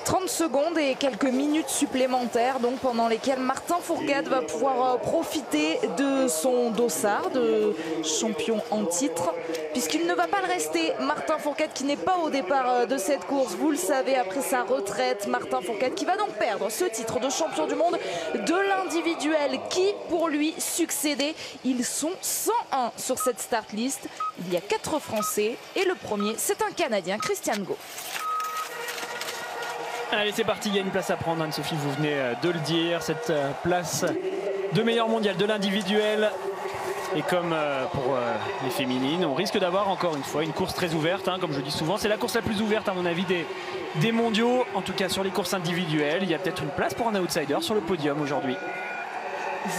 30 secondes et quelques minutes supplémentaires donc pendant lesquelles Martin Fourcade va pouvoir profiter de son dossard de champion en titre, puisqu'il ne va pas le rester. Martin Fourcade qui n'est pas au départ de cette course, vous le savez, après sa retraite. Martin Fourcade qui va donc perdre ce titre de champion du monde de l'individuel qui pour lui succédait. Ils sont 101 sur cette start list. Il y a 4 Français et le premier c'est un Canadien, Christian Gault. Allez, c'est parti, il y a une place à prendre, Anne-Sophie, vous venez de le dire, cette place de meilleur mondial de l'individuel. Et comme pour les féminines, on risque d'avoir encore une fois une course très ouverte, hein, comme je dis souvent. C'est la course la plus ouverte à mon avis des mondiaux, en tout cas sur les courses individuelles. Il y a peut-être une place pour un outsider sur le podium aujourd'hui.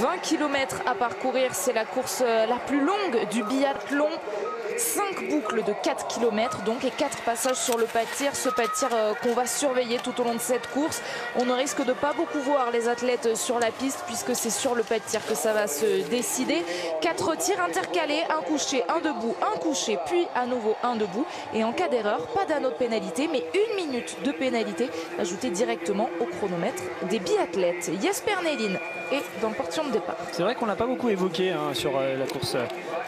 20 km à parcourir, c'est la course la plus longue du biathlon. 5 boucles de 4 km donc et 4 passages sur le pas de tir. Ce pas de tir qu'on va surveiller tout au long de cette course. On ne risque de pas beaucoup voir les athlètes sur la piste puisque c'est sur le pas de tir que ça va se décider. 4 tirs intercalés, un couché, un debout, un couché, puis à nouveau un debout. Et en cas d'erreur, pas d'anneau de pénalité, mais 1 minute de pénalité ajoutée directement au chronomètre des biathlètes. Jesper Nelin est dans le portillon de départ. C'est vrai qu'on l'a pas beaucoup évoqué hein, sur la course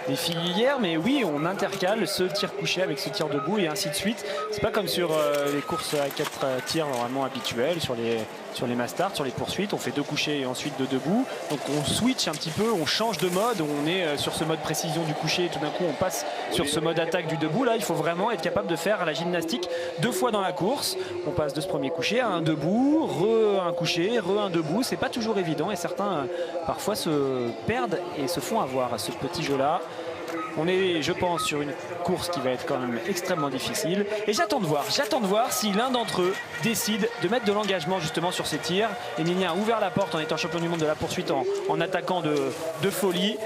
des filles hier, mais oui, on intercale ce tir couché avec ce tir debout et ainsi de suite. C'est pas comme sur les courses à 4 tirs normalement habituelles, sur les mass start, sur les poursuites, on fait 2 couchés et ensuite 2 debout. Donc on switch un petit peu, on change de mode, on est sur ce mode précision du coucher et tout d'un coup on passe sur ce mode attaque du debout. Là, il faut vraiment être capable de faire la gymnastique 2 fois dans la course. On passe de ce premier coucher à un debout, un couché, un debout. C'est pas toujours évident et certains parfois se perdent et se font avoir à ce petit jeu-là. On est, je pense, sur une course qui va être quand même extrêmement difficile. Et j'attends de voir si l'un d'entre eux décide de mettre de l'engagement justement sur ces tirs. Emilien a ouvert la porte en étant champion du monde de la poursuite en attaquant de folie.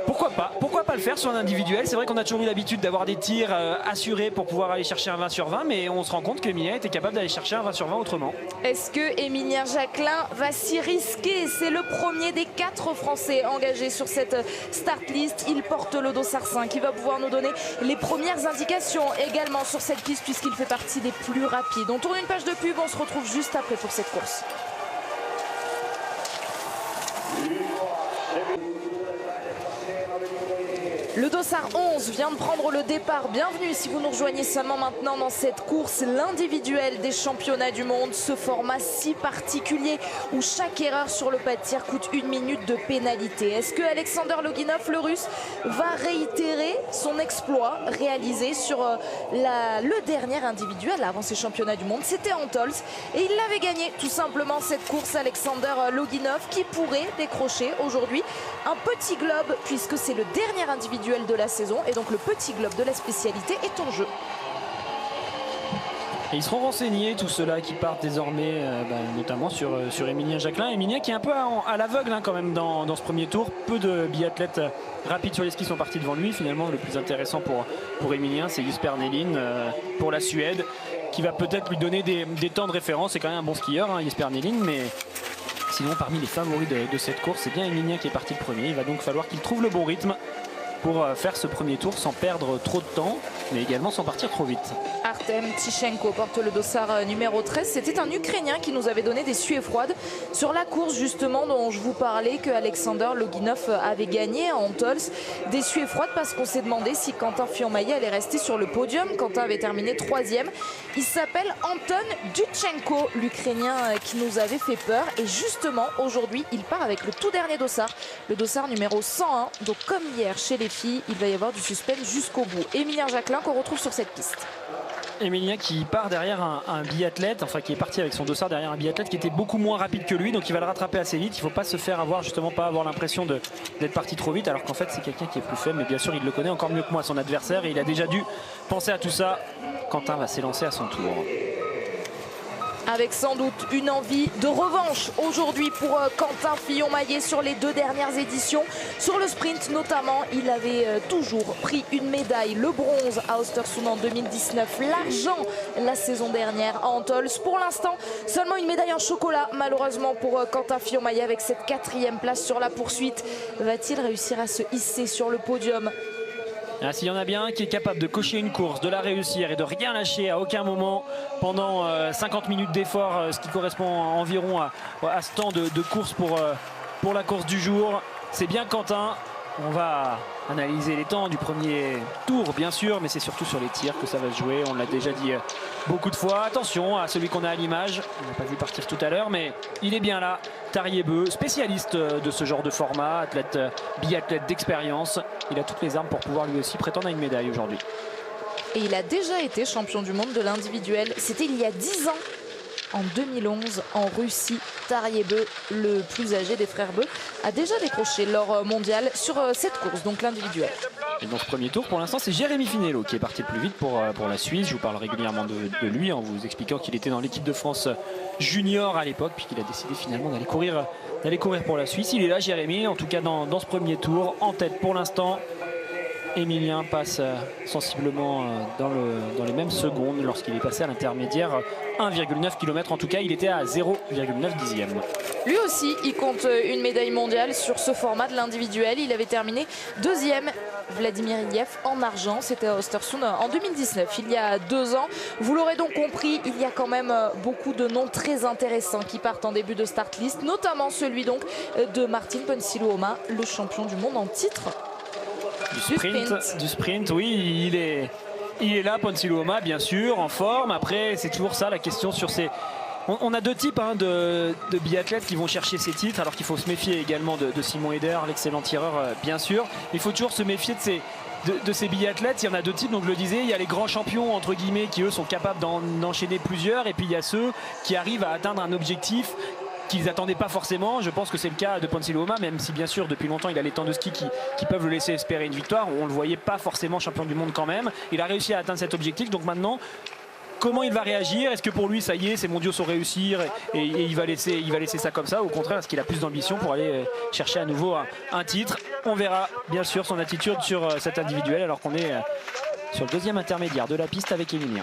Pourquoi pas le faire sur un individuel? C'est vrai qu'on a toujours eu l'habitude d'avoir des tirs assurés pour pouvoir aller chercher un 20 sur 20, mais on se rend compte qu'Emilien était capable d'aller chercher un 20 sur 20 autrement. Est-ce que Emilien Jacquelin va s'y risquer? C'est le premier des 4 Français engagés sur cette start list. Il porte le dossard 5, il va pouvoir nous donner les premières indications également sur cette piste puisqu'il fait partie des plus rapides. On tourne une page de pub, on se retrouve juste après pour cette course. Le dossard 11 vient de prendre le départ. Bienvenue si vous nous rejoignez seulement maintenant dans cette course, l'individuel des championnats du monde. Ce format si particulier où chaque erreur sur le pas de tir coûte 1 minute de pénalité. Est-ce que Alexander Loginov, le russe, va réitérer son exploit réalisé sur le dernier individuel avant ces championnats du monde? C'était Antols et il l'avait gagné tout simplement cette course. Alexander Loginov qui pourrait décrocher aujourd'hui un petit globe puisque c'est le dernier individuel de la saison et donc le petit globe de la spécialité est en jeu. Et ils seront renseignés, tous ceux-là qui partent désormais, notamment sur Emilien Jacquelin. Emilien qui est un peu à l'aveugle hein, quand même dans ce premier tour. Peu de biathlètes rapides sur les skis sont partis devant lui. Finalement, le plus intéressant pour Emilien, c'est Jesper Nelin pour la Suède, qui va peut-être lui donner des temps de référence. C'est quand même un bon skieur, hein, Jesper Nelin, mais sinon, parmi les favoris de cette course, c'est bien Emilien qui est parti le premier. Il va donc falloir qu'il trouve le bon rythme pour faire ce premier tour sans perdre trop de temps, mais également sans partir trop vite. Artem Tsychenko porte le dossard numéro 13. C'était un Ukrainien qui nous avait donné des suées froides sur la course justement dont je vous parlais que Alexander Loginov avait gagné à Antols. Des suées froides parce qu'on s'est demandé si Quentin Fillon-Maillet allait rester sur le podium. Quentin avait terminé 3e. Il s'appelle Anton Dutchenko, l'Ukrainien qui nous avait fait peur. Et justement aujourd'hui il part avec le tout dernier dossard, le dossard numéro 101. Donc comme hier chez les filles, il va y avoir du suspense jusqu'au bout. Emilien Jacquelin qu'on retrouve sur cette piste. Emilien qui part derrière un biathlète, enfin qui est parti avec son dossard derrière un biathlète qui était beaucoup moins rapide que lui, donc il va le rattraper assez vite. Il ne faut pas se faire avoir, justement pas avoir l'impression d'être parti trop vite, alors qu'en fait c'est quelqu'un qui est plus faible, mais bien sûr il le connaît encore mieux que moi, son adversaire, et il a déjà dû penser à tout ça. Quentin va s'élancer à son tour. Avec sans doute une envie de revanche aujourd'hui pour Quentin Fillon-Maillet sur les 2 dernières éditions. Sur le sprint notamment, il avait toujours pris une médaille, le bronze à Östersund en 2019, l'argent la saison dernière à Antols. Pour l'instant, seulement une médaille en chocolat malheureusement pour Quentin Fillon-Maillet avec cette 4e place sur la poursuite. Va-t-il réussir à se hisser sur le podium? Ah, s'il y en a bien un qui est capable de cocher une course, de la réussir et de rien lâcher à aucun moment pendant 50 minutes d'effort, ce qui correspond environ à ce temps de course pour la course du jour, c'est bien Quentin. On va analyser les temps du premier tour, bien sûr, mais c'est surtout sur les tirs que ça va se jouer. On l'a déjà dit beaucoup de fois. Attention à celui qu'on a à l'image. On n'a pas vu partir tout à l'heure, mais il est bien là. Tariebeu, spécialiste de ce genre de format, athlète, biathlète d'expérience. Il a toutes les armes pour pouvoir lui aussi prétendre à une médaille aujourd'hui. Et il a déjà été champion du monde de l'individuel. C'était il y a 10 ans. En 2011, en Russie, Tariebeu, le plus âgé des frères Beu, a déjà décroché l'or mondial sur cette course, donc l'individuel. Et dans ce premier tour, pour l'instant, c'est Jérémy Finello qui est parti le plus vite pour la Suisse. Je vous parle régulièrement de lui en vous expliquant qu'il était dans l'équipe de France junior à l'époque, puis qu'il a décidé finalement d'aller courir pour la Suisse. Il est là, Jérémy, en tout cas dans ce premier tour, en tête pour l'instant. Emilien passe sensiblement dans les mêmes secondes lorsqu'il est passé à l'intermédiaire 1,9 km. En tout cas, il était à 0,9 dixième. Lui aussi, il compte une médaille mondiale sur ce format de l'individuel. Il avait terminé deuxième, Vladimir Iliev, en argent. C'était à Östersund en 2019, il y a 2 ans. Vous l'aurez donc compris, il y a quand même beaucoup de noms très intéressants qui partent en début de start list, notamment celui donc de Martin Ponsiluoma, le champion du monde en titre. Du sprint, oui, il est là, Ponsiluoma, bien sûr, en forme. Après, c'est toujours ça la question sur ces... On a 2 types de biathlètes qui vont chercher ces titres, alors qu'il faut se méfier également de Simon Eder, l'excellent tireur, bien sûr. Il faut toujours se méfier de ces biathlètes. Il y en a 2 types, donc je le disais, il y a les grands champions, entre guillemets, qui eux sont capables d'enchaîner plusieurs, et puis il y a ceux qui arrivent à atteindre un objectif qu'ils n'attendaient pas forcément. Je pense que c'est le cas de Ponsiluoma, même si bien sûr depuis longtemps il a les temps de ski qui peuvent le laisser espérer une victoire. On ne le voyait pas forcément champion du monde quand même. Il a réussi à atteindre cet objectif, donc maintenant comment il va réagir? Est-ce que pour lui ça y est, ses mondiaux sont réussir et il va laisser ça comme ça? Au contraire, est-ce qu'il a plus d'ambition pour aller chercher à nouveau un titre? On verra bien sûr son attitude sur cet individuel, alors qu'on est sur le deuxième intermédiaire de la piste avec Emilien.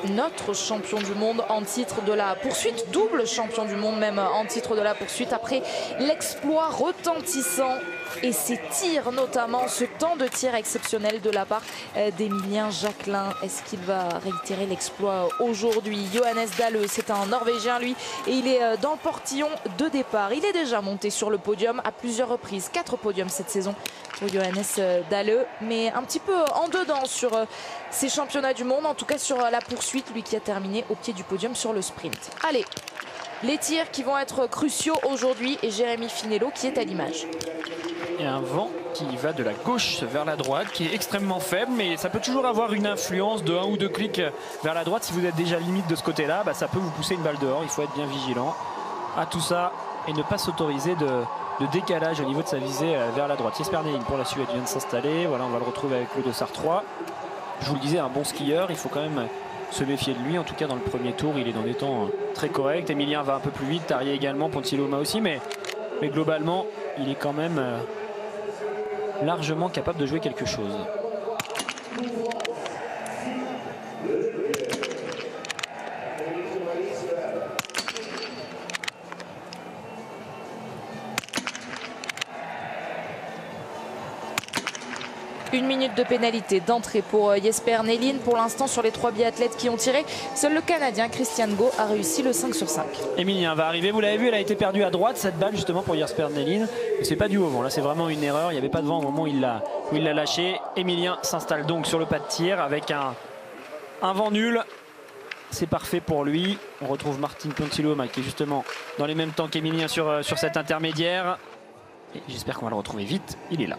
Notre champion du monde en titre de la poursuite, double champion du monde même en titre de la poursuite, après l'exploit retentissant et ses tirs, notamment ce temps de tir exceptionnel de la part d'Emilien Jacquelin. Est-ce qu'il va réitérer l'exploit aujourd'hui? Johannes Dahle, c'est un Norvégien lui, et il est dans le portillon de départ. Il est déjà monté sur le podium à plusieurs reprises, 4 podiums cette saison pour Johannes Dahle, mais un petit peu en dedans sur ces championnats du monde, en tout cas sur la poursuite, lui qui a terminé au pied du podium sur le sprint. Allez, les tirs qui vont être cruciaux aujourd'hui, et Jérémy Finello qui est à l'image. Il y a un vent qui va de la gauche vers la droite, qui est extrêmement faible, mais ça peut toujours avoir une influence de 1 ou 2 clics vers la droite. Si vous êtes déjà limite de ce côté-là, ça peut vous pousser une balle dehors. Il faut être bien vigilant à tout ça et ne pas s'autoriser de décalage au niveau de sa visée vers la droite. Jesper Nelin pour la Suède vient de s'installer. Voilà, on va le retrouver avec le Dossard 3. Je vous le disais, un bon skieur, il faut quand même se méfier de lui. En tout cas, dans le premier tour, il est dans des temps très corrects. Emilien va un peu plus vite, Tarier également, Ponsiluoma aussi, mais globalement, il est quand même largement capable de jouer quelque chose. Une minute de pénalité d'entrée pour Jesper Nelin. Pour l'instant, sur les 3 biathlètes qui ont tiré, seul le Canadien Christian Go a réussi le 5 sur 5. Emilien va arriver, vous l'avez vu, elle a été perdue à droite, cette balle justement pour Jesper Nelin. C'est pas dû au vent, là c'est vraiment une erreur. Il n'y avait pas de vent au moment où il l'a lâché. Emilien s'installe donc sur le pas de tir avec un vent nul. C'est parfait pour lui. On retrouve Martin Ponsiluoma qui est justement dans les mêmes temps qu'Emilien sur cet intermédiaire. Et j'espère qu'on va le retrouver vite. Il est là.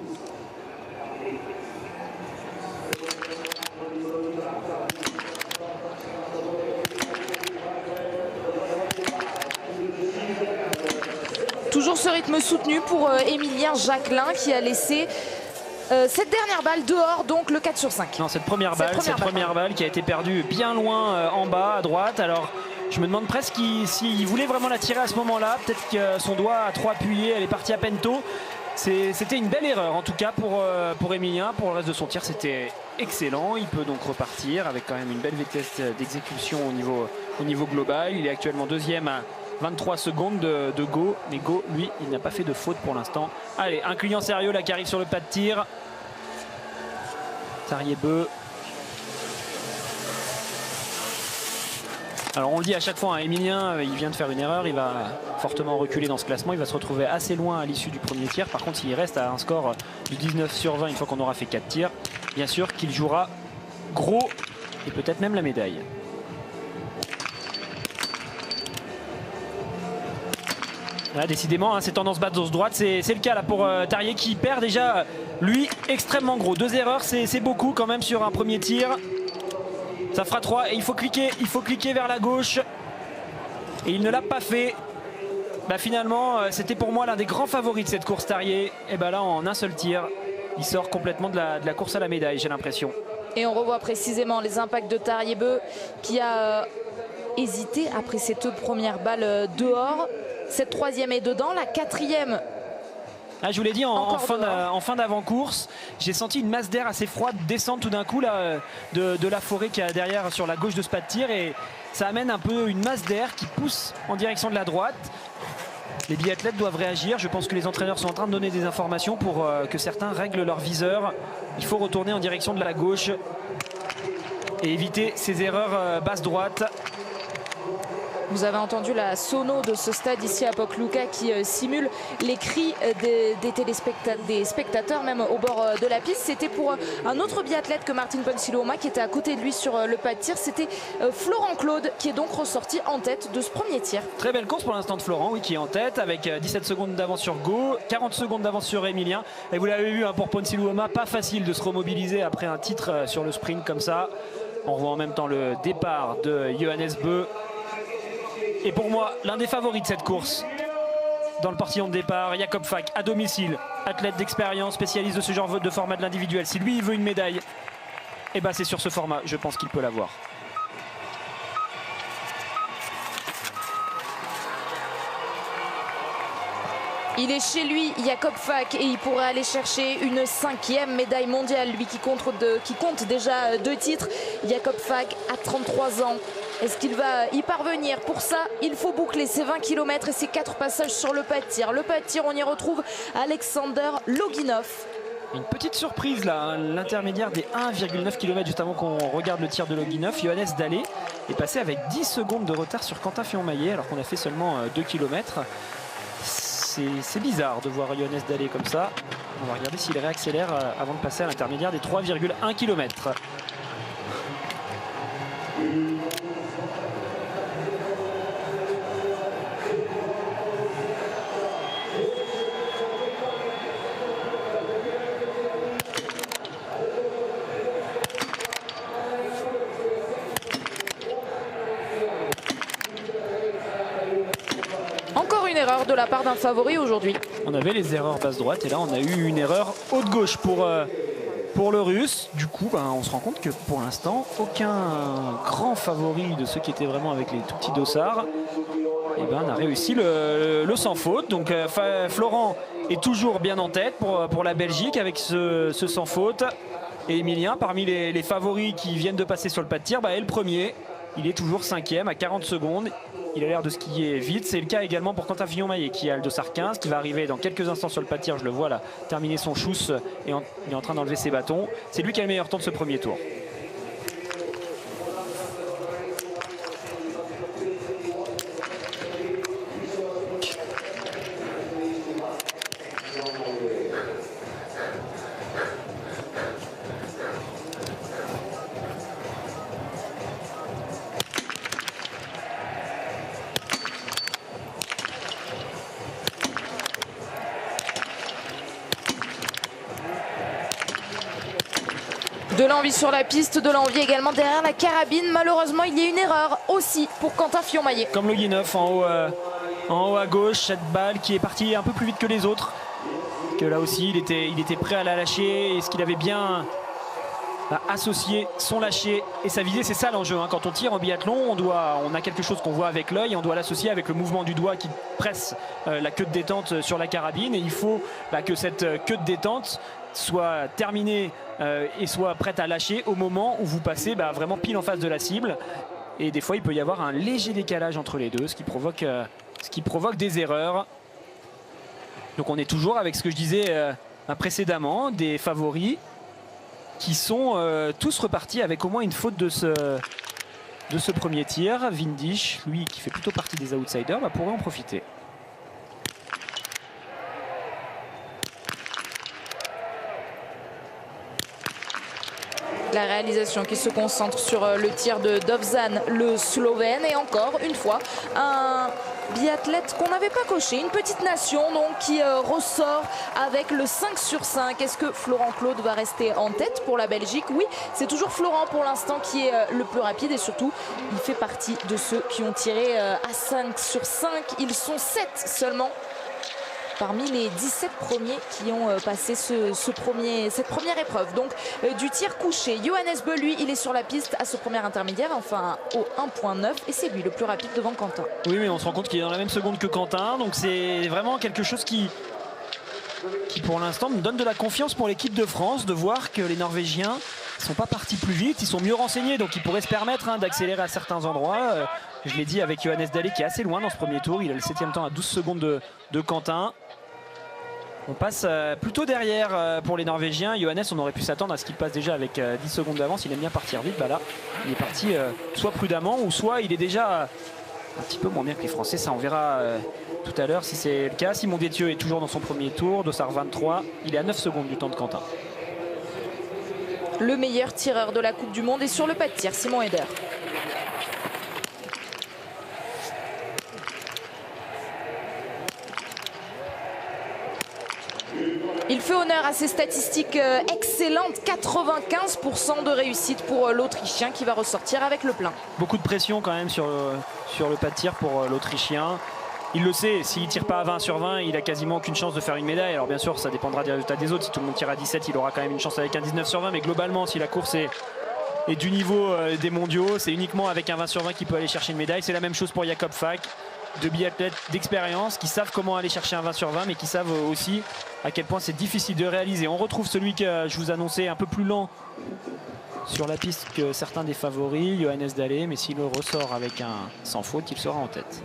Toujours ce rythme soutenu pour Emilien Jacquelin qui a laissé cette dernière balle dehors, donc le 4 sur 5. Non, cette première balle qui a été perdue bien loin en bas à droite. Alors je me demande presque s'il voulait vraiment la tirer à ce moment-là. Peut-être que son doigt a trop appuyé, elle est partie à peine tôt. C'était une belle erreur en tout cas pour Emilien. Pour le reste de son tir, c'était excellent. Il peut donc repartir avec quand même une belle vitesse d'exécution au niveau global. Il est actuellement deuxième 23 secondes de Go. Mais Go, lui, il n'a pas fait de faute pour l'instant. Allez, un client sérieux là qui arrive sur le pas de tir. Tarier-Beu. Alors on le dit à chaque fois, hein, Emilien, il vient de faire une erreur, il va fortement reculer dans ce classement, il va se retrouver assez loin à l'issue du premier tir. Par contre, s'il reste à un score de 19 sur 20 une fois qu'on aura fait 4 tirs, bien sûr qu'il jouera gros et peut-être même la médaille. Là, décidément, hein, c'est tendance basse droite, c'est le cas là pour Tarier qui perd déjà, lui, extrêmement gros. 2 erreurs, c'est beaucoup quand même sur un premier tir. Ça fera 3 et il faut cliquer vers la gauche. Et il ne l'a pas fait. Bah, finalement, c'était pour moi l'un des grands favoris de cette course Tarier. Et bah là, en un seul tir, il sort complètement de la course à la médaille, j'ai l'impression. Et on revoit précisément les impacts de Tarier-Beu qui a hésité après ces 2 premières balles dehors. Cette 3e est dedans, la 4e. Ah, je vous l'ai dit, en fin d'avant-course, j'ai senti une masse d'air assez froide descendre tout d'un coup là, de la forêt qui est derrière sur la gauche de ce pas de tir. Et ça amène un peu une masse d'air qui pousse en direction de la droite. Les biathlètes doivent réagir. Je pense que les entraîneurs sont en train de donner des informations pour que certains règlent leur viseur. Il faut retourner en direction de la gauche et éviter ces erreurs basse droite. Vous avez entendu la sono de ce stade ici à Pokluka qui simule les cris des spectateurs même au bord de la piste. C'était pour un autre biathlète que Martin Ponsiluoma qui était à côté de lui sur le pas de tir. C'était Florent Claude qui est donc ressorti en tête de ce premier tir. Très belle course pour l'instant de Florent, oui, qui est en tête avec 17 secondes d'avance sur Go, 40 secondes d'avance sur Emilien. Et vous l'avez vu, hein, pour Ponsiluoma, pas facile de se remobiliser après un titre sur le sprint comme ça. On voit en même temps le départ de Johannes Beu. Et pour moi, l'un des favoris de cette course, dans le portillon de départ, Jakob Fak, à domicile, athlète d'expérience, spécialiste de ce genre de format de l'individuel. Si lui, il veut une médaille, eh ben c'est sur ce format, je pense qu'il peut l'avoir. Il est chez lui, Jakob Fak, et il pourrait aller chercher une 5e médaille mondiale, lui qui compte déjà 2 titres. Jakob Fak a 33 ans. Est-ce qu'il va y parvenir? Pour ça, il faut boucler ses 20 km et ses 4 passages sur le pas de tir. Le pas de tir, on y retrouve Alexander Loginov. Une petite surprise là, l'intermédiaire des 1,9 km juste avant qu'on regarde le tir de Loginov. Johannes Dalle est passé avec 10 secondes de retard sur Quentin Fillon-Maillet alors qu'on a fait seulement 2 km. C'est bizarre de voir Johannes Dalle comme ça. On va regarder s'il réaccélère avant de passer à l'intermédiaire des 3,1 km. Erreur de la part d'un favori aujourd'hui. On avait les erreurs basse droite et là on a eu une erreur haute gauche pour le russe. Du coup on se rend compte que pour l'instant aucun grand favori de ceux qui étaient vraiment avec les tout petits dossards n'a réussi le sans faute. Donc Florent est toujours bien en tête pour la Belgique avec ce sans faute. Et Emilien, parmi les favoris qui viennent de passer sur le pas de tir, est le premier. Il est toujours 5e à 40 secondes. Il a l'air de skier vite. C'est le cas également pour Quentin Fillon-Maillet qui a le dossard 15, qui va arriver dans quelques instants sur le pas de tir. Je le vois là, terminer son chousse et il est en train d'enlever ses bâtons. C'est lui qui a le meilleur temps de ce premier tour. De l'envie sur la piste, de l'envie également derrière la carabine. Malheureusement, il y a une erreur aussi pour Quentin Fillon-Maillet. Comme Loginov en haut à gauche, cette balle qui est partie un peu plus vite que les autres. Que là aussi, il était prêt à la lâcher. Est-ce qu'il avait bien associé son lâcher et sa visée? C'est ça l'enjeu. Quand on tire en biathlon, on a quelque chose qu'on voit avec l'œil. On doit l'associer avec le mouvement du doigt qui presse la queue de détente sur la carabine. Et il faut que cette queue de détente soit terminée et soit prête à lâcher au moment où vous passez vraiment pile en face de la cible. Et des fois il peut y avoir un léger décalage entre les deux, ce qui provoque ce qui provoque des erreurs. Donc on est toujours avec ce que je disais précédemment, des favoris qui sont tous repartis avec au moins une faute de ce premier tir. Windisch, lui qui fait plutôt partie des outsiders, pourrait en profiter. La réalisation qui se concentre sur le tir de Dovzan, le Slovène, et encore une fois un biathlète qu'on n'avait pas coché, une petite nation donc qui ressort avec le 5 sur 5. Est-ce que Florent Claude va rester en tête pour la Belgique? Oui, c'est toujours Florent pour l'instant qui est le plus rapide, et surtout il fait partie de ceux qui ont tiré à 5 sur 5. Ils sont 7 seulement parmi les 17 premiers qui ont passé cette première épreuve. Donc du tir couché. Johannes Beu, lui, il est sur la piste à ce premier intermédiaire, enfin au 1.9, et c'est lui le plus rapide devant Quentin. Oui, mais on se rend compte qu'il est dans la même seconde que Quentin, donc c'est vraiment quelque chose qui pour l'instant me donne de la confiance pour l'équipe de France, de voir que les Norvégiens ne sont pas partis plus vite, ils sont mieux renseignés, donc ils pourraient se permettre d'accélérer à certains endroits. Je l'ai dit avec Johannes Dalle qui est assez loin dans ce premier tour, il a le 7e temps à 12 secondes de Quentin. On passe plutôt derrière pour les Norvégiens. Johannes, on aurait pu s'attendre à ce qu'il passe déjà avec 10 secondes d'avance. Il aime bien partir vite. Là, il est parti soit prudemment, ou soit il est déjà un petit peu moins bien que les Français. Ça, on verra tout à l'heure si c'est le cas. Simon Détieux est toujours dans son premier tour. Dossard 23. Il est à 9 secondes du temps de Quentin. Le meilleur tireur de la Coupe du Monde est sur le pas de tir, Simon Eder. Il fait honneur à ses statistiques excellentes, 95% de réussite pour l'Autrichien qui va ressortir avec le plein. Beaucoup de pression quand même sur le pas de tir pour l'Autrichien. Il le sait, s'il ne tire pas à 20 sur 20, il a quasiment aucune chance de faire une médaille. Alors bien sûr, ça dépendra des résultats des autres. Si tout le monde tire à 17, il aura quand même une chance avec un 19 sur 20. Mais globalement, si la course est du niveau des mondiaux, c'est uniquement avec un 20 sur 20 qu'il peut aller chercher une médaille. C'est la même chose pour Jakob Falk. De biathlètes d'expérience qui savent comment aller chercher un 20 sur 20, mais qui savent aussi à quel point c'est difficile de réaliser. On retrouve celui que je vous annonçais, un peu plus lent sur la piste que certains des favoris, Johannes Dalle, mais s'il le ressort avec un sans faute, il sera en tête.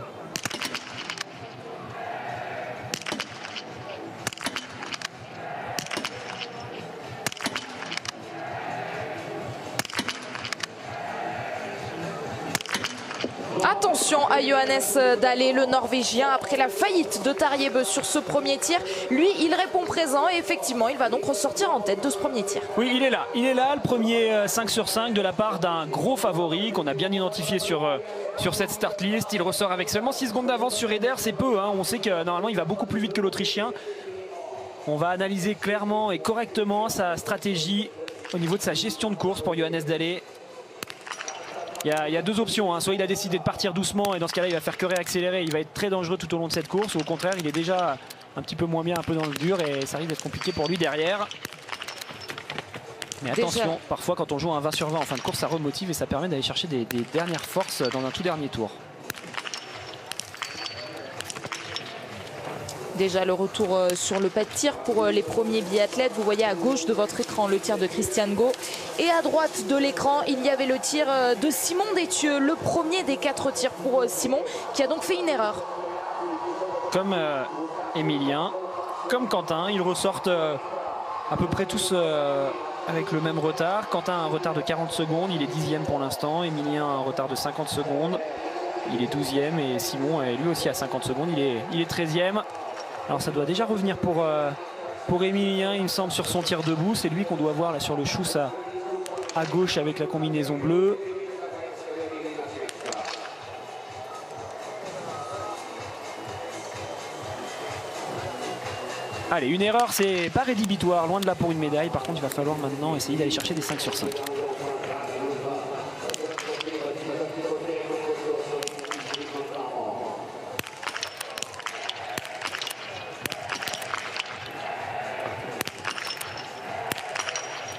Attention à Johannes Dalle, le Norvégien, après la faillite de Tarjei Bø sur ce premier tir. Lui, il répond présent et effectivement, il va donc ressortir en tête de ce premier tir. Oui, il est là, le premier 5 sur 5 de la part d'un gros favori qu'on a bien identifié sur cette start list. Il ressort avec seulement 6 secondes d'avance sur Eder, c'est peu, hein. On sait que normalement, il va beaucoup plus vite que l'Autrichien. On va analyser clairement et correctement sa stratégie au niveau de sa gestion de course pour Johannes Dalle. Il y a deux options, hein. Soit il a décidé de partir doucement et dans ce cas-là il va faire que réaccélérer, il va être très dangereux tout au long de cette course, ou au contraire il est déjà un petit peu moins bien, un peu dans le dur, et ça risque d'être compliqué pour lui derrière. Mais attention, parfois quand on joue un 20 sur 20 en fin de course, ça remotive et ça permet d'aller chercher des dernières forces dans un tout dernier tour. Déjà le retour sur le pas de tir pour les premiers biathlètes. Vous voyez à gauche de votre écran le tir de Christian Gault. Et à droite de l'écran, il y avait le tir de Simon Détieux. Le premier des 4 tirs pour Simon, qui a donc fait une erreur. Comme Emilien, comme Quentin, ils ressortent à peu près tous avec le même retard. Quentin a un retard de 40 secondes, il est 10e pour l'instant. Emilien a un retard de 50 secondes, il est 12e. Et Simon est lui aussi à 50 secondes, il est 13e. Alors ça doit déjà revenir pour Emilien, il me semble, sur son tir debout. C'est lui qu'on doit voir là sur le chousse à gauche avec la combinaison bleue. Allez, une erreur, c'est pas rédhibitoire, loin de là pour une médaille. Par contre, il va falloir maintenant essayer d'aller chercher des 5 sur 5.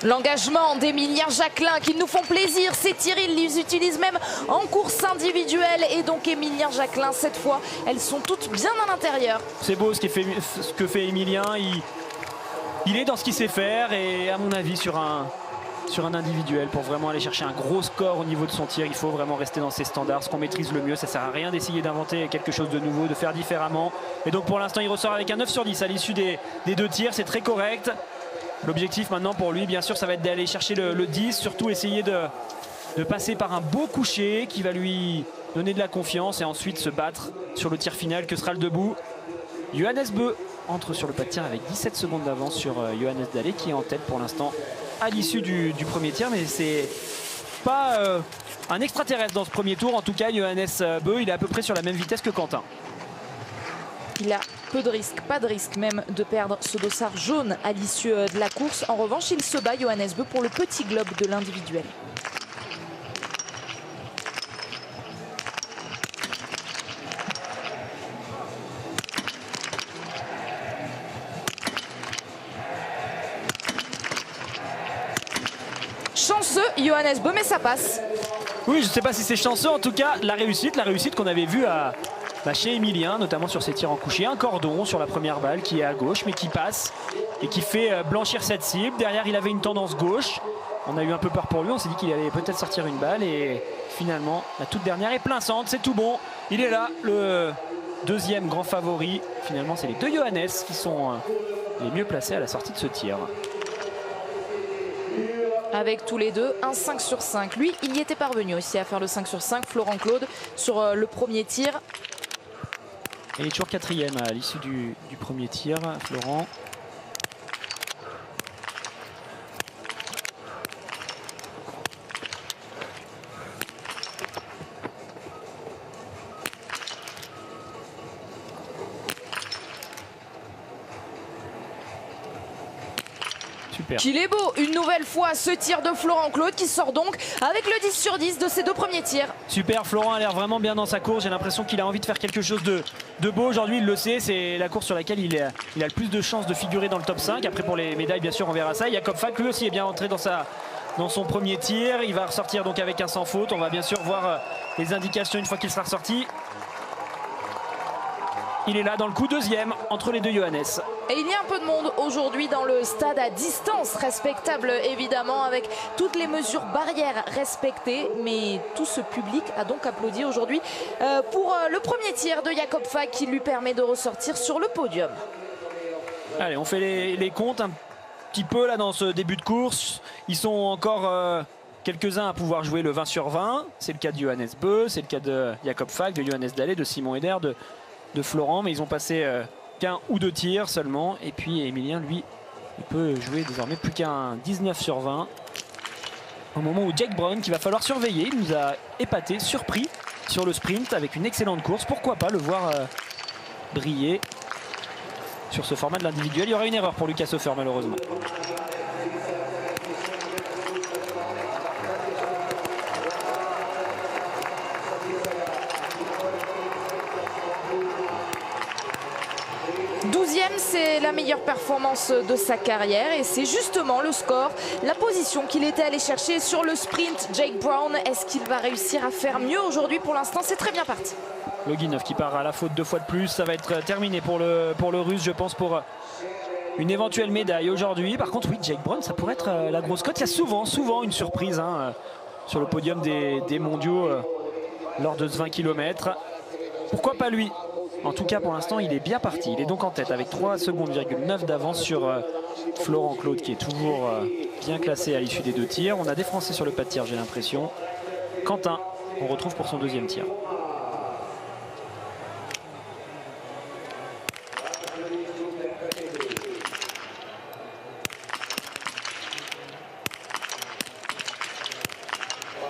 L'engagement d'Emilien Jacquelin qui nous font plaisir. Ces tirs, ils les utilisent même en course individuelle. Et donc Emilien Jacquelin, cette fois, elles sont toutes bien à l'intérieur. C'est beau ce que fait Emilien. Il est dans ce qu'il sait faire. Et à mon avis, sur un sur un individuel pour vraiment aller chercher un gros score au niveau de son tir. Il faut vraiment rester dans ses standards, ce qu'on maîtrise le mieux. Ça sert à rien d'essayer d'inventer quelque chose de nouveau, de faire différemment. Et donc pour l'instant il ressort avec un 9 sur 10 à l'issue des 2 tirs, c'est très correct. L'objectif maintenant pour lui, bien sûr, ça va être d'aller chercher le 10, surtout essayer de passer par un beau coucher qui va lui donner de la confiance et ensuite se battre sur le tir final que sera le debout. Johannes Beu entre sur le pas de tir avec 17 secondes d'avance sur Johannes Dallet qui est en tête pour l'instant à l'issue du premier tir, mais c'est pas un extraterrestre dans ce premier tour. En tout cas, Johannes Beu, il est à peu près sur la même vitesse que Quentin. Il a peu de risques, pas de risque même de perdre ce dossard jaune à l'issue de la course. En revanche, il se bat, Johannes Beu, pour le petit globe de l'individuel. Chanceux, Johannes Beu, mais ça passe. Oui, je ne sais pas si c'est chanceux. En tout cas, la réussite qu'on avait vue chez Emilien, notamment sur ses tirs en coucher. Un cordon sur la première balle qui est à gauche, mais qui passe et qui fait blanchir cette cible. Derrière, il avait une tendance gauche. On a eu un peu peur pour lui. On s'est dit qu'il allait peut-être sortir une balle. Et finalement, la toute dernière est plein centre. C'est tout bon. Il est là, le deuxième grand favori. Finalement, c'est les 2 Johannes qui sont les mieux placés à la sortie de ce tir. Avec tous les deux, un 5 sur 5. Lui, il y était parvenu aussi à faire le 5 sur 5. Florent Claude sur le premier tir. Et il est toujours 4e à l'issue du premier tir, Florent. Super. Qu'il est beau, une nouvelle fois ce tir de Florent Claude qui sort donc avec le 10 sur 10 de ses 2 premiers tirs. Super, Florent a l'air vraiment bien dans sa course. J'ai l'impression qu'il a envie de faire quelque chose de beau aujourd'hui. Il le sait, c'est la course sur laquelle il a le plus de chances de figurer dans le top 5. Après pour les médailles, bien sûr, on verra ça. Jakob Falk lui aussi est bien entré dans son premier tir. Il va ressortir donc avec un sans faute. On va bien sûr voir les indications une fois qu'il sera ressorti. Il est là dans le coup, deuxième entre les 2 Johannes. Et il y a un peu de monde aujourd'hui dans le stade à distance, respectable évidemment, avec toutes les mesures barrières respectées. Mais tout ce public a donc applaudi aujourd'hui pour le premier tir de Jakob Falk qui lui permet de ressortir sur le podium. Allez, on fait les comptes un petit peu là dans ce début de course. Ils sont encore quelques-uns à pouvoir jouer le 20 sur 20. C'est le cas de Johannes Beu, c'est le cas de Jakob Falk, de Johannes Dallet, de Simon Eder, de Florent, mais ils ont passé qu'un ou 2 tirs seulement. Et puis Emilien, lui, il peut jouer désormais plus qu'un 19 sur 20. Au moment où Jake Brown, qu'il va falloir surveiller, il nous a épaté, surpris sur le sprint avec une excellente course. Pourquoi pas le voir briller sur ce format de l'individuel. Il y aura une erreur pour Lucas Hofer malheureusement. C'est la meilleure performance de sa carrière et c'est justement le score, la position qu'il était allé chercher sur le sprint. Jake Brown, est-ce qu'il va réussir à faire mieux aujourd'hui? Pour l'instant, c'est très bien parti. Loginov qui part à la faute 2 fois de plus. Ça va être terminé pour le Russe, je pense, pour une éventuelle médaille aujourd'hui. Par contre, oui, Jake Brown, ça pourrait être la grosse cote. Il y a souvent une surprise sur le podium des mondiaux lors de ce 20 km. Pourquoi pas lui? En tout cas, pour l'instant, il est bien parti. Il est donc en tête avec 3,9 secondes d'avance sur Florent Claude, qui est toujours bien classé à l'issue des 2 tirs. On a des Français sur le pas de tir, j'ai l'impression. Quentin, on retrouve pour son 2e tir.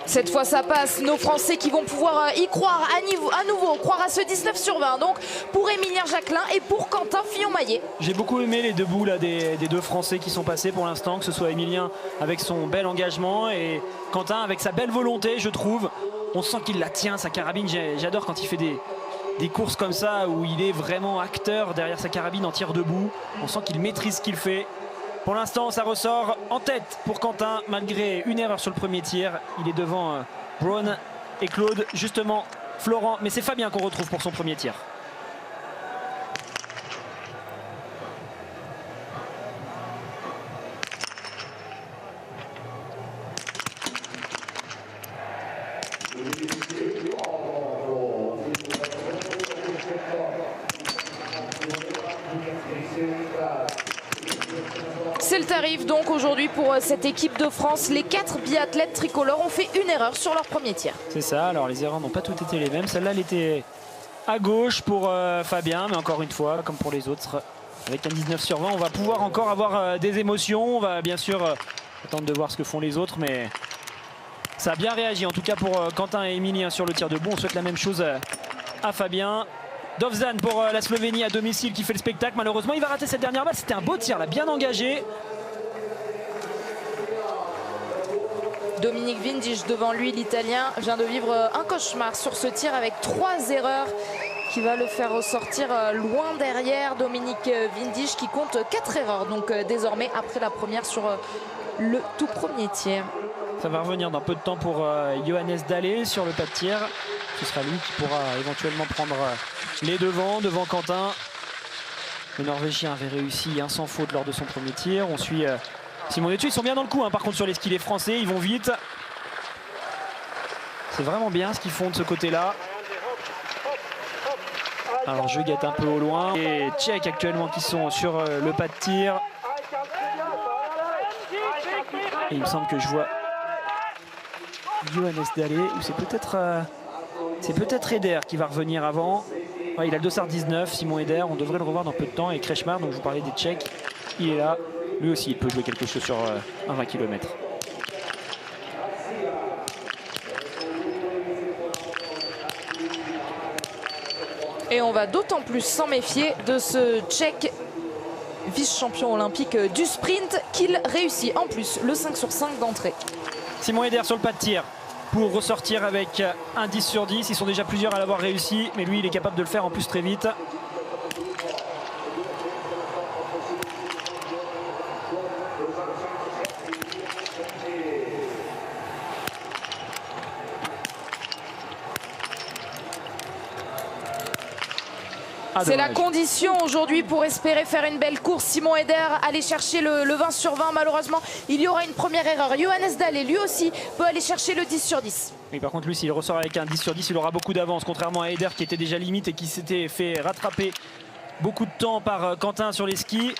Cette fois ça passe, nos Français qui vont pouvoir y croire à nouveau, croire à ce 19 sur 20 donc pour Emilien Jacquelin et pour Quentin Fillon-Maillet. J'ai beaucoup aimé les debout là, des 2 Français qui sont passés pour l'instant, que ce soit Emilien avec son bel engagement et Quentin avec sa belle volonté, je trouve. On sent qu'il la tient, sa carabine. J'adore quand il fait des courses comme ça où il est vraiment acteur derrière sa carabine en tir debout. On sent qu'il maîtrise ce qu'il fait. Pour l'instant, ça ressort en tête pour Quentin, malgré une erreur sur le premier tir. Il est devant Brown et Claude, justement Florent. Mais c'est Fabien qu'on retrouve pour son premier tir. C'est le tarif donc aujourd'hui pour cette équipe de France. Les 4 biathlètes tricolores ont fait une erreur sur leur premier tir. C'est ça, alors les erreurs n'ont pas toutes été les mêmes. Celle-là, elle était à gauche pour Fabien, mais encore une fois, comme pour les autres, avec un 19 sur 20, on va pouvoir encore avoir des émotions. On va bien sûr attendre de voir ce que font les autres, mais ça a bien réagi. En tout cas pour Quentin et Emilien sur le tir debout. On souhaite la même chose à Fabien. Dovzan pour la Slovénie à domicile qui fait le spectacle. Malheureusement, il va rater cette dernière balle. C'était un beau tir, là, bien engagé. Dominique Vindisch devant lui, l'Italien vient de vivre un cauchemar sur ce tir avec 3 erreurs qui va le faire ressortir loin derrière. Dominique Vindisch qui compte 4 erreurs donc désormais après la première sur le tout premier tir. Ça va revenir dans peu de temps pour Johannes Dalle sur le pas de tir. Ce sera lui qui pourra éventuellement prendre les devants devant Quentin. Le Norvégien avait réussi un sans faute lors de son premier tir. On suit Simon Détieux. Ils sont bien dans le coup, hein. Par contre sur les skis les Français, ils vont vite. C'est vraiment bien ce qu'ils font de ce côté-là. Alors je guette un peu au loin. Et Tchèques actuellement qui sont sur le pas de tir. Et il me semble que je vois Johannes Dalle, ou c'est peut-être Eder qui va revenir avant. Ouais, il a le dossard 19, Simon Eder, on devrait le revoir dans peu de temps. Et Kretschmar, donc je vous parlais des Tchèques, il est là. Lui aussi, il peut jouer quelque chose sur un 20 km. Et on va d'autant plus s'en méfier de ce Tchèque vice-champion olympique du sprint qu'il réussit en plus le 5 sur 5 d'entrée. Simon Eder sur le pas de tir pour ressortir avec un 10 sur 10. Ils sont déjà plusieurs à l'avoir réussi, mais lui il est capable de le faire en plus très vite. C'est la condition aujourd'hui pour espérer faire une belle course. Simon Eder aller chercher le 20 sur 20. Malheureusement, il y aura une première erreur. Johannes Dalle, lui aussi, peut aller chercher le 10 sur 10. Oui, par contre, lui, s'il ressort avec un 10 sur 10, il aura beaucoup d'avance. Contrairement à Eder qui était déjà limite et qui s'était fait rattraper beaucoup de temps par Quentin sur les skis.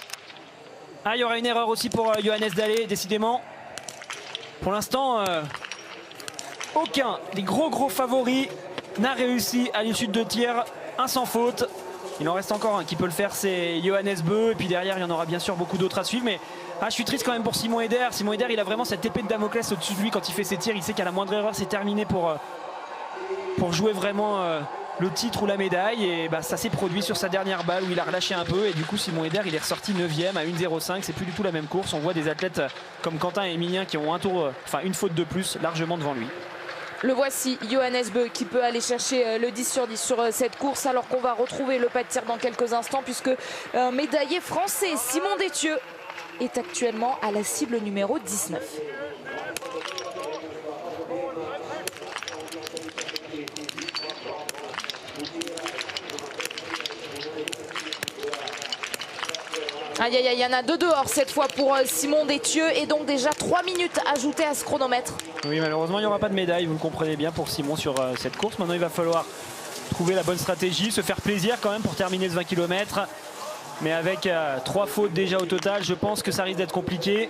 Ah, il y aura une erreur aussi pour Johannes Dalle, décidément. Pour l'instant, aucun des gros favoris n'a réussi à l'issue de 2 tirs. Un sans faute. Il en reste encore un qui peut le faire, c'est Johannes Beu. Et puis derrière, il y en aura bien sûr beaucoup d'autres à suivre. Mais je suis triste quand même pour Simon Eder. Simon Eder, il a vraiment cette épée de Damoclès au-dessus de lui quand il fait ses tirs. Il sait qu'à la moindre erreur, c'est terminé pour jouer vraiment le titre ou la médaille. Et ça s'est produit sur sa dernière balle où il a relâché un peu. Et du coup, Simon Eder, il est ressorti 9e à 1,05. C'est plus du tout la même course. On voit des athlètes comme Quentin et Emilien qui ont une faute de plus largement devant lui. Le voici, Johannes Beu, qui peut aller chercher le 10 sur 10 sur cette course, alors qu'on va retrouver le pas de tir dans quelques instants, puisque un médaillé français, Simon Détieux, est actuellement à la cible numéro 19. Aïe aïe aïe, il y en a 2 dehors cette fois pour Simon Détieux et donc déjà 3 minutes ajoutées à ce chronomètre. Oui, malheureusement il n'y aura pas de médaille, vous le comprenez bien pour Simon sur cette course. Maintenant il va falloir trouver la bonne stratégie, se faire plaisir quand même pour terminer ce 20 km. Mais avec 3 fautes déjà au total, je pense que ça risque d'être compliqué.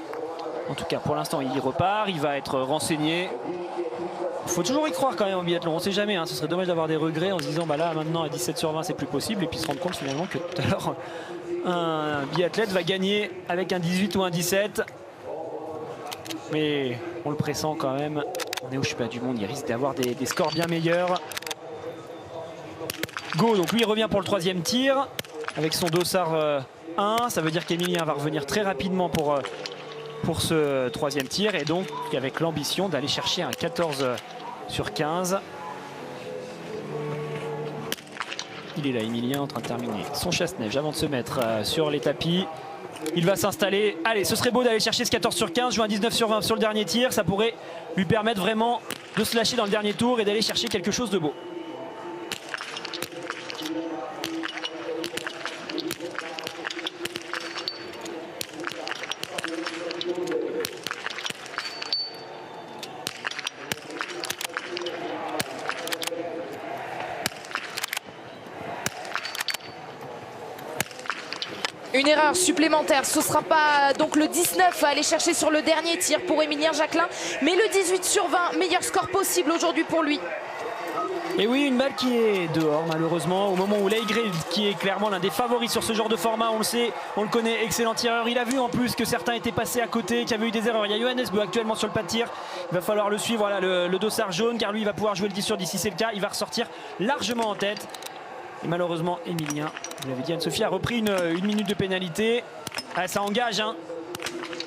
En tout cas pour l'instant il repart, il va être renseigné. Il faut toujours y croire quand même en biathlon, on ne sait jamais, hein. Ce serait dommage d'avoir des regrets en se disant là maintenant à 17 sur 20 c'est plus possible et puis se rendre compte finalement que tout à l'heure un biathlète va gagner avec un 18 ou un 17. Mais on le pressent quand même, on est au championnat du monde, il risque d'avoir des scores bien meilleurs. Go, donc lui il revient pour le 3e tir avec son dossard 1, ça veut dire qu'Emilien va revenir très rapidement pour ce 3e tir et donc avec l'ambition d'aller chercher un 14 sur 15. Il est là, Emilien, en train de terminer son chasse-neige avant de se mettre sur les tapis. Il va s'installer. Allez, ce serait beau d'aller chercher ce 14 sur 15. Jouer un 19 sur 20 sur le dernier tir. Ça pourrait lui permettre vraiment de se lâcher dans le dernier tour et d'aller chercher quelque chose de beau. Une erreur supplémentaire, ce ne sera pas donc le 19 à aller chercher sur le dernier tir pour Émilien Jacquelin, mais le 18 sur 20, meilleur score possible aujourd'hui pour lui. Et oui, une balle qui est dehors malheureusement au moment où Leigré, qui est clairement l'un des favoris sur ce genre de format, on le sait, on le connaît, excellent tireur. Il a vu en plus que certains étaient passés à côté, qu'il y avait eu des erreurs. Il y a Johannes Bö actuellement sur le pas de tir. Il va falloir le suivre, voilà, le dossard jaune, car lui il va pouvoir jouer le 10 sur 10 si c'est le cas. Il va ressortir largement en tête. Et malheureusement, Émilien, vous l'avez dit, Anne-Sophie a repris une minute de pénalité. Ah, ça engage, hein.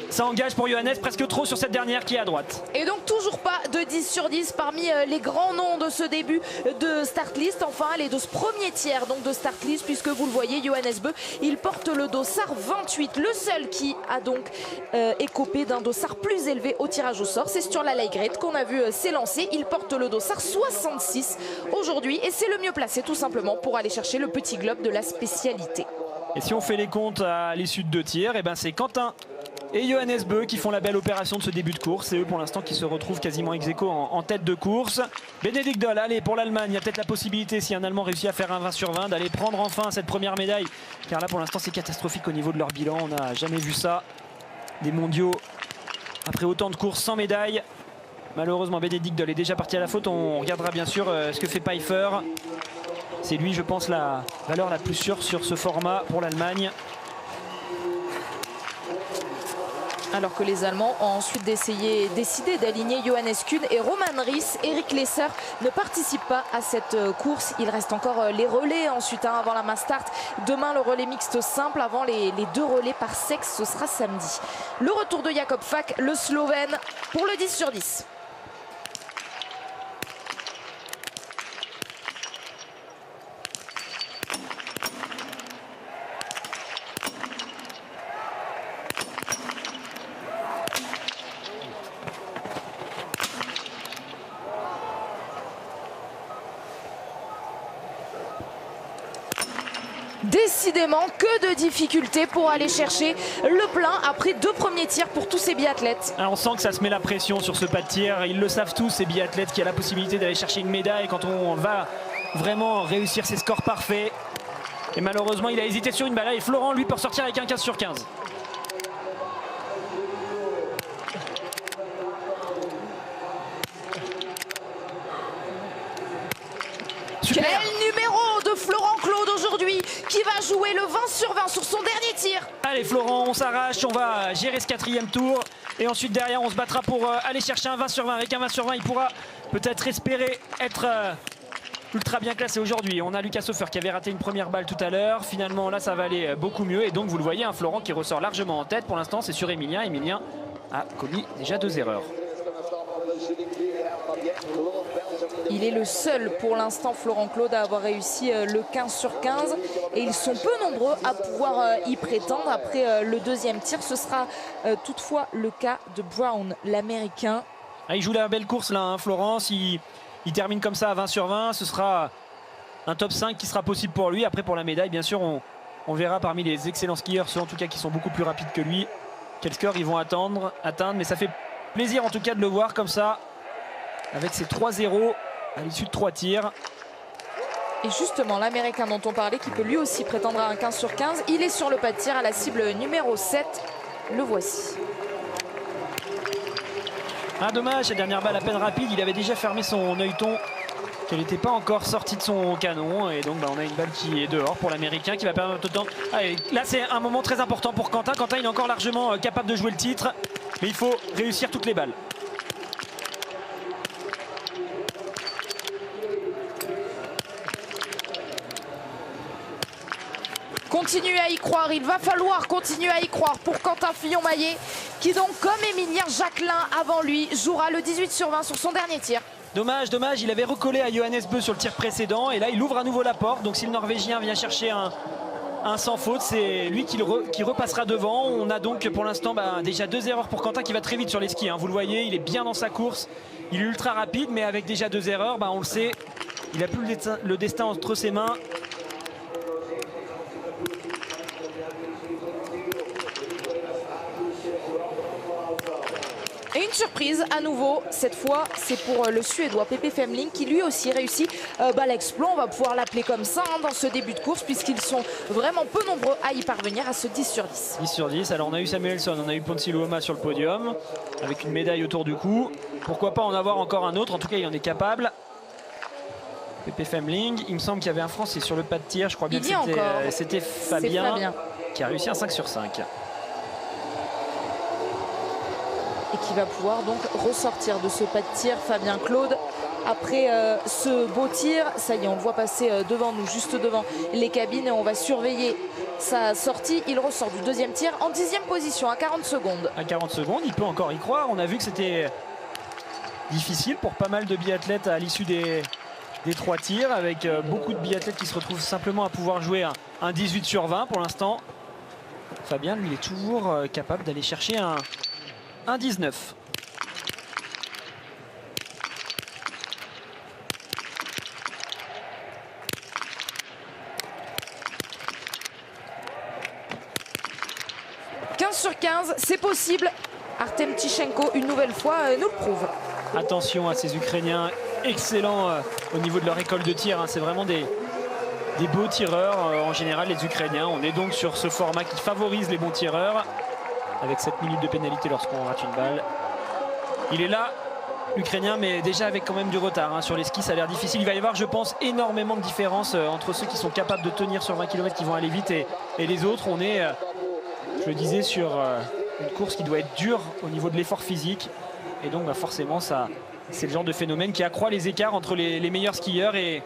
Ça engage pour Johannes, presque trop sur cette dernière qui est à droite. Et donc toujours pas de 10 sur 10 parmi les grands noms de ce début de start list. Enfin, elle est de ce premier tiers donc de start list, puisque vous le voyez, Johannes Bö, il porte le dossard 28. Le seul qui a donc écopé d'un dossard plus élevé au tirage au sort, c'est sur la Leigré qu'on a vu s'élancer. Il porte le dossard 66 aujourd'hui et c'est le mieux placé tout simplement pour aller chercher le petit globe de la spécialité. Et si on fait les comptes à l'issue de 2 tirs, et ben c'est Quentin et Johannes Bö qui font la belle opération de ce début de course. C'est eux pour l'instant qui se retrouvent quasiment ex aequo en tête de course. Bénédicte Doll, allez, pour l'Allemagne, il y a peut-être la possibilité, si un Allemand réussit à faire un 20 sur 20, d'aller prendre enfin cette première médaille. Car là pour l'instant c'est catastrophique au niveau de leur bilan. On n'a jamais vu ça. Des mondiaux après autant de courses sans médaille. Malheureusement Bénédicte Doll est déjà parti à la faute. On regardera bien sûr ce que fait Pfeiffer. C'est lui, je pense, la valeur la plus sûre sur ce format pour l'Allemagne. Alors que les Allemands ont ensuite décidé d'aligner Johannes Kuhn et Roman Ries. Eric Lesser ne participe pas à cette course. Il reste encore les relais ensuite avant la mass start. Demain, le relais mixte simple. Avant les 2 relais par sexe, ce sera samedi. Le retour de Jakob Fak, le Slovène, pour le 10 sur 10. Décidément, que de difficultés pour aller chercher le plein après 2 premiers tirs pour tous ces biathlètes. Alors on sent que ça se met la pression sur ce pas de tir. Ils le savent tous, ces biathlètes, qui a la possibilité d'aller chercher une médaille quand on va vraiment réussir ses scores parfaits. Et malheureusement, il a hésité sur une balle. Et Florent, lui, peut ressortir avec un 15 sur 15. Super. Quel numéro de Florent Claude aujourd'hui, qui va jouer le 20 sur 20 sur son dernier tir. Allez Florent, on s'arrache, on va gérer ce 4e tour. Et ensuite derrière, on se battra pour aller chercher un 20 sur 20. Avec un 20 sur 20, il pourra peut-être espérer être ultra bien classé aujourd'hui. On a Lucas Hofer qui avait raté une première balle tout à l'heure. Finalement, là, ça va aller beaucoup mieux. Et donc, vous le voyez, un Florent qui ressort largement en tête. Pour l'instant, c'est sur Émilien. Émilien a commis déjà 2 erreurs. Il est le seul pour l'instant, Florent Claude, à avoir réussi le 15 sur 15. Et ils sont peu nombreux à pouvoir y prétendre. Après le 2e tir, ce sera toutefois le cas de Brown, l'Américain. Ah, il joue la belle course là, hein, Florence. Il termine comme ça à 20 sur 20. Ce sera un top 5 qui sera possible pour lui. Après, pour la médaille, bien sûr, on verra parmi les excellents skieurs, ceux en tout cas qui sont beaucoup plus rapides que lui, quel score ils vont atteindre. Mais ça fait plaisir en tout cas de le voir comme ça, avec ses 3-0 à l'issue de 3 tirs. Et justement, l'Américain dont on parlait, qui peut lui aussi prétendre à un 15 sur 15, il est sur le pas de tir à la cible numéro 7. Le voici. Ah, dommage, la dernière balle à peine rapide, il avait déjà fermé son œilleton, qu'elle n'était pas encore sortie de son canon. Et donc on a une balle qui est dehors pour l'Américain, qui va permettre de temps. Allez, là c'est un moment très important pour Quentin. Quentin, il est encore largement capable de jouer le titre, mais il faut réussir toutes les balles. Continuez à y croire, il va falloir continuer à y croire pour Quentin Fillon-Maillet, qui donc, comme Émilien Jacquelin avant lui, jouera le 18 sur 20 sur son dernier tir. Dommage, dommage, il avait recollé à Johannes Bö sur le tir précédent et là il ouvre à nouveau la porte. Donc si le Norvégien vient chercher un sans faute, c'est lui qui repassera devant. On a donc pour l'instant déjà 2 erreurs pour Quentin, qui va très vite sur les skis, hein. Vous le voyez, il est bien dans sa course, il est ultra rapide, mais avec déjà 2 erreurs, on le sait, il n'a plus le destin entre ses mains. Et une surprise à nouveau. Cette fois, c'est pour le Suédois Pepe Femling qui lui aussi réussit l'exploit. On va pouvoir l'appeler comme ça dans ce début de course puisqu'ils sont vraiment peu nombreux à y parvenir à ce 10 sur 10. 10 sur 10. Alors on a eu Samuelsson, on a eu Ponsi Luoma sur le podium avec une médaille autour du cou. Pourquoi pas en avoir encore un autre? En tout cas, il en est capable. Pepe Femling, il me semble qu'il y avait un Français sur le pas de tir. Je crois bien que c'était Fabien qui a réussi un 5 sur 5. Et qui va pouvoir donc ressortir de ce pas de tir, Fabien Claude. Après ce beau tir, ça y est, on le voit passer devant nous, juste devant les cabines. Et on va surveiller sa sortie. Il ressort du deuxième tir en 10e position à 40 secondes. À 40 secondes, il peut encore y croire. On a vu que c'était difficile pour pas mal de biathlètes à l'issue des 3 tirs, avec beaucoup de biathlètes qui se retrouvent simplement à pouvoir jouer un 18 sur 20 pour l'instant. Fabien, lui, il est toujours capable d'aller chercher un 19. « 15 sur 15, c'est possible. Artem Tichenko, une nouvelle fois, nous le prouve. » Attention à ces Ukrainiens, excellents au niveau de leur école de tir. C'est vraiment des beaux tireurs en général, les Ukrainiens. On est donc sur ce format qui favorise les bons tireurs, avec 7 minutes de pénalité lorsqu'on rate une balle. Il est là, l'Ukrainien, mais déjà avec quand même du retard. Sur les skis, ça a l'air difficile. Il va y avoir, je pense, énormément de différence entre ceux qui sont capables de tenir sur 20 km, qui vont aller vite, et les autres. On est, je le disais, sur une course qui doit être dure au niveau de l'effort physique. Et donc forcément, c'est le genre de phénomène qui accroît les écarts entre les meilleurs skieurs et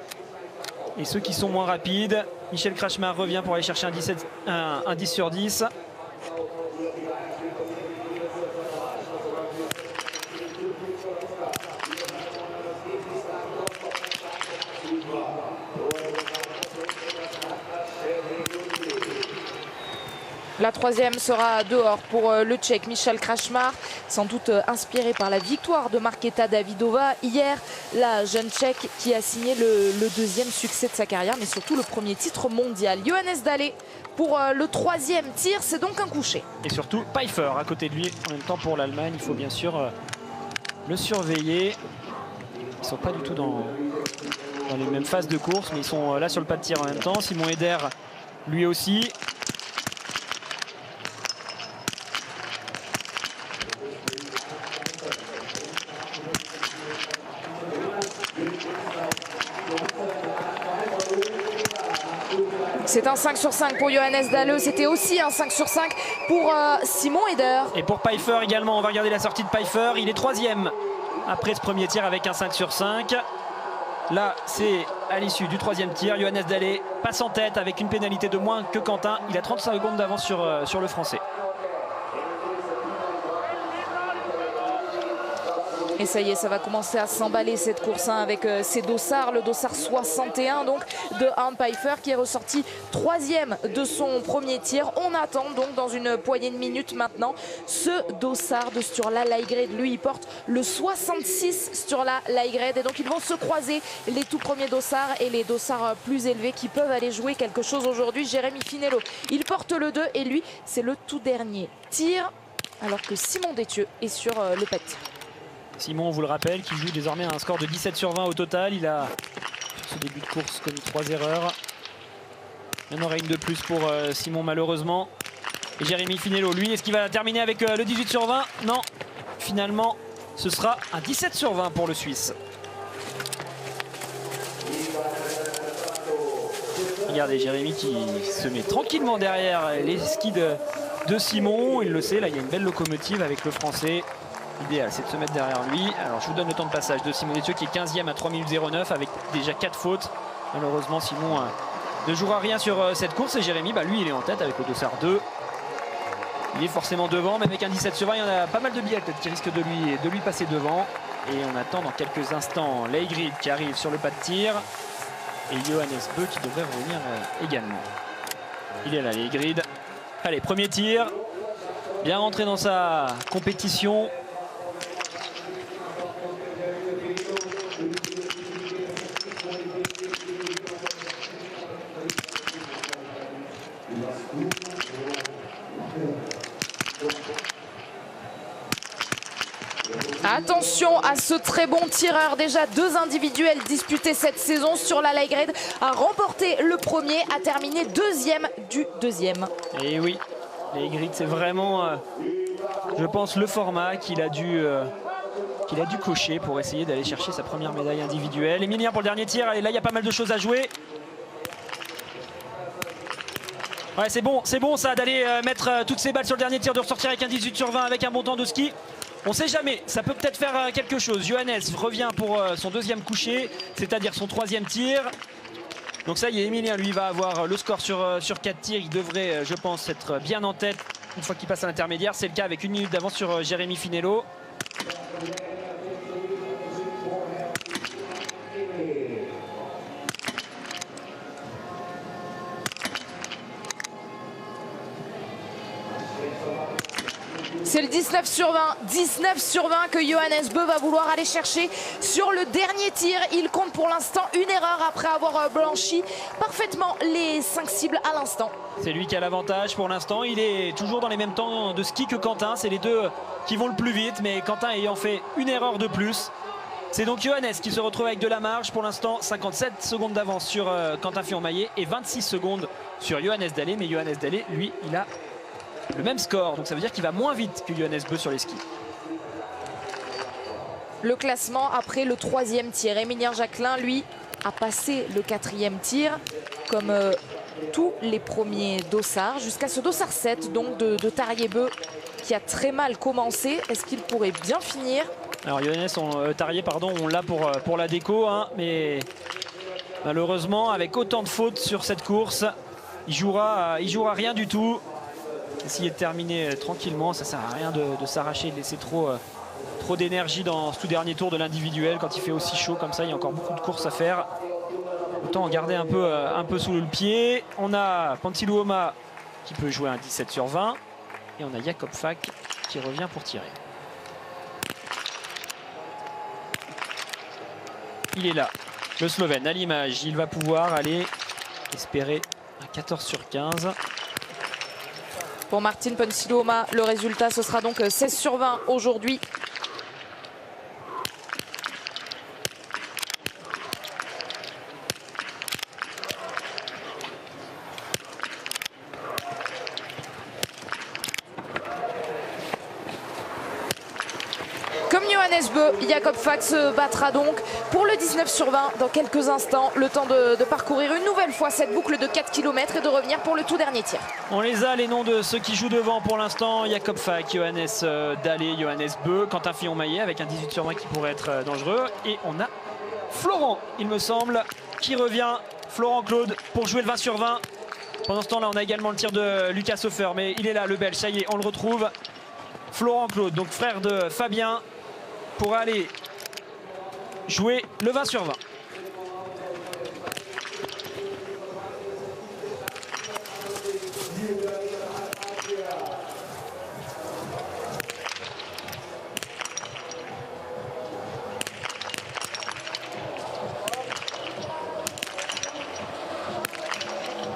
ceux qui sont moins rapides. Michel Krachmar revient pour aller chercher un 10 sur 10. La troisième sera dehors pour le Tchèque Michal Krachmar, sans doute inspiré par la victoire de Markéta Davidová hier, la jeune Tchèque qui a signé le deuxième succès de sa carrière, mais surtout le premier titre mondial. Johannes Dalle pour le troisième tir, c'est donc un coucher. Et surtout Pfeiffer à côté de lui en même temps pour l'Allemagne. Il faut bien sûr le surveiller. Ils ne sont pas du tout dans les mêmes phases de course, mais ils sont là sur le pas de tir en même temps. Simon Eder lui aussi. C'est un 5 sur 5 pour Johannes Dalle. C'était aussi un 5 sur 5 pour Simon Eder. Et pour Pfeiffer également, on va regarder la sortie de Pfeiffer. Il est troisième après ce premier tir avec un 5 sur 5. Là, c'est à l'issue du troisième tir. Johannes Dalle passe en tête avec une pénalité de moins que Quentin. Il a 35 secondes d'avance sur le Français. Et ça y est, ça va commencer à s'emballer cette course avec ces dossards. Le dossard 61 donc de Arnd Pfeiffer qui est ressorti troisième de son premier tir. On attend donc dans une poignée de minutes maintenant ce dossard de Sturla Laigred. Lui, il porte le 66 Sturla Laigred. Et donc ils vont se croiser, les tout premiers dossards et les dossards plus élevés qui peuvent aller jouer quelque chose aujourd'hui. Jérémy Finello, il porte le 2 et lui, c'est le tout dernier tir. Alors que Simon Détieux est sur le pas de tir. Simon, on vous le rappelle, qui joue désormais un score de 17 sur 20 au total. Il a, sur ce début de course, commis 3 erreurs. Il y en aura une de plus pour Simon, malheureusement. Et Jérémy Finello, lui, est-ce qu'il va terminer avec le 18 sur 20? Non, finalement, ce sera un 17 sur 20 pour le Suisse. Regardez, Jérémy qui se met tranquillement derrière les skis de Simon. Il le sait, là, il y a une belle locomotive avec le Français. L'idéal, c'est de se mettre derrière lui. Alors, je vous donne le temps de passage de Simon Détieux qui est 15e à 3 minutes 09 avec déjà 4 fautes. Malheureusement, Simon ne jouera rien sur cette course. Et Jérémy, lui, il est en tête avec le dossard 2. Il est forcément devant, mais avec un 17 sur 20, il y en a pas mal de billets qui risquent de lui passer devant. Et on attend dans quelques instants Laigrid qui arrive sur le pas de tir. Et Johannes Beu qui devrait revenir également. Il est là, Laigrid. Allez, premier tir. Bien rentré dans sa compétition. Attention à ce très bon tireur, déjà 2 individuels disputés cette saison sur la light grade, a remporté le premier, a terminé 2e du 2e. Et oui, les grids c'est vraiment, je pense, le format qu'il a dû cocher pour essayer d'aller chercher sa première médaille individuelle. Emilien pour le dernier tir, et là il y a pas mal de choses à jouer. Ouais, c'est bon ça d'aller mettre toutes ces balles sur le dernier tir, de ressortir avec un 18 sur 20 avec un bon temps de ski. On sait jamais, ça peut peut-être faire quelque chose. Johannes revient pour son 2e coucher, c'est-à-dire son 3e tir. Donc ça y est, Emilien lui va avoir le score sur 4 tirs. Il devrait, je pense, être bien en tête une fois qu'il passe à l'intermédiaire. C'est le cas avec 1 minute d'avance sur Jérémy Finello. C'est le 19 sur 20, 19 sur 20 que Johannes Beu va vouloir aller chercher sur le dernier tir. Il compte pour l'instant une erreur après avoir blanchi parfaitement les 5 cibles à l'instant. C'est lui qui a l'avantage pour l'instant. Il est toujours dans les mêmes temps de ski que Quentin. C'est les deux qui vont le plus vite, mais Quentin ayant fait une erreur de plus. C'est donc Johannes qui se retrouve avec de la marge. Pour l'instant, 57 secondes d'avance sur Quentin Fillon-Maillet et 26 secondes sur Johannes Dallet. Mais Johannes Dallet, lui, il a le même score, donc ça veut dire qu'il va moins vite que Johannes Beu sur les skis. Le classement après le 3e tir. Emilien Jacquelin, lui, a passé le 4e tir comme tous les premiers dossards jusqu'à ce dossard 7 donc de Tarier-Beu qui a très mal commencé. Est-ce qu'il pourrait bien finir? Alors Johannes Tarier, pardon, on l'a pour la déco, hein, mais malheureusement avec autant de fautes sur cette course, il jouera rien du tout. Essayer de terminer tranquillement, ça sert à rien de s'arracher, de laisser trop d'énergie dans ce tout dernier tour de l'individuel. Quand il fait aussi chaud comme ça, il y a encore beaucoup de courses à faire. Autant en garder un peu sous le pied. On a Pantiluoma qui peut jouer un 17 sur 20 et on a Jakob Fak qui revient pour tirer. Il est là, le Slovène à l'image. Il va pouvoir aller espérer un 14 sur 15. Pour Martin Pantiluoma, le résultat ce sera donc 16 sur 20 aujourd'hui. Comme Johannes Beu, Jakob Fak se battra donc pour le 19 sur 20 dans quelques instants. Le temps de parcourir une nouvelle fois cette boucle de 4 km et de revenir pour le tout dernier tir. On les a, les noms de ceux qui jouent devant pour l'instant. Jakob Fak, Johannes Dallet, Johannes Beu, Quentin Fillon-Maillet avec un 18 sur 20 qui pourrait être dangereux. Et on a Florent, il me semble, qui revient. Florent Claude pour jouer le 20 sur 20. Pendant ce temps-là, on a également le tir de Lucas Hofer, mais il est là, le Belge, ça y est, on le retrouve. Florent Claude, donc frère de Fabien, pour aller jouer le 20 sur 20.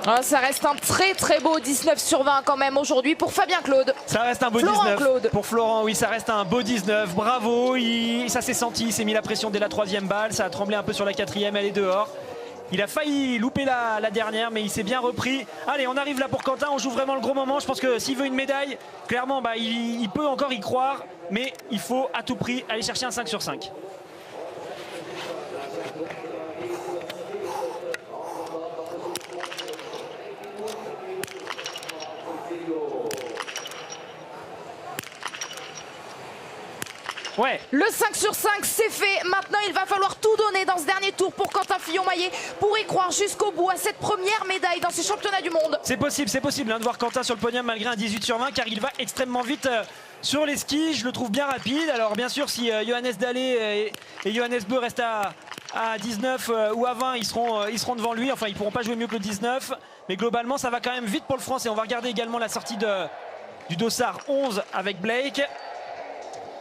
Ah, ça reste un très beau 19 sur 20 quand même aujourd'hui pour Fabien Claude. Ça reste un beau Florent 19 Claude. pour Florent, oui, ça reste un beau 19. Bravo, ça s'est senti, il s'est mis la pression dès la 3e balle, ça a tremblé un peu sur la 4e, elle est dehors. Il a failli louper la dernière, mais il s'est bien repris. Allez, on arrive là pour Quentin, on joue vraiment le gros moment. Je pense que s'il veut une médaille, clairement, il peut encore y croire, mais il faut à tout prix aller chercher un 5 sur 5. Ouais. Le 5 sur 5 c'est fait. Maintenant il va falloir tout donner dans ce dernier tour pour Quentin Fillon-Maillet pour y croire jusqu'au bout à cette première médaille dans ces championnats du monde. C'est possible hein, de voir Quentin sur le podium malgré un 18 sur 20 car il va extrêmement vite sur les skis. Je le trouve bien rapide. Alors bien sûr si Johannes Dallet et Johannes Beu restent à 19 ou à 20, ils seront devant lui. Enfin ils pourront pas jouer mieux que le 19. Mais globalement ça va quand même vite pour le Français. On va regarder également la sortie du dossard 11 avec Blake.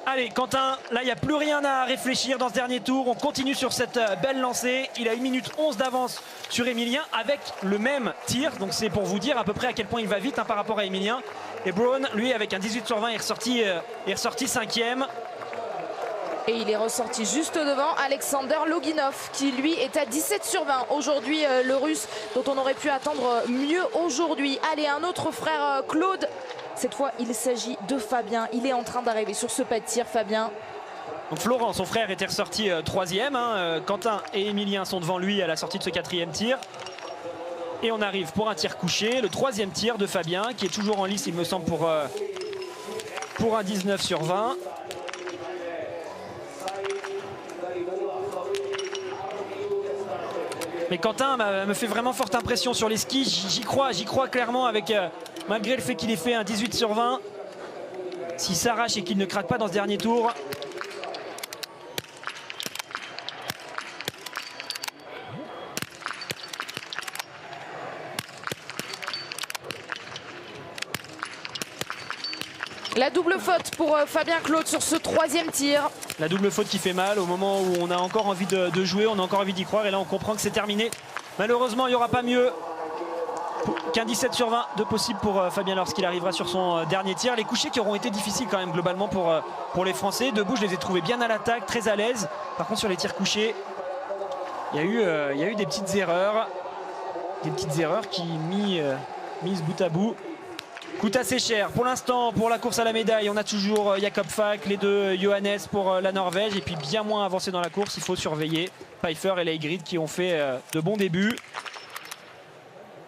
Allez Quentin, là il n'y a plus rien à réfléchir dans ce dernier tour. On continue sur cette belle lancée. Il a 1 minute 11 d'avance sur Emilien avec le même tir. Donc c'est pour vous dire à peu près à quel point il va vite hein, par rapport à Emilien. Et Brown, lui avec un 18 sur 20 est ressorti 5e. Et il est ressorti juste devant Alexander Loginov qui lui est à 17 sur 20. Aujourd'hui le russe dont on aurait pu attendre mieux aujourd'hui. Allez, un autre frère Claude. Cette fois il s'agit de Fabien. Il est en train d'arriver sur ce pas de tir, Fabien. Donc Florent, son frère, était ressorti troisième. Quentin et Emilien sont devant lui à la sortie de ce quatrième tir. Et on arrive pour un tir couché. Le troisième tir de Fabien qui est toujours en lice, il me semble, pour un 19 sur 20. Mais Quentin me fait vraiment forte impression sur les skis. J'y crois clairement avec, malgré le fait qu'il ait fait un 18 sur 20. S'il s'arrache et qu'il ne craque pas dans ce dernier tour. La double faute pour Fabien Claude sur ce troisième tir. La double faute qui fait mal au moment où on a encore envie de jouer, on a encore envie d'y croire. Et là on comprend que c'est terminé. Malheureusement il n'y aura pas mieux qu'un 17 sur 20 de possible pour Fabien lorsqu'il arrivera sur son dernier tir. Les couchés qui auront été difficiles quand même globalement pour les Français. Debout je les ai trouvés bien à l'attaque, très à l'aise. Par contre sur les tirs couchés, il y a eu des petites erreurs. Des petites erreurs qui mises bout à bout coûte assez cher. Pour l'instant, pour la course à la médaille, on a toujours Jakob Falk, les deux Johannes pour la Norvège. Et puis bien moins avancé dans la course, il faut surveiller Pfeiffer et Leigrid qui ont fait de bons débuts.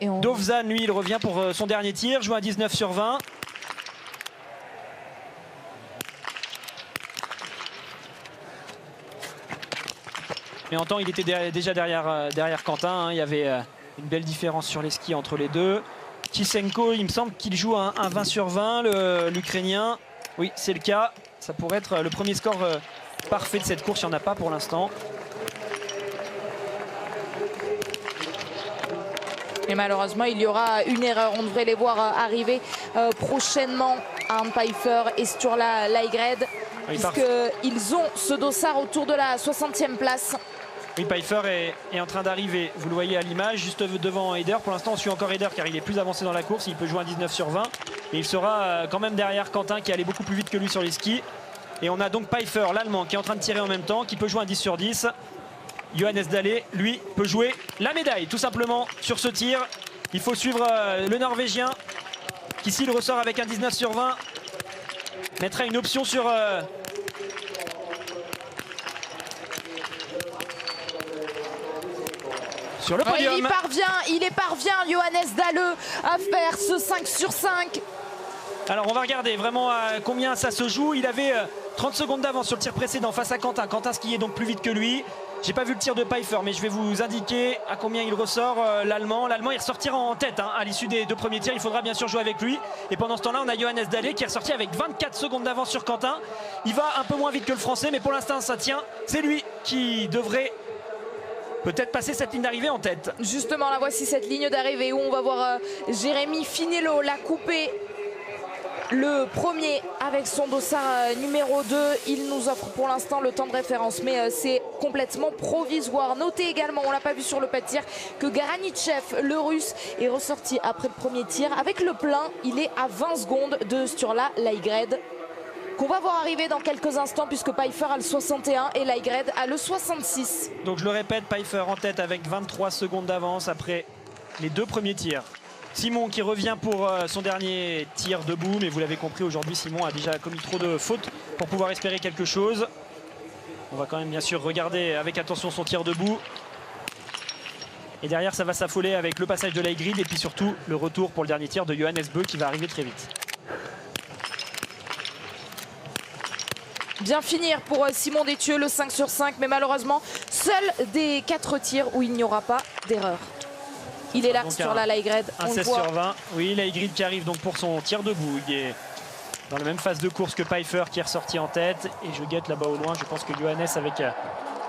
Dovzan, lui, il revient pour son dernier tir, joue un 19 sur 20. Mais en temps, il était déjà derrière Quentin. Il y avait une belle différence sur les skis entre les deux. Tisenko, il me semble qu'il joue un 20 sur 20, l'Ukrainien. Oui, c'est le cas. Ça pourrait être le premier score parfait de cette course. Il n'y en a pas pour l'instant. Et malheureusement, il y aura une erreur. On devrait les voir arriver prochainement, Arne Pfeiffer et Sturla Leigrid, puisqu'ils ont ce dossard autour de la 60e place. Oui, Pfeiffer est en train d'arriver, vous le voyez à l'image, juste devant Eder. Pour l'instant, on suit encore Eder car il est plus avancé dans la course. Il peut jouer un 19 sur 20. Et il sera quand même derrière Quentin qui allait beaucoup plus vite que lui sur les skis. Et on a donc Pfeiffer, l'Allemand, qui est en train de tirer en même temps, qui peut jouer un 10 sur 10. Johannes Dalle, lui, peut jouer la médaille, tout simplement, sur ce tir. Il faut suivre le Norvégien, qui, s'il ressort avec un 19 sur 20, mettra une option sur... sur le podium. Il parvient, Johannes Dalle, à faire ce 5 sur 5. Alors on va regarder vraiment à combien ça se joue. Il avait 30 secondes d'avance sur le tir précédent face à Quentin. Quentin skiait donc plus vite que lui. J'ai pas vu le tir de Pfeiffer, mais je vais vous indiquer à combien il ressort l'Allemand. L'Allemand il ressortira en tête à l'issue des deux premiers tirs. Il faudra bien sûr jouer avec lui. Et pendant ce temps-là, on a Johannes Dalle qui est ressorti avec 24 secondes d'avance sur Quentin. Il va un peu moins vite que le Français, mais pour l'instant ça tient. C'est lui qui devrait peut-être passer cette ligne d'arrivée en tête. Justement, là voici cette ligne d'arrivée où on va voir Jérémy Finello la couper. Le premier avec son dossard numéro 2, il nous offre pour l'instant le temps de référence, mais c'est complètement provisoire. Notez également, on l'a pas vu sur le pas de tir, que Garanitchev, le russe, est ressorti après le premier tir. Avec le plein, il est à 20 secondes de Sturla Leigrid, qu'on va voir arriver dans quelques instants, puisque Pfeiffer a le 61 et Leigrid a le 66. Donc je le répète, Pfeiffer en tête avec 23 secondes d'avance après les deux premiers tirs. Simon qui revient pour son dernier tir debout, mais vous l'avez compris, aujourd'hui Simon a déjà commis trop de fautes pour pouvoir espérer quelque chose. On va quand même bien sûr regarder avec attention son tir debout. Et derrière ça va s'affoler avec le passage de Leigrid et puis surtout le retour pour le dernier tir de Johannes Bö qui va arriver très vite. Bien finir pour Simon Détieux, le 5 sur 5, mais malheureusement seul des 4 tirs où il n'y aura pas d'erreur. Il est là sur la Leigrid. Un 16 sur 20. Oui, Leigrid qui arrive donc pour son tir debout. Il est dans la même phase de course que Pfeiffer qui est ressorti en tête. Et je guette là-bas au loin. Je pense que Johannes avec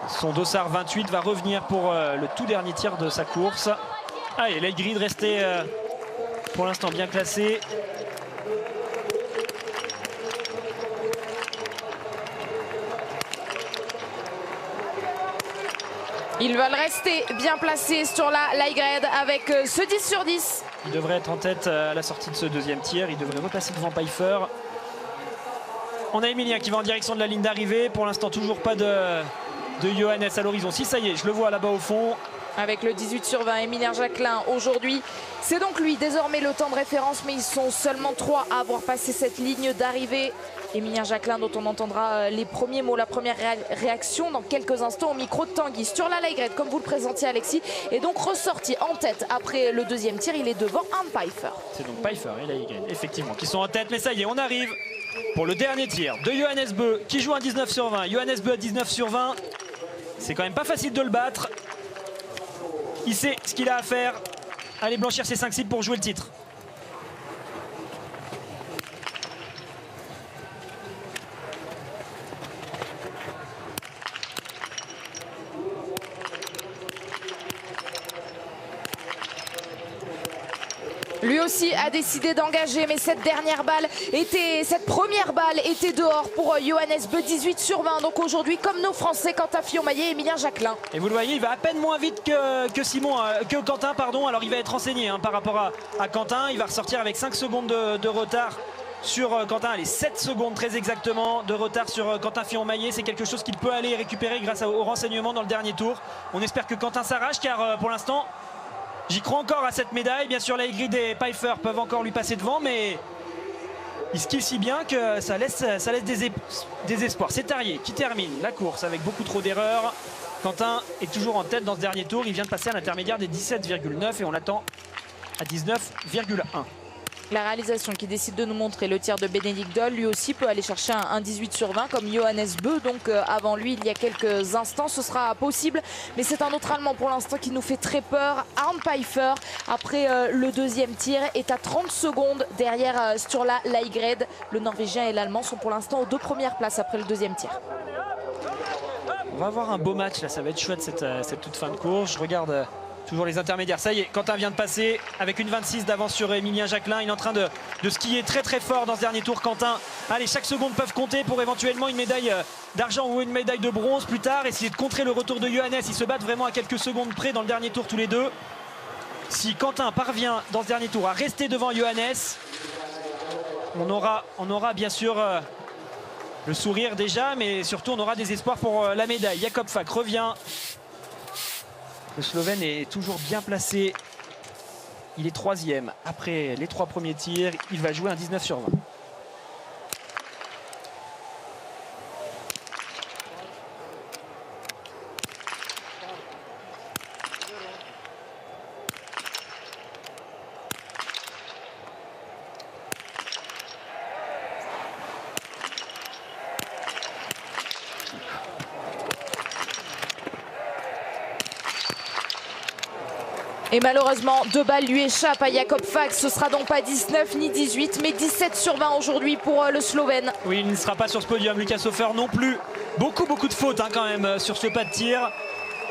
son dossard 28 va revenir pour le tout dernier tir de sa course. Allez, Leigrid resté pour l'instant bien classé. Ils veulent rester bien placés sur la Leigrid avec ce 10 sur 10. Il devrait être en tête à la sortie de ce deuxième tir. Il devrait repasser devant Pfeiffer. On a Emilien qui va en direction de la ligne d'arrivée. Pour l'instant, toujours pas de Johannes à l'horizon. Si, ça y est, je le vois là-bas au fond. Avec le 18/20, Emilien Jacquelin aujourd'hui. C'est donc lui désormais le temps de référence, mais ils sont seulement 3 à avoir passé cette ligne d'arrivée. Emilien Jacquelin dont on entendra les premiers mots, la première réaction dans quelques instants au micro de Tanguy. Sur la Laigret, comme vous le présentiez Alexis, est donc ressorti en tête après le deuxième tir. Il est devant Arnd Pfeiffer. C'est donc Pfeiffer et Laigret, effectivement, qui sont en tête. Mais ça y est, on arrive pour le dernier tir de Johannes Beu qui joue un 19/20. Johannes Beu à 19/20. C'est quand même pas facile de le battre. Il sait ce qu'il a à faire. Aller blanchir ses 5 cibles pour jouer le titre. Lui aussi a décidé d'engager, mais cette première balle était dehors pour Johannes Beu, 18/20. Donc aujourd'hui, comme nos Français, Quentin Fillon-Maillet et Emilien Jacquelin. Et vous le voyez, il va à peine moins vite que Quentin, pardon. Alors il va être renseigné par rapport à Quentin. Il va ressortir avec 5 secondes de retard sur Quentin. Allez, 7 secondes très exactement de retard sur Quentin Fillon-Maillet. C'est quelque chose qu'il peut aller récupérer grâce au renseignement dans le dernier tour. On espère que Quentin s'arrache, car pour l'instant, j'y crois encore à cette médaille. Bien sûr, Laigret et Pfeiffer peuvent encore lui passer devant, mais il skill si bien que ça laisse des espoirs. C'est Tarier qui termine la course avec beaucoup trop d'erreurs. Quentin est toujours en tête dans ce dernier tour. Il vient de passer à l'intermédiaire des 17,9 et on l'attend à 19,1. La réalisation qui décide de nous montrer le tir de Bénédicte Doll, lui aussi peut aller chercher un 18/20 comme Johannes Beu. Donc avant lui, il y a quelques instants, ce sera possible. Mais c'est un autre Allemand pour l'instant qui nous fait très peur. Arnd Pfeiffer, après le deuxième tir, est à 30 secondes derrière Sturla Laigret. Le Norvégien et l'Allemand sont pour l'instant aux 2 premières places après le deuxième tir. On va avoir un beau match là, ça va être chouette cette toute fin de course. Je regarde toujours les intermédiaires. Ça y est, Quentin vient de passer avec une 26 d'avance sur Emilien Jacquelin. Il est en train de skier très très fort dans ce dernier tour, Quentin. Allez, chaque seconde peuvent compter pour éventuellement une médaille d'argent ou une médaille de bronze plus tard. Essayer de contrer le retour de Johannes. Ils se battent vraiment à quelques secondes près dans le dernier tour tous les deux. Si Quentin parvient dans ce dernier tour à rester devant Johannes, on aura bien sûr le sourire déjà, mais surtout on aura des espoirs pour la médaille. Jakob Fak revient. Le Slovène est toujours bien placé. Il est 3e après les 3 premiers tirs. Il va jouer un 19/20. Et malheureusement, 2 balles lui échappent à Jakob Fak. Ce sera donc pas 19 ni 18, mais 17/20 aujourd'hui pour le Slovène. Oui, il ne sera pas sur ce podium. Lucas Hofer non plus. Beaucoup de fautes quand même sur ce pas de tir.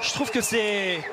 Je trouve que c'est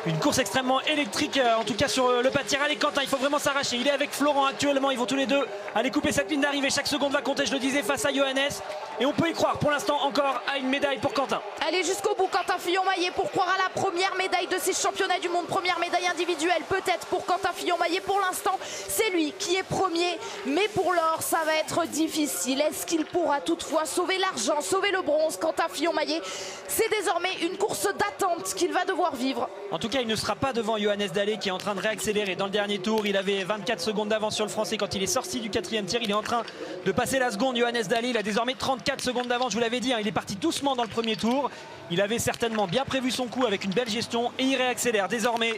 une course extrêmement électrique, en tout cas sur le pas de tir. Allez, Quentin, il faut vraiment s'arracher. Il est avec Florent actuellement. Ils vont tous les deux aller couper cette ligne d'arrivée. Chaque seconde va compter, je le disais, face à Johannes. Et on peut y croire pour l'instant encore à une médaille pour Quentin. Allez jusqu'au bout, Quentin Fillon-Maillet, pour croire à la première médaille de ces championnats du monde. Première médaille individuelle peut-être pour Quentin Fillon-Maillet. Pour l'instant, c'est lui qui est premier. Mais pour l'or, ça va être difficile. Est-ce qu'il pourra toutefois sauver l'argent, sauver le bronze? Quentin Fillon-Maillet, c'est désormais une course d'attente qu'il va devoir vivre. En tout cas, il ne sera pas devant Johannes Dalle qui est en train de réaccélérer dans le dernier tour. Il avait 24 secondes d'avance sur le Français quand il est sorti du 4e tir. Il est en train de passer la seconde. Johannes Dalle, il a désormais 34 secondes d'avance. Je vous l'avais dit, il est parti doucement dans le premier tour. Il avait certainement bien prévu son coup avec une belle gestion et il réaccélère. Désormais,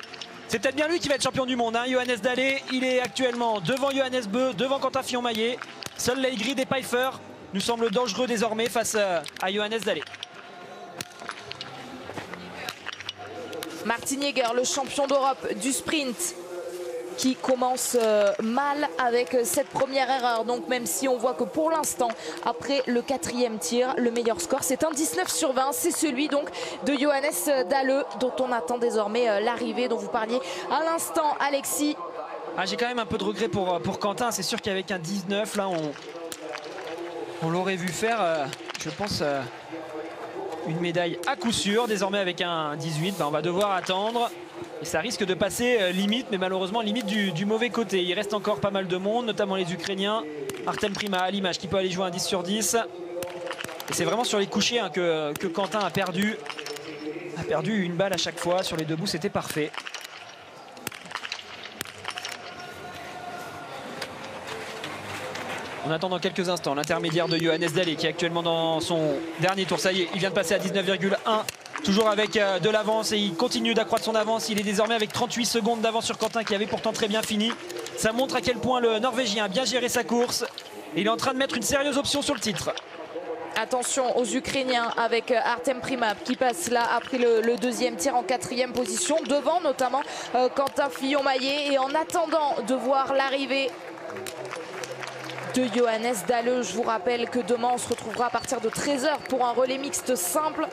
c'est peut-être bien lui qui va être champion du monde. Johannes Dalle, il est actuellement devant Johannes Beu, devant Quentin Fillon-Maillet. Seuls Laigret et Pfeiffer nous semblent dangereux désormais face à Johannes Dalle. Martin Jäger, le champion d'Europe du sprint, qui commence mal avec cette première erreur. Donc même si on voit que pour l'instant, après le 4e tir, le meilleur score c'est un 19/20. C'est celui donc de Johannes Dalle, dont on attend désormais l'arrivée, dont vous parliez à l'instant, Alexis. J'ai quand même un peu de regret pour Quentin. C'est sûr qu'avec un 19, là, on l'aurait vu faire, je pense, une médaille à coup sûr. Désormais avec un 18, on va devoir attendre. Et ça risque de passer limite, mais malheureusement limite du mauvais côté. Il reste encore pas mal de monde, notamment les Ukrainiens. Artem Prima à l'image qui peut aller jouer un 10 sur 10. Et c'est vraiment sur les couchers hein, que Quentin a perdu. A perdu une balle à chaque fois. Sur les debout, c'était parfait. On attend dans quelques instants l'intermédiaire de Johannes Dalle qui est actuellement dans son dernier tour. Ça y est, il vient de passer à 19,1. Toujours avec de l'avance et il continue d'accroître son avance. Il est désormais avec 38 secondes d'avance sur Quentin qui avait pourtant très bien fini. Ça montre à quel point le Norvégien a bien géré sa course. Et il est en train de mettre une sérieuse option sur le titre. Attention aux Ukrainiens avec Artem Prima qui passe là après le deuxième tir en 4e position. Devant notamment Quentin Fillon-Maillet. Et en attendant de voir l'arrivée de Johannes Dalle, je vous rappelle que demain on se retrouvera à partir de 13 h pour un relais mixte simple.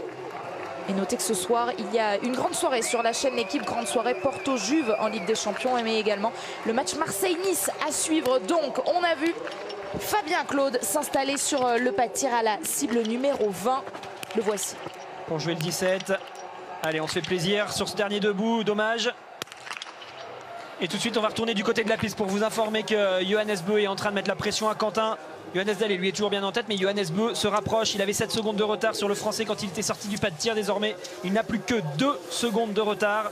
Et notez que ce soir, il y a une grande soirée sur la chaîne L'équipe, grande soirée Porto-Juve en Ligue des Champions, mais également le match Marseille-Nice à suivre. Donc, on a vu Fabien Claude s'installer sur le pas de tir à la cible numéro 20. Le voici. Pour jouer le 17. Allez, on se fait plaisir sur ce dernier debout, dommage. Et tout de suite, on va retourner du côté de la piste pour vous informer que Johannes Bö est en train de mettre la pression à Quentin. Johannes Dalle lui est toujours bien en tête, mais Johannes Bö se rapproche. Il avait 7 secondes de retard sur le français quand il était sorti du pas de tir. Désormais, il n'a plus que 2 secondes de retard.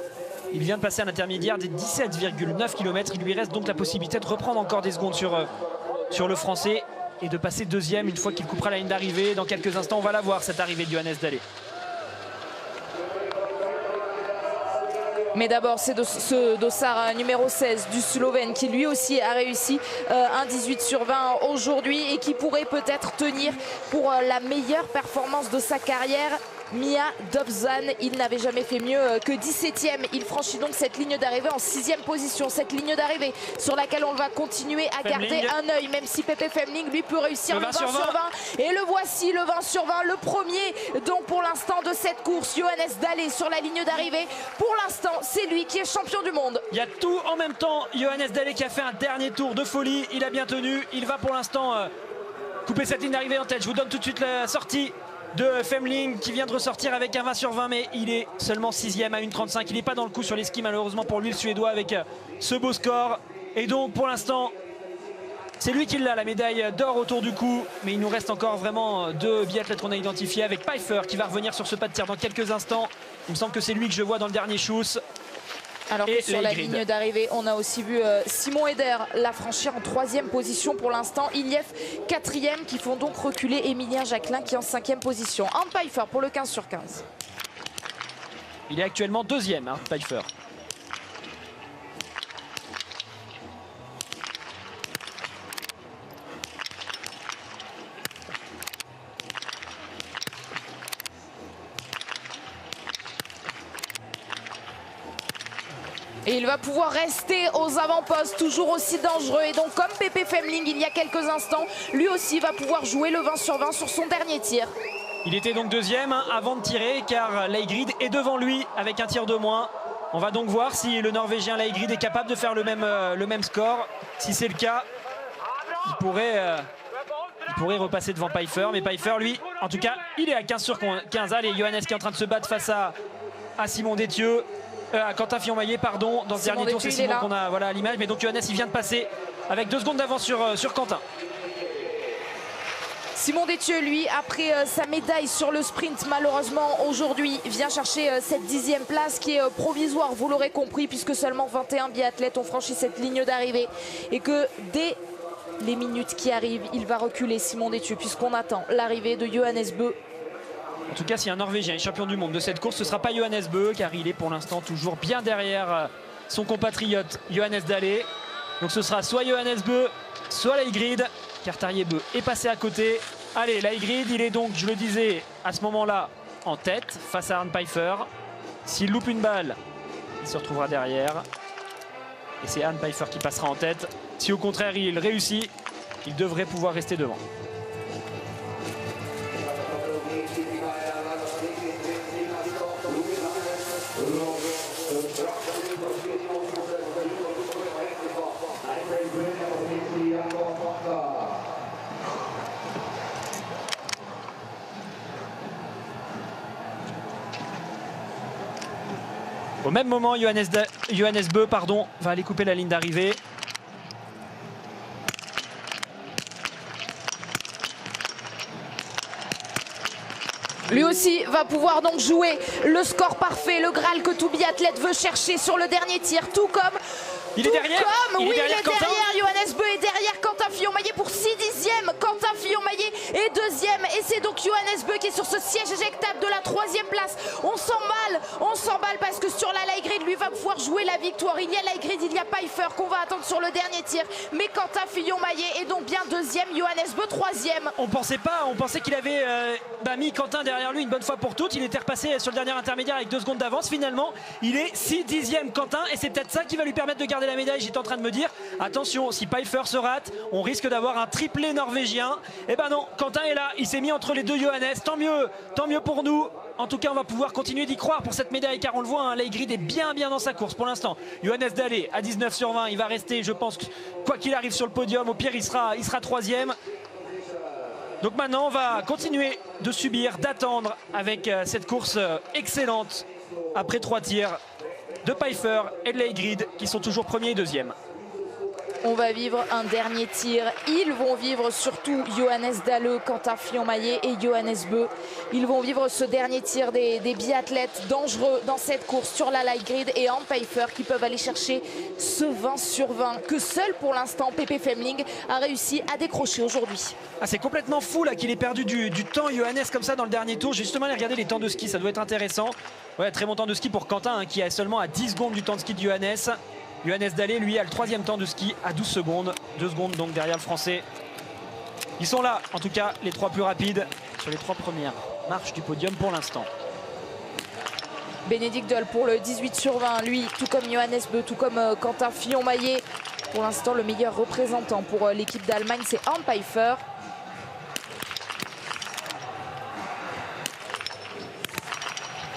Il vient de passer à l'intermédiaire des 17,9 km. Il lui reste donc la possibilité de reprendre encore des secondes sur le français et de passer deuxième une fois qu'il coupera la ligne d'arrivée. Dans quelques instants, on va la voir, cette arrivée de Johannes Dalle. Mais d'abord, c'est ce dossard numéro 16 du Slovène qui lui aussi a réussi un 18 sur 20 aujourd'hui et qui pourrait peut-être tenir pour la meilleure performance de sa carrière. Mia Dobzan, il n'avait jamais fait mieux que 17e. Il franchit donc cette ligne d'arrivée en 6e position. Cette ligne d'arrivée sur laquelle on va continuer à garder un œil, même si Pepe Femling lui peut réussir le 20 sur 20. Et le voici, le 20 sur 20, le premier donc pour l'instant de cette course. Johannes Dalle sur la ligne d'arrivée. Pour l'instant, c'est lui qui est champion du monde. Il y a tout en même temps. Johannes Dalle qui a fait un dernier tour de folie. Il a bien tenu. Il va pour l'instant couper cette ligne d'arrivée en tête. Je vous donne tout de suite la sortie de Femling qui vient de ressortir avec un 20 sur 20, mais il est seulement 6e à 1,35. Il n'est pas dans le coup sur les skis malheureusement pour lui, le Suédois, avec ce beau score. Et donc pour l'instant, c'est lui qui l'a, la médaille d'or autour du cou. Mais il nous reste encore vraiment 2 biathlètes qu'on a identifiés, avec Pfeiffer qui va revenir sur ce pas de tir dans quelques instants. Il me semble que c'est lui que je vois dans le dernier schuss. Alors que sur la ligne d'arrivée, on a aussi vu Simon Eder la franchir en 3e position pour l'instant. Iliev 4e qui font donc reculer Emilien Jacquelin qui est en 5e position. Arnd Pfeiffer pour le 15 sur 15. Il est actuellement 2e, hein, Pfeiffer. Et il va pouvoir rester aux avant-postes, toujours aussi dangereux. Et donc comme Pepe Femling il y a quelques instants, lui aussi va pouvoir jouer le 20 sur 20 sur son dernier tir. Il était donc 2e avant de tirer car Leigrid est devant lui avec un tir de moins. On va donc voir si le Norvégien Leigrid est capable de faire le même score. Si c'est le cas, il pourrait repasser devant Pfeiffer. Mais Pfeiffer, lui, en tout cas, il est à 15 sur 15. Allez, Johannes qui est en train de se battre face à Simon Détieux. À Quentin Fillon-Maillet, pardon. Dans ce dernier tour, c'est Simon qu'on a voilà, à l'image. Mais donc Johannes, il vient de passer avec 2 secondes d'avance sur Quentin. Simon Détieux, lui, après sa médaille sur le sprint, malheureusement, aujourd'hui, vient chercher cette 10e place qui est provisoire, vous l'aurez compris, puisque seulement 21 biathlètes ont franchi cette ligne d'arrivée. Et que dès les minutes qui arrivent, il va reculer Simon Détieux, puisqu'on attend l'arrivée de Johannes Bö. En tout cas, si un Norvégien est champion du monde de cette course, ce ne sera pas Johannes Bö, car il est pour l'instant toujours bien derrière son compatriote Johannes Dalle. Donc ce sera soit Johannes Bö, soit Leigrid, car Tarjei Bø est passé à côté. Allez, Leigrid, il est donc, je le disais, à ce moment-là, en tête, face à Arnd Pfeiffer. S'il loupe une balle, il se retrouvera derrière. Et c'est Arnd Pfeiffer qui passera en tête. Si au contraire, il réussit, il devrait pouvoir rester devant. Au même moment, Johannes Bö va aller couper la ligne d'arrivée. aussi va pouvoir donc jouer le score parfait, le Graal que tout biathlète veut chercher sur le dernier tir, tout comme... Il est derrière, il est derrière, Quentin. Johannes Beu est derrière Quentin Fillon-Maillet pour 6/10. Quentin Fillon-Maillet est deuxième et c'est donc Johannes Beu qui est sur ce siège éjectable de la 3e place. On s'emballe parce que sur la Laigrid, lui va pouvoir jouer la victoire. Il y a Laigrid, il y a Pfeiffer qu'on va attendre sur le dernier tir. Mais Quentin Fillon-Maillet est donc bien deuxième, Johannes Beu 3e. On pensait qu'il avait mis Quentin derrière lui une bonne fois pour toutes. Il était repassé sur le dernier intermédiaire avec 2 secondes d'avance. Finalement, il est 6/10 Quentin et c'est peut-être ça qui va lui permettre de garder la médaille. J'étais en train de me dire, attention, si Pfeiffer se rate, on risque d'avoir un triplé norvégien. Et ben non, Quentin est là, il s'est mis entre les deux Johannes, tant mieux pour nous. En tout cas, on va pouvoir continuer d'y croire pour cette médaille car on le voit, hein, Laigrid est bien dans sa course pour l'instant. Johannes Dalle à 19/20, il va rester, je pense, quoi qu'il arrive sur le podium, au pire il sera 3e. Donc maintenant, on va continuer de subir, d'attendre avec cette course excellente après 3 tirs de Pfeiffer et de Laigrid qui sont toujours premiers et deuxièmes. On va vivre un dernier tir. Ils vont vivre surtout Johannes Dalle, Quentin Fillon-Maillet et Johannes Beu. Ils vont vivre ce dernier tir des biathlètes dangereux dans cette course sur la Laigrid et Arnd Pfeiffer qui peuvent aller chercher ce 20/20 que seul pour l'instant Pepe Femling a réussi à décrocher aujourd'hui. Ah, c'est complètement fou là qu'il ait perdu du temps Johannes comme ça dans le dernier tour. J'ai justement allé regarder les temps de ski, ça doit être intéressant. Ouais, très bon temps de ski pour Quentin hein, qui est seulement à 10 secondes du temps de ski de Johannes. Johannes Dalle, lui, a le 3e temps de ski à 12 secondes. 2 secondes donc derrière le Français. Ils sont là, en tout cas, les 3 plus rapides sur les 3 premières marches du podium pour l'instant. Bénédicte Doll pour le 18/20, lui, tout comme Johannes Beu, tout comme Quentin Fillon-Maillet. Pour l'instant, le meilleur représentant pour l'équipe d'Allemagne, c'est Arnd Pfeiffer.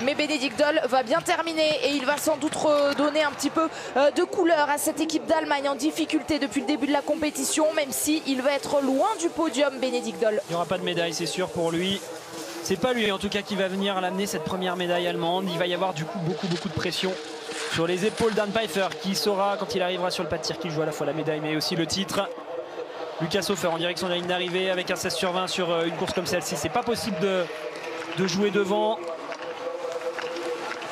Mais Bénédicte Doll va bien terminer et il va sans doute redonner un petit peu de couleur à cette équipe d'Allemagne en difficulté depuis le début de la compétition, même s'il va être loin du podium, Bénédicte Doll. Il n'y aura pas de médaille, c'est sûr pour lui. C'est pas lui en tout cas qui va venir l'amener cette première médaille allemande. Il va y avoir du coup beaucoup de pression sur les épaules d'Arnd Pfeiffer qui saura quand il arrivera sur le pas de tir qu'il joue à la fois la médaille mais aussi le titre. Lucas Hofer en direction de la ligne d'arrivée avec un 16/20 sur une course comme celle-ci. C'est pas possible de jouer devant.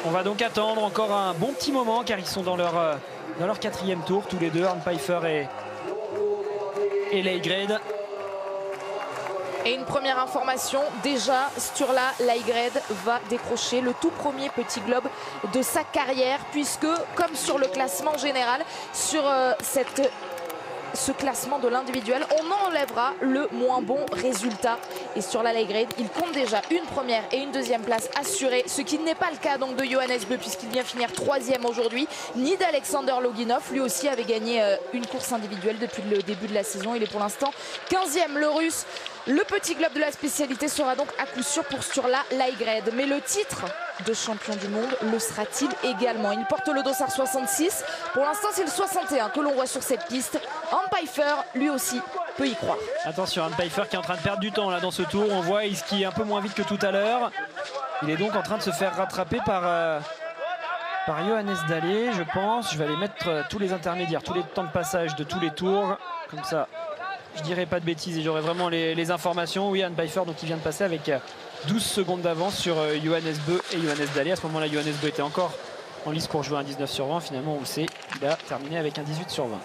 On va donc attendre encore un bon petit moment car ils sont dans leur 4e tour tous les deux, Arnd Pfeiffer et Laigrid. Et une première information, déjà Sturla Laigrid va décrocher le tout premier petit globe de sa carrière puisque comme sur le classement général, sur ce classement de l'individuel, on enlèvera le moins bon résultat. Et sur la Laigrid, il compte déjà une première et une deuxième place assurée, ce qui n'est pas le cas donc de Johannes Beu puisqu'il vient finir 3e aujourd'hui, ni d'Alexander Loginov. Lui aussi avait gagné une course individuelle depuis le début de la saison. Il est pour l'instant 15e, le Russe. Le petit globe de la spécialité sera donc à coup sûr pour Sturla Laigrid. Mais le titre de champion du monde le sera-t-il également? Il porte le dossard 66. Pour l'instant, c'est le 61 que l'on voit sur cette piste. Arnd Pfeiffer, lui aussi, peut y croire. Attention, Arnd Pfeiffer qui est en train de perdre du temps là dans ce tour. On voit il skie un peu moins vite que tout à l'heure. Il est donc en train de se faire rattraper par Johannes Dalle, je pense. Je vais aller mettre tous les intermédiaires, tous les temps de passage de tous les tours. Comme ça, je dirais pas de bêtises et j'aurai vraiment les informations. Oui, Arnd Pfeiffer donc, il vient de passer avec 12 secondes d'avance sur Johannes Beu et Johannes Dalle. À ce moment-là, Johannes Beu était encore en lice pour jouer un 19/20. Finalement, on le sait, il a terminé avec un 18/20.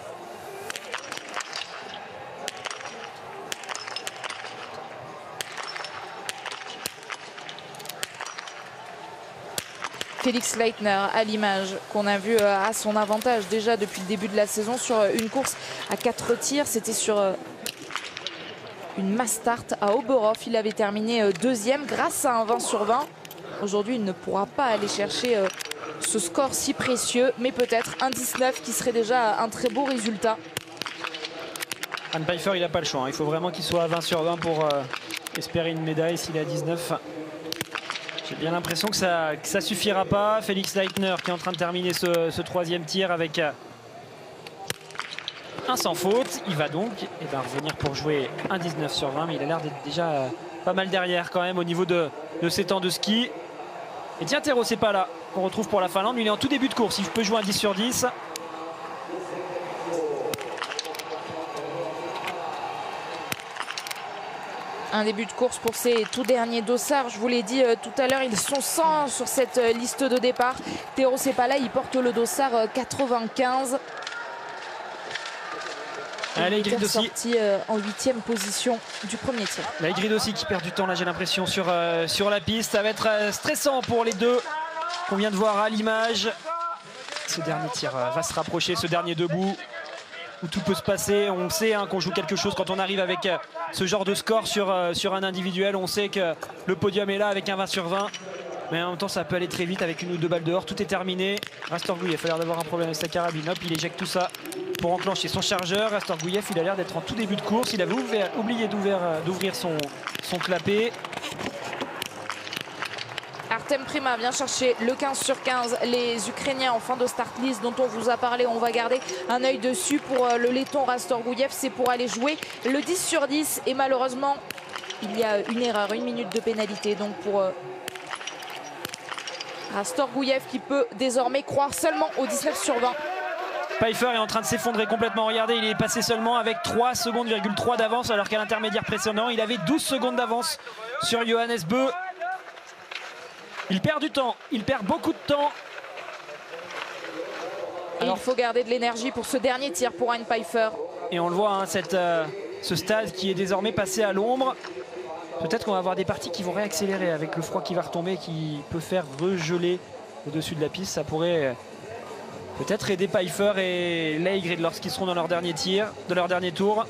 Felix Leitner à l'image qu'on a vu à son avantage déjà depuis le début de la saison sur une course à 4 tirs. C'était sur une mass start à Oberhof. Il avait terminé 2e grâce à un 20/20. Aujourd'hui, il ne pourra pas aller chercher ce score si précieux, mais peut-être un 19 qui serait déjà un très beau résultat. Arnd Pfeiffer, il n'a pas le choix. Il faut vraiment qu'il soit à 20/20 pour espérer une médaille. S'il est à 19, j'ai bien l'impression que ça suffira pas. Felix Leitner qui est en train de terminer ce 3e tir avec un sans faute. Il va donc revenir pour jouer un 19/20, mais il a l'air d'être déjà pas mal derrière quand même au niveau de ses temps de ski. Et tiens, Tero, c'est pas là qu'on retrouve pour la Finlande. Il est en tout début de course. Il peut jouer un 10/10. Un début de course pour ces tout derniers dossards. Je vous l'ai dit tout à l'heure, ils sont 100 sur cette liste de départ. Théo Sepala, il porte le dossard 95. Laïgrid aussi. Sorti en 8e position du premier tir. Laïgrid aussi qui perd du temps là, j'ai l'impression, sur la piste. Ça va être stressant pour les deux qu'on vient de voir à l'image. Ce dernier tir va se rapprocher, ce dernier debout où tout peut se passer. On sait qu'on joue quelque chose quand on arrive avec ce genre de score sur un individuel. On sait que le podium est là avec un 20 sur 20. Mais en même temps, ça peut aller très vite avec une ou deux balles dehors. Tout est terminé. Rastorguyev a l'air d'avoir un problème avec sa carabine. Hop, il éjecte tout ça pour enclencher son chargeur. Rastorguyev, il a l'air d'être en tout début de course. Il avait oublié d'ouvrir son clapet. Artem Prima vient chercher le 15 sur 15. Les Ukrainiens en fin de start list dont on vous a parlé, on va garder un œil dessus. Pour le letton Rastorguyev, c'est pour aller jouer le 10 sur 10. Et malheureusement, il y a une erreur, 1 minute de pénalité. Donc pour Rastorguyev qui peut désormais croire seulement au 19 sur 20. Pfeiffer est en train de s'effondrer complètement. Regardez, il est passé seulement avec 3 secondes,3 secondes d'avance, alors qu'à l'intermédiaire précédent, il avait 12 secondes d'avance sur Johannes Bö. Il perd du temps, il perd beaucoup de temps. Alors, il faut garder de l'énergie pour ce dernier tir pour Hein Pfeiffer. Et on le voit, ce stade qui est désormais passé à l'ombre. Peut-être qu'on va avoir des parties qui vont réaccélérer avec le froid qui va retomber, qui peut faire regeler au-dessus de la piste. Ça pourrait peut-être aider Pfeiffer et Laïgrid lorsqu'ils seront dans leur dernier tir, de leur dernier tour.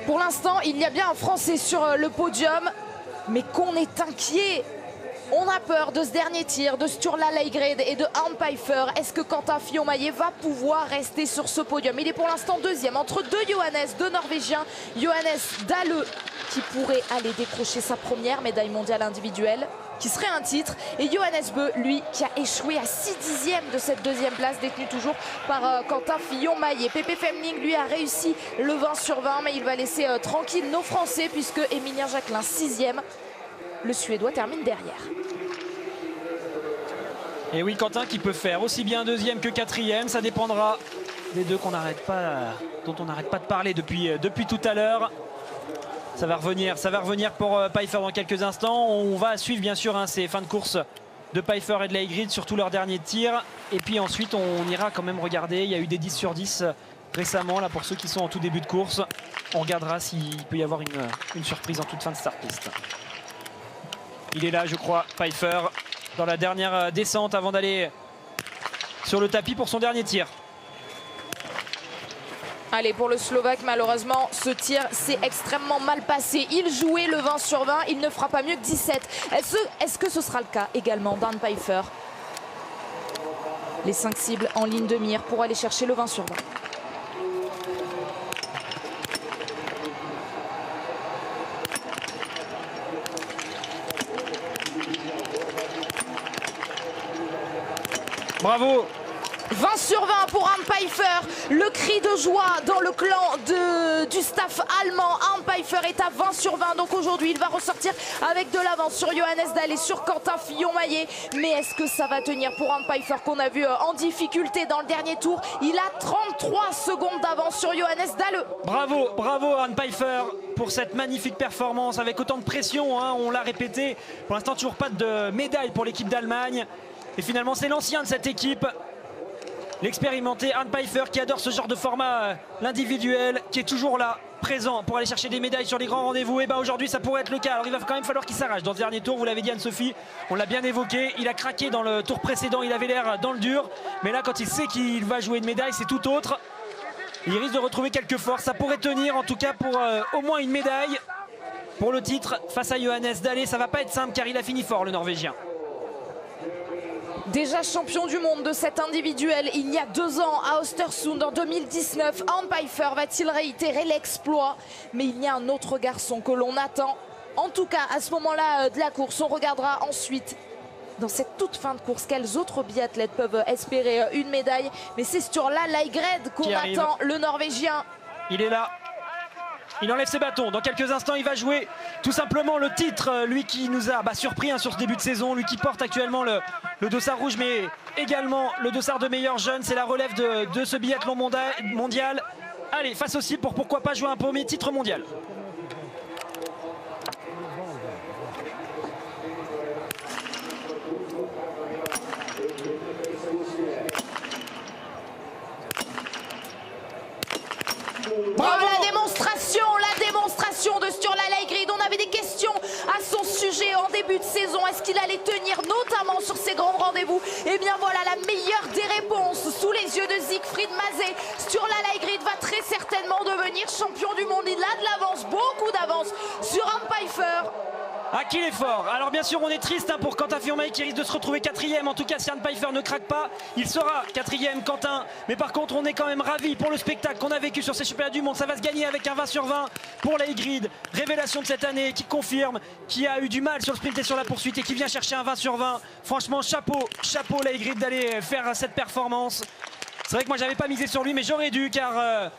Pour l'instant, il y a bien un Français sur le podium, mais qu'on est inquiet. On a peur de ce dernier tir de Sturla Laïgrid et de Hein Pfeiffer. Est-ce que Quentin Fillon-Maillet va pouvoir rester sur ce podium? Il est pour l'instant deuxième entre deux Johannes, deux Norvégiens. Johannes Dahle qui pourrait aller décrocher sa première médaille mondiale individuelle, qui serait un titre. Et Johannes Bö, lui, qui a échoué à 6 dixièmes de cette deuxième place, détenue toujours par Quentin Fillon-Maillet. Pépé Femling, lui, a réussi le 20 sur 20, mais il va laisser tranquille nos Français, puisque Émilien Jacquelin, 6e. Le Suédois termine derrière. Et oui, Quentin qui peut faire aussi bien deuxième que quatrième. Ça dépendra des deux dont on n'arrête pas de parler depuis tout à l'heure. Ça va revenir pour Pfeiffer dans quelques instants. On va suivre bien sûr ces fins de course de Pfeiffer et de Laïgrid, surtout leur dernier tir. Et puis ensuite, on ira quand même regarder. Il y a eu des 10 sur 10 récemment là pour ceux qui sont en tout début de course. On regardera s'il peut y avoir une surprise en toute fin de start list. Il est là, je crois, Pfeiffer, dans la dernière descente avant d'aller sur le tapis pour son dernier tir. Allez, pour le Slovaque, malheureusement, ce tir s'est extrêmement mal passé. Il jouait le 20 sur 20, il ne fera pas mieux que 17. Est-ce que ce sera le cas également d'Hein Pfeiffer? Les 5 cibles en ligne de mire pour aller chercher le 20 sur 20. Bravo! 20 sur 20 pour Hein Pfeiffer. Le cri de joie dans le clan du staff allemand. Hein Pfeiffer est à 20 sur 20. Donc aujourd'hui, il va ressortir avec de l'avance sur Johannes Dahle et sur Quentin Fillon-Maillet. Mais est-ce que ça va tenir pour Hein Pfeiffer qu'on a vu en difficulté dans le dernier tour? Il a 33 secondes d'avance sur Johannes Dahle. Bravo, bravo Hein Pfeiffer pour cette magnifique performance avec autant de pression. On l'a répété. Pour l'instant, toujours pas de médaille pour l'équipe d'Allemagne. Et finalement, c'est l'ancien de cette équipe. L'expérimenté Hein Pfeiffer qui adore ce genre de format, l'individuel, qui est toujours là, présent pour aller chercher des médailles sur les grands rendez-vous. Et bien aujourd'hui ça pourrait être le cas. Alors il va quand même falloir qu'il s'arrache dans ce dernier tour. Vous l'avez dit Anne-Sophie, on l'a bien évoqué. Il a craqué dans le tour précédent, il avait l'air dans le dur. Mais là quand il sait qu'il va jouer une médaille, c'est tout autre. Il risque de retrouver quelques forces. Ça pourrait tenir en tout cas pour au moins une médaille. Pour le titre face à Johannes Dahle, ça va pas être simple car il a fini fort le Norvégien. Déjà champion du monde de cet individuel il y a 2 ans à Östersund en 2019. Hein Pfeiffer va-t-il réitérer l'exploit? Mais il y a un autre garçon que l'on attend. En tout cas, à ce moment-là de la course, on regardera ensuite dans cette toute fin de course quels autres biathlètes peuvent espérer une médaille. Mais c'est Sturla Laïgrid qu'on attend, le Norvégien. Il est là. Il enlève ses bâtons. Dans quelques instants, il va jouer tout simplement le titre. Lui qui nous a surpris sur ce début de saison. Lui qui porte actuellement le dossard rouge, mais également le dossard de meilleur jeune. C'est la relève de ce biathlon mondial. Allez, face aux cibles pour pourquoi pas jouer un premier titre mondial. saison. Est-ce qu'il allait tenir notamment sur ces grands rendez-vous? Et bien voilà la meilleure des réponses sous les yeux de Siegfried Masé. Sturla Leigrid va très certainement devenir champion du monde. Il a de l'avance, beaucoup d'avance sur Arnd Pfeiffer. Ah, qu'il est fort. Alors bien sûr on est triste pour Quentin Fillon-Maillet qui risque de se retrouver 4e. En tout cas si Arnd Pfeiffer ne craque pas, il sera 4e Quentin. Mais par contre on est quand même ravis pour le spectacle qu'on a vécu sur ces championnats du monde. Ça va se gagner avec un 20 sur 20 pour Leigrid. Révélation de cette année qui confirme, qui a eu du mal sur le sprint et sur la poursuite et qui vient chercher un 20 sur 20. Franchement chapeau Leigrid d'aller faire cette performance. C'est vrai que moi j'avais pas misé sur lui mais j'aurais dû car...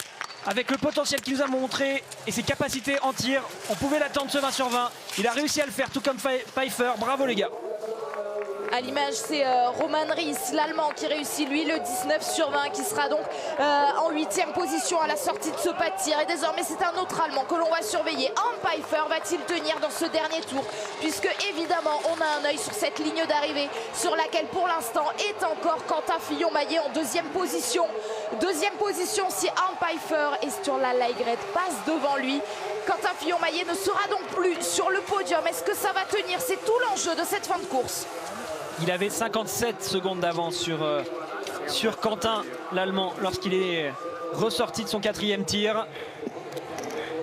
avec le potentiel qu'il nous a montré et ses capacités en tir, on pouvait l'attendre ce 20 sur 20. Il a réussi à le faire tout comme Pfeiffer. Bravo les gars. À l'image, c'est Roman Ries, l'Allemand, qui réussit lui le 19 sur 20, qui sera donc en 8e position à la sortie de ce pas de tir. Et désormais, c'est un autre Allemand que l'on va surveiller. Arnd Pfeiffer va-t-il tenir dans ce dernier tour? Puisque évidemment, on a un œil sur cette ligne d'arrivée, sur laquelle pour l'instant est encore Quentin Fillon-Maillet en 2e position. 2e position si Arnd Pfeiffer et Sturla Leigrid passent devant lui. Quentin Fillon-Maillet ne sera donc plus sur le podium. Est-ce que ça va tenir? C'est tout l'enjeu de cette fin de course. Il avait 57 secondes d'avance sur Quentin, l'Allemand, lorsqu'il est ressorti de son 4e tir.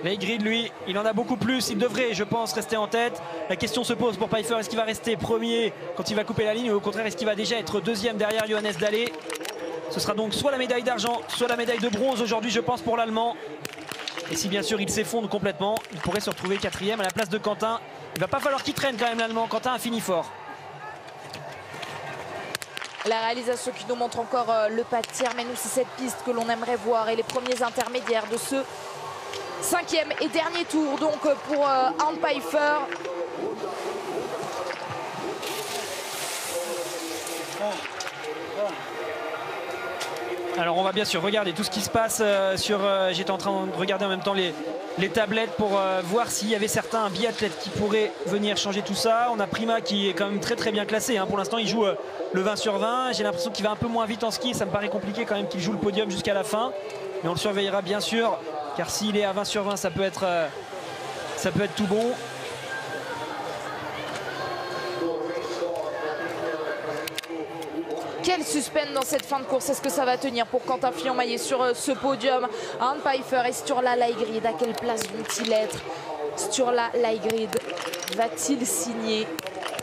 Leigrid, lui, il en a beaucoup plus. Il devrait, je pense, rester en tête. La question se pose pour Pfeiffer. Est-ce qu'il va rester premier quand il va couper la ligne ou au contraire, est-ce qu'il va déjà être 2e derrière Johannes Dalle? Ce sera donc soit la médaille d'argent, soit la médaille de bronze aujourd'hui, je pense, pour l'Allemand. Et si bien sûr il s'effondre complètement, il pourrait se retrouver 4e à la place de Quentin. Il va pas falloir qu'il traîne quand même l'Allemand. Quentin a fini fort. La réalisation qui nous montre encore le pas de tir, mais nous c'est cette piste que l'on aimerait voir et les premiers intermédiaires de ce 5e et dernier tour donc pour Arnd Pfeiffer. Alors on va bien sûr regarder tout ce qui se passe j'étais en train de regarder en même temps les tablettes pour voir s'il y avait certains biathlètes qui pourraient venir changer tout ça. On a Prima qui est quand même très bien classé. Pour l'instant il joue le 20 sur 20. J'ai l'impression qu'il va un peu moins vite en ski. Ça me paraît compliqué quand même qu'il joue le podium jusqu'à la fin. Mais on le surveillera bien sûr. Car s'il est à 20 sur 20 ça peut être tout bon. Quel suspense dans cette fin de course. Est-ce que ça va tenir pour Quentin Fillon-Maillet sur ce podium? Arnd Pfeiffer et Sturla Leigrid, à quelle place vont-ils être? Sturla Leigrid va-t-il signer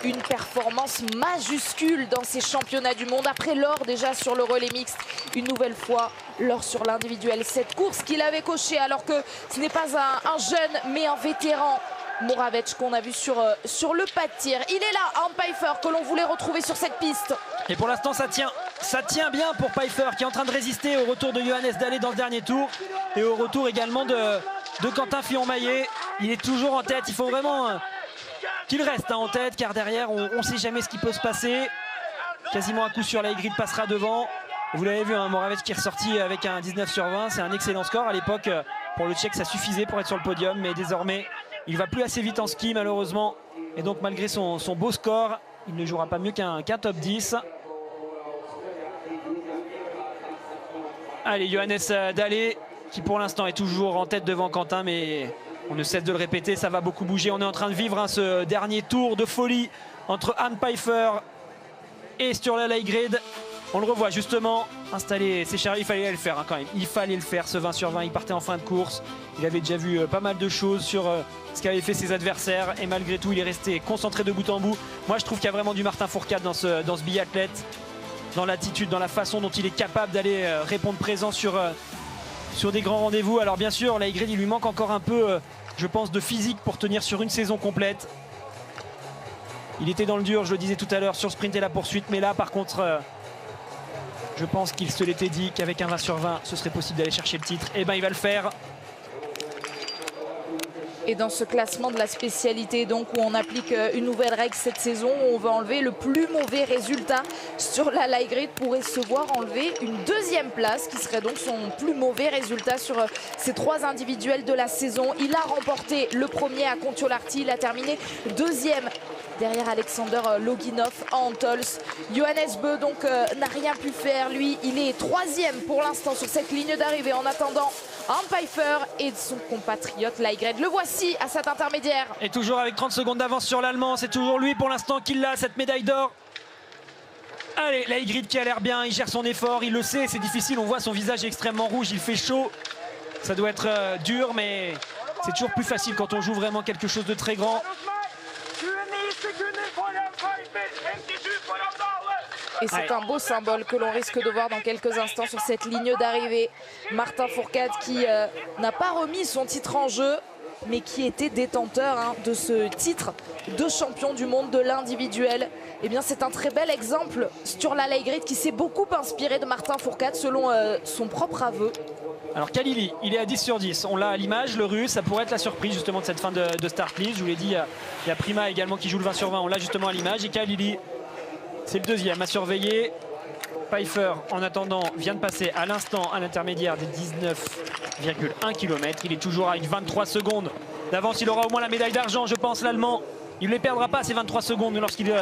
une performance majuscule dans ces championnats du monde après l'or déjà sur le relais mixte, une nouvelle fois l'or sur l'individuel? Cette course qu'il avait cochée alors que ce n'est pas un jeune mais un vétéran, Moravec, qu'on a vu sur le pas de tir. Il est là, Arnd Pfeiffer, que l'on voulait retrouver sur cette piste. Et pour l'instant ça tient bien pour Pfeiffer qui est en train de résister au retour de Johannes Dalle dans le dernier tour et au retour également de Quentin Fillon-Maillet. Il est toujours en tête, il faut vraiment qu'il reste en tête car derrière on ne sait jamais ce qui peut se passer. Quasiment un coup sur Leigrid passera devant. Vous l'avez vu, Moravec qui est ressorti avec un 19 sur 20, c'est un excellent score. À l'époque pour le Tchèque ça suffisait pour être sur le podium, mais désormais il va plus assez vite en ski malheureusement. Et donc malgré son beau score, il ne jouera pas mieux qu'un top 10. Allez, Johannes Dalle qui pour l'instant est toujours en tête devant Quentin, mais on ne cesse de le répéter, ça va beaucoup bouger. On est en train de vivre ce dernier tour de folie entre Arnd Pfeiffer et Sturla Leigrid. On le revoit justement installer ses chariots. Il fallait le faire quand même. Il fallait le faire ce 20 sur 20. Il partait en fin de course. Il avait déjà vu pas mal de choses sur ce qu'avaient fait ses adversaires. Et malgré tout, il est resté concentré de bout en bout. Moi, je trouve qu'il y a vraiment du Martin Fourcade dans ce biathlète. Dans l'attitude, dans la façon dont il est capable d'aller répondre présent sur des grands rendez-vous. Alors bien sûr, Leigrid, il lui manque encore un peu, je pense, de physique pour tenir sur une saison complète. Il était dans le dur, je le disais tout à l'heure, sur le sprint et la poursuite. Mais là, par contre... je pense qu'il se l'était dit qu'avec un 20 sur 20, ce serait possible d'aller chercher le titre. Et bien, il va le faire. Et dans ce classement de la spécialité, donc, où on applique une nouvelle règle cette saison, où on va enlever le plus mauvais résultat, Sturla Leigrid pourrait se voir enlever une 2e place, qui serait donc son plus mauvais résultat sur ces 3 individuels de la saison. Il a remporté le premier à Kontiolahti, il a terminé 2e derrière Alexander Loginov en Antols. Johannes Beu donc n'a rien pu faire. Lui, il est 3e pour l'instant sur cette ligne d'arrivée en attendant Arne Pfeiffer et son compatriote Laigred. Le voici à cet intermédiaire. Et toujours avec 30 secondes d'avance sur l'Allemand. C'est toujours lui pour l'instant qui l'a, cette médaille d'or. Allez, Laigrid qui a l'air bien, il gère son effort, il le sait, c'est difficile, on voit son visage extrêmement rouge, il fait chaud. Ça doit être dur, mais c'est toujours plus facile quand on joue vraiment quelque chose de très grand. Et c'est un beau symbole que l'on risque de voir dans quelques instants sur cette ligne d'arrivée. Martin Fourcade qui n'a pas remis son titre en jeu, mais qui était détenteur de ce titre de champion du monde de l'individuel. Eh bien, c'est un très bel exemple, Sturla Laigrid, qui s'est beaucoup inspiré de Martin Fourcade selon son propre aveu. Alors Kalili, il est à 10 sur 10, on l'a à l'image, le russe, ça pourrait être la surprise justement de cette fin de start list. Je vous l'ai dit, il y a Prima également qui joue le 20 sur 20, on l'a justement à l'image. Et Kalili, c'est le deuxième à surveiller. Pfeiffer, en attendant, vient de passer à l'instant à l'intermédiaire des 19,1 km. Il est toujours avec 23 secondes d'avance. Il aura au moins la médaille d'argent, je pense, l'Allemand. Il ne les perdra pas, ces 23 secondes, lorsqu'il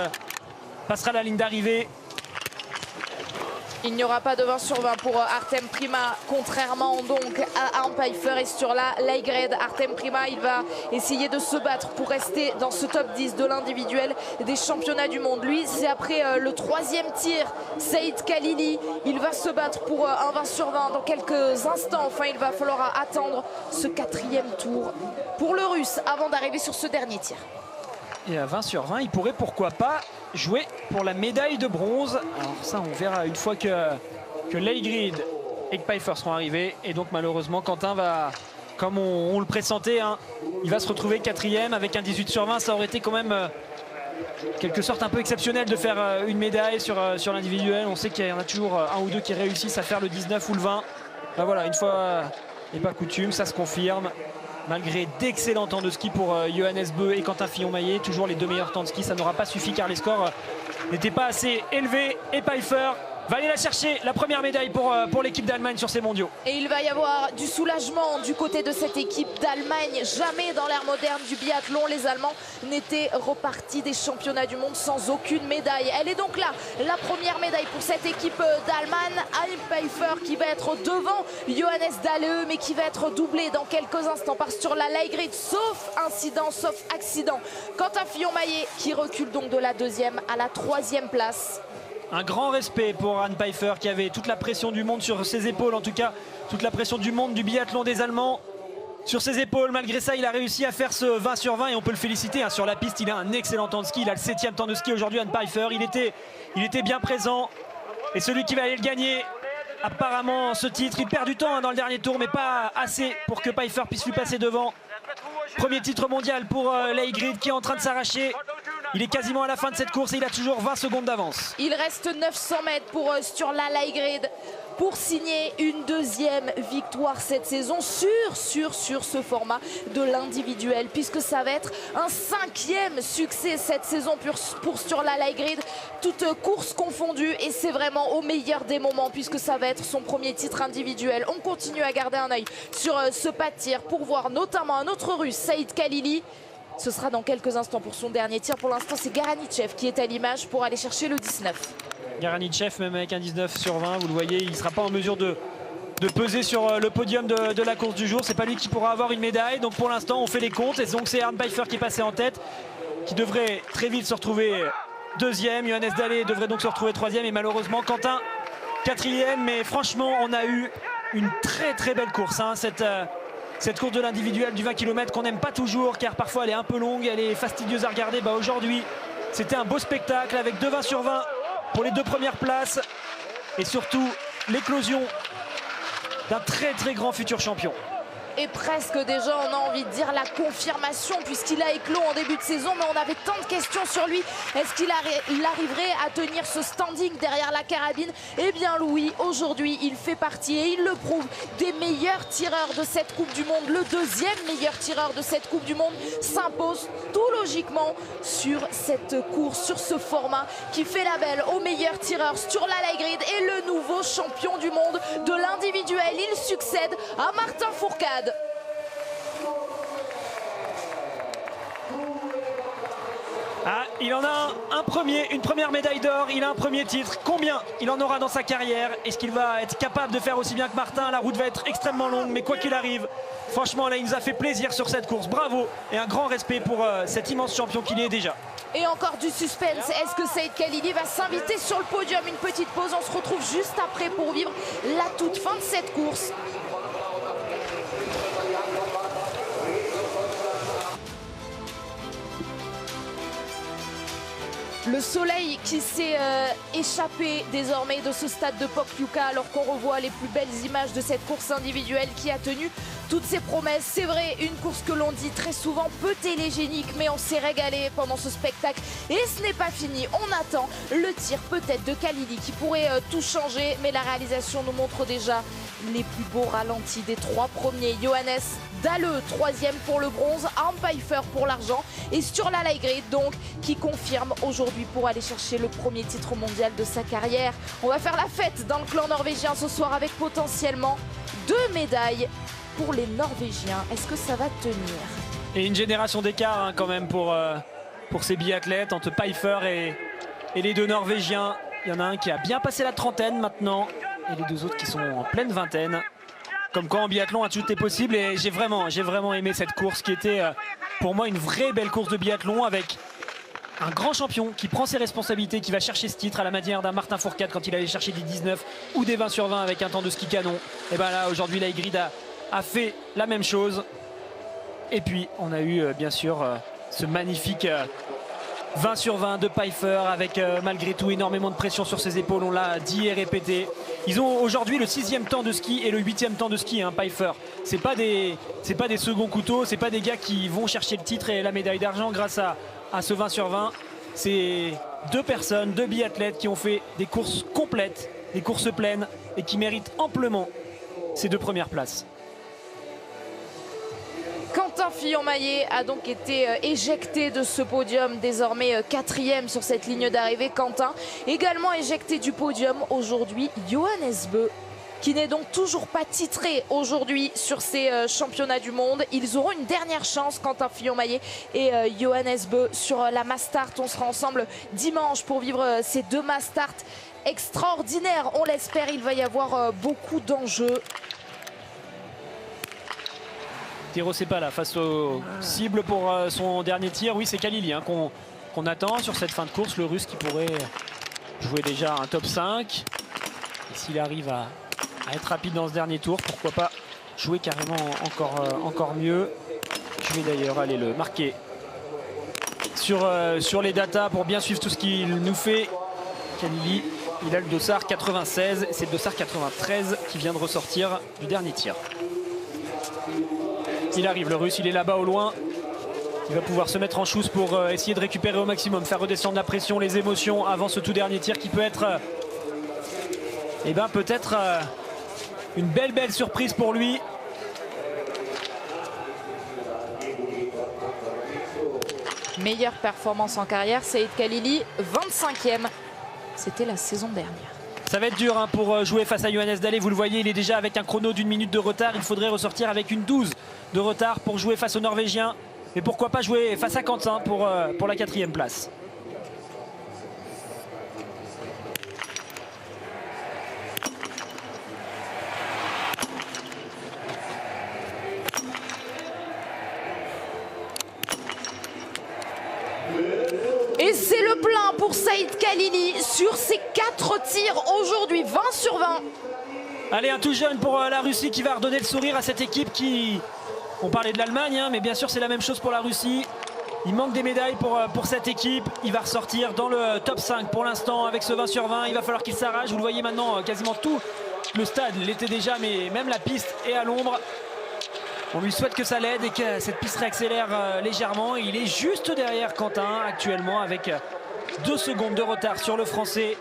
passera la ligne d'arrivée. Il n'y aura pas de 20 sur 20 pour Artem Prima, contrairement donc à Arne Pfeiffer et Sturla Laigrid. Artem Prima, il va essayer de se battre pour rester dans ce top 10 de l'individuel des championnats du monde. Lui, c'est après le 3e tir, Saïd Kalili. Il va se battre pour un 20 sur 20 dans quelques instants. Enfin, il va falloir attendre ce 4e tour pour le Russe avant d'arriver sur ce dernier tir. Et à 20 sur 20, il pourrait pourquoi pas jouer pour la médaille de bronze. Alors ça, on verra une fois que Laigrid et que Pfeiffer seront arrivés. Et donc malheureusement, Quentin va, comme on le pressentait, il va se retrouver 4e avec un 18 sur 20. Ça aurait été quand même quelque sorte un peu exceptionnel de faire une médaille sur l'individuel. On sait qu'il y en a toujours un ou deux qui réussissent à faire le 19 ou le 20. Ben voilà, une fois n'est pas coutume, ça se confirme. Malgré d'excellents temps de ski pour Johannes Beu et Quentin Fillon-Maillet, toujours les 2 meilleurs temps de ski, ça n'aura pas suffi car les scores n'étaient pas assez élevés. Et Pfeiffer va aller la chercher, la première médaille pour l'équipe d'Allemagne sur ces mondiaux. Et il va y avoir du soulagement du côté de cette équipe d'Allemagne. Jamais dans l'ère moderne du biathlon, les Allemands n'étaient repartis des championnats du monde sans aucune médaille. Elle est donc là, la première médaille pour cette équipe d'Allemagne. Arne Pfeiffer qui va être devant Johannes Dahle, mais qui va être doublé dans quelques instants par Sturla Laigrid, sauf incident, sauf accident. Quentin Fillon-Maillet qui recule donc de la 2e à la 3e place. Un grand respect pour Arne Pfeiffer qui avait toute la pression du monde sur ses épaules, en tout cas toute la pression du monde du biathlon des Allemands sur ses épaules. Malgré ça, il a réussi à faire ce 20 sur 20 et on peut le féliciter. Sur la piste, il a un excellent temps de ski. Il a le 7e temps de ski aujourd'hui, Arne Pfeiffer. Il était bien présent. Et celui qui va aller le gagner, apparemment, ce titre, il perd du temps dans le dernier tour, mais pas assez pour que Pfeiffer puisse lui passer devant. Premier titre mondial pour Laigrid qui est en train de s'arracher. Il est quasiment à la fin de cette course et il a toujours 20 secondes d'avance. Il reste 900 mètres pour Sturla Laigrid pour signer une 2e victoire cette saison sur ce format de l'individuel, puisque ça va être un 5e succès cette saison pour Sturla Laigrid, toute course confondue, et c'est vraiment au meilleur des moments puisque ça va être son premier titre individuel. On continue à garder un œil sur ce pas de tir pour voir notamment un autre russe, Saïd Kalili. Ce sera dans quelques instants pour son dernier tir. Pour l'instant, c'est Garanichev qui est à l'image pour aller chercher le 19. Garanichev, même avec un 19 sur 20, vous le voyez, il ne sera pas en mesure de peser sur le podium de la course du jour. C'est pas lui qui pourra avoir une médaille. Donc pour l'instant, on fait les comptes. Et donc c'est Arne Pfeiffer qui est passé en tête, qui devrait très vite se retrouver 2e. Johannes Dahle devrait donc se retrouver 3e. Et malheureusement, Quentin 4e. Mais franchement, on a eu une très belle course. Cette course de l'individuel du 20 km qu'on n'aime pas toujours car parfois elle est un peu longue, elle est fastidieuse à regarder. Aujourd'hui, c'était un beau spectacle avec 2 20 sur 20 pour les 2 premières places et surtout l'éclosion d'un très grand futur champion. Et presque déjà, on a envie de dire la confirmation puisqu'il a éclos en début de saison, mais on avait tant de questions sur lui. Est-ce qu'il arriverait à tenir ce standing derrière la carabine? Eh bien oui, aujourd'hui il fait partie, et il le prouve, des meilleurs tireurs de cette Coupe du Monde. Le 2e meilleur tireur de cette Coupe du Monde s'impose tout logiquement sur cette course, sur ce format qui fait la belle au meilleur tireur. Sturla Laigrid est le nouveau champion du monde de l'individuel. Il succède à Martin Fourcade. Ah, il en a une première médaille d'or, il a un premier titre. Combien il en aura dans sa carrière? Est-ce qu'il va être capable de faire aussi bien que Martin? La route va être extrêmement longue, mais quoi qu'il arrive, franchement là il nous a fait plaisir sur cette course. Bravo et un grand respect pour cet immense champion qu'il est déjà. Et encore du suspense. Est-ce que Saïd Khalili va s'inviter sur le podium? Une petite pause, on se retrouve juste après pour vivre la toute fin de cette course. Le soleil qui s'est échappé désormais de ce stade de Pokljuka alors qu'on revoit les plus belles images de cette course individuelle qui a tenu toutes ses promesses. C'est vrai, une course que l'on dit très souvent peu télégénique, mais on s'est régalé pendant ce spectacle. Et ce n'est pas fini, on attend le tir peut-être de Khalili qui pourrait tout changer, mais la réalisation nous montre déjà les plus beaux ralentis des trois premiers. Johannes Dahle, troisième pour le bronze, Arne Pfeiffer pour l'argent et Sturla Leigrid donc qui confirme aujourd'hui pour aller chercher le premier titre mondial de sa carrière. On va faire la fête dans le clan norvégien ce soir avec potentiellement 2 médailles pour les Norvégiens. Est-ce que ça va tenir? Et une génération d'écart hein, quand même pour ces biathlètes entre Pfeiffer et les deux Norvégiens. Il y en a un qui a bien passé la trentaine maintenant et les deux autres qui sont en pleine vingtaine. Comme quoi en biathlon tout est possible et j'ai vraiment aimé cette course qui était pour moi une vraie belle course de biathlon avec un grand champion qui prend ses responsabilités, qui va chercher ce titre à la manière d'un Martin Fourcade quand il allait chercher des 19 ou des 20 sur 20 avec un temps de ski canon. Et bien là aujourd'hui Leigrid a fait la même chose. Et puis on a eu bien sûr ce magnifique 20 sur 20 de Pfeiffer avec malgré tout énormément de pression sur ses épaules, on l'a dit et répété. Ils ont aujourd'hui le 6e temps de ski et le 8e temps de ski, hein, Pfeiffer. C'est pas des seconds couteaux, c'est pas des gars qui vont chercher le titre et la médaille d'argent grâce à ce 20 sur 20. C'est deux biathlètes qui ont fait des courses complètes, des courses pleines et qui méritent amplement ces 2 premières places. Quentin Fillon-Maillet a donc été éjecté de ce podium, désormais 4e sur cette ligne d'arrivée. Quentin également éjecté du podium aujourd'hui. Johannes Bö qui n'est donc toujours pas titré aujourd'hui sur ces championnats du monde. Ils auront une dernière chance, Quentin Fillon-Maillet et Johannes Bö sur la Mastart. On sera ensemble dimanche pour vivre ces 2 Mastart extraordinaires. On l'espère, il va y avoir beaucoup d'enjeux. Thérault c'est pas là face aux cibles pour son dernier tir. Oui, c'est Khalili hein, qu'on attend sur cette fin de course. Le russe qui pourrait jouer déjà un top 5. Et s'il arrive à être rapide dans ce dernier tour, pourquoi pas jouer carrément encore mieux. Je vais d'ailleurs aller le marquer sur les datas pour bien suivre tout ce qu'il nous fait. Khalili, il a le dossard 96. C'est le dossard 93 qui vient de ressortir du dernier tir. Il arrive, le russe, il est là-bas au loin. Il va pouvoir se mettre en chousse pour essayer de récupérer au maximum, faire redescendre la pression, les émotions avant ce tout dernier tir qui peut être peut-être une belle surprise pour lui. Meilleure performance en carrière, Saïd Khalili, 25e. C'était la saison dernière. Ça va être dur hein, pour jouer face à Johannes Dahle. Vous le voyez, il est déjà avec un chrono d'1 minute de retard. Il faudrait ressortir avec une 12 de retard pour jouer face aux Norvégiens. Mais pourquoi pas jouer face à Quentin pour la 4e place. Et c'est le plein pour Saïd Khalili sur ses 4 tirs aujourd'hui, 20 sur 20. Allez, un tout jeune pour la Russie qui va redonner le sourire à cette équipe qui... On parlait de l'Allemagne, hein, mais bien sûr c'est la même chose pour la Russie. Il manque des médailles pour cette équipe. Il va ressortir dans le top 5 pour l'instant avec ce 20 sur 20. Il va falloir qu'il s'arrache. Vous le voyez maintenant, quasiment tout le stade l'était déjà, mais même la piste est à l'ombre. On lui souhaite que ça l'aide et que cette piste réaccélère légèrement. Il est juste derrière Quentin actuellement avec 2 secondes de retard sur le Français.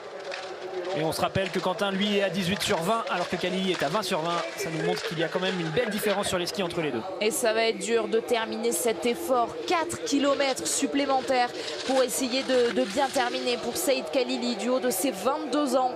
Et on se rappelle que Quentin, lui, est à 18 sur 20 alors que Khalili est à 20 sur 20. Ça nous montre qu'il y a quand même une belle différence sur les skis entre les deux. Et ça va être dur de terminer cet effort. 4 km supplémentaires pour essayer de bien terminer pour Saïd Khalili du haut de ses 22 ans.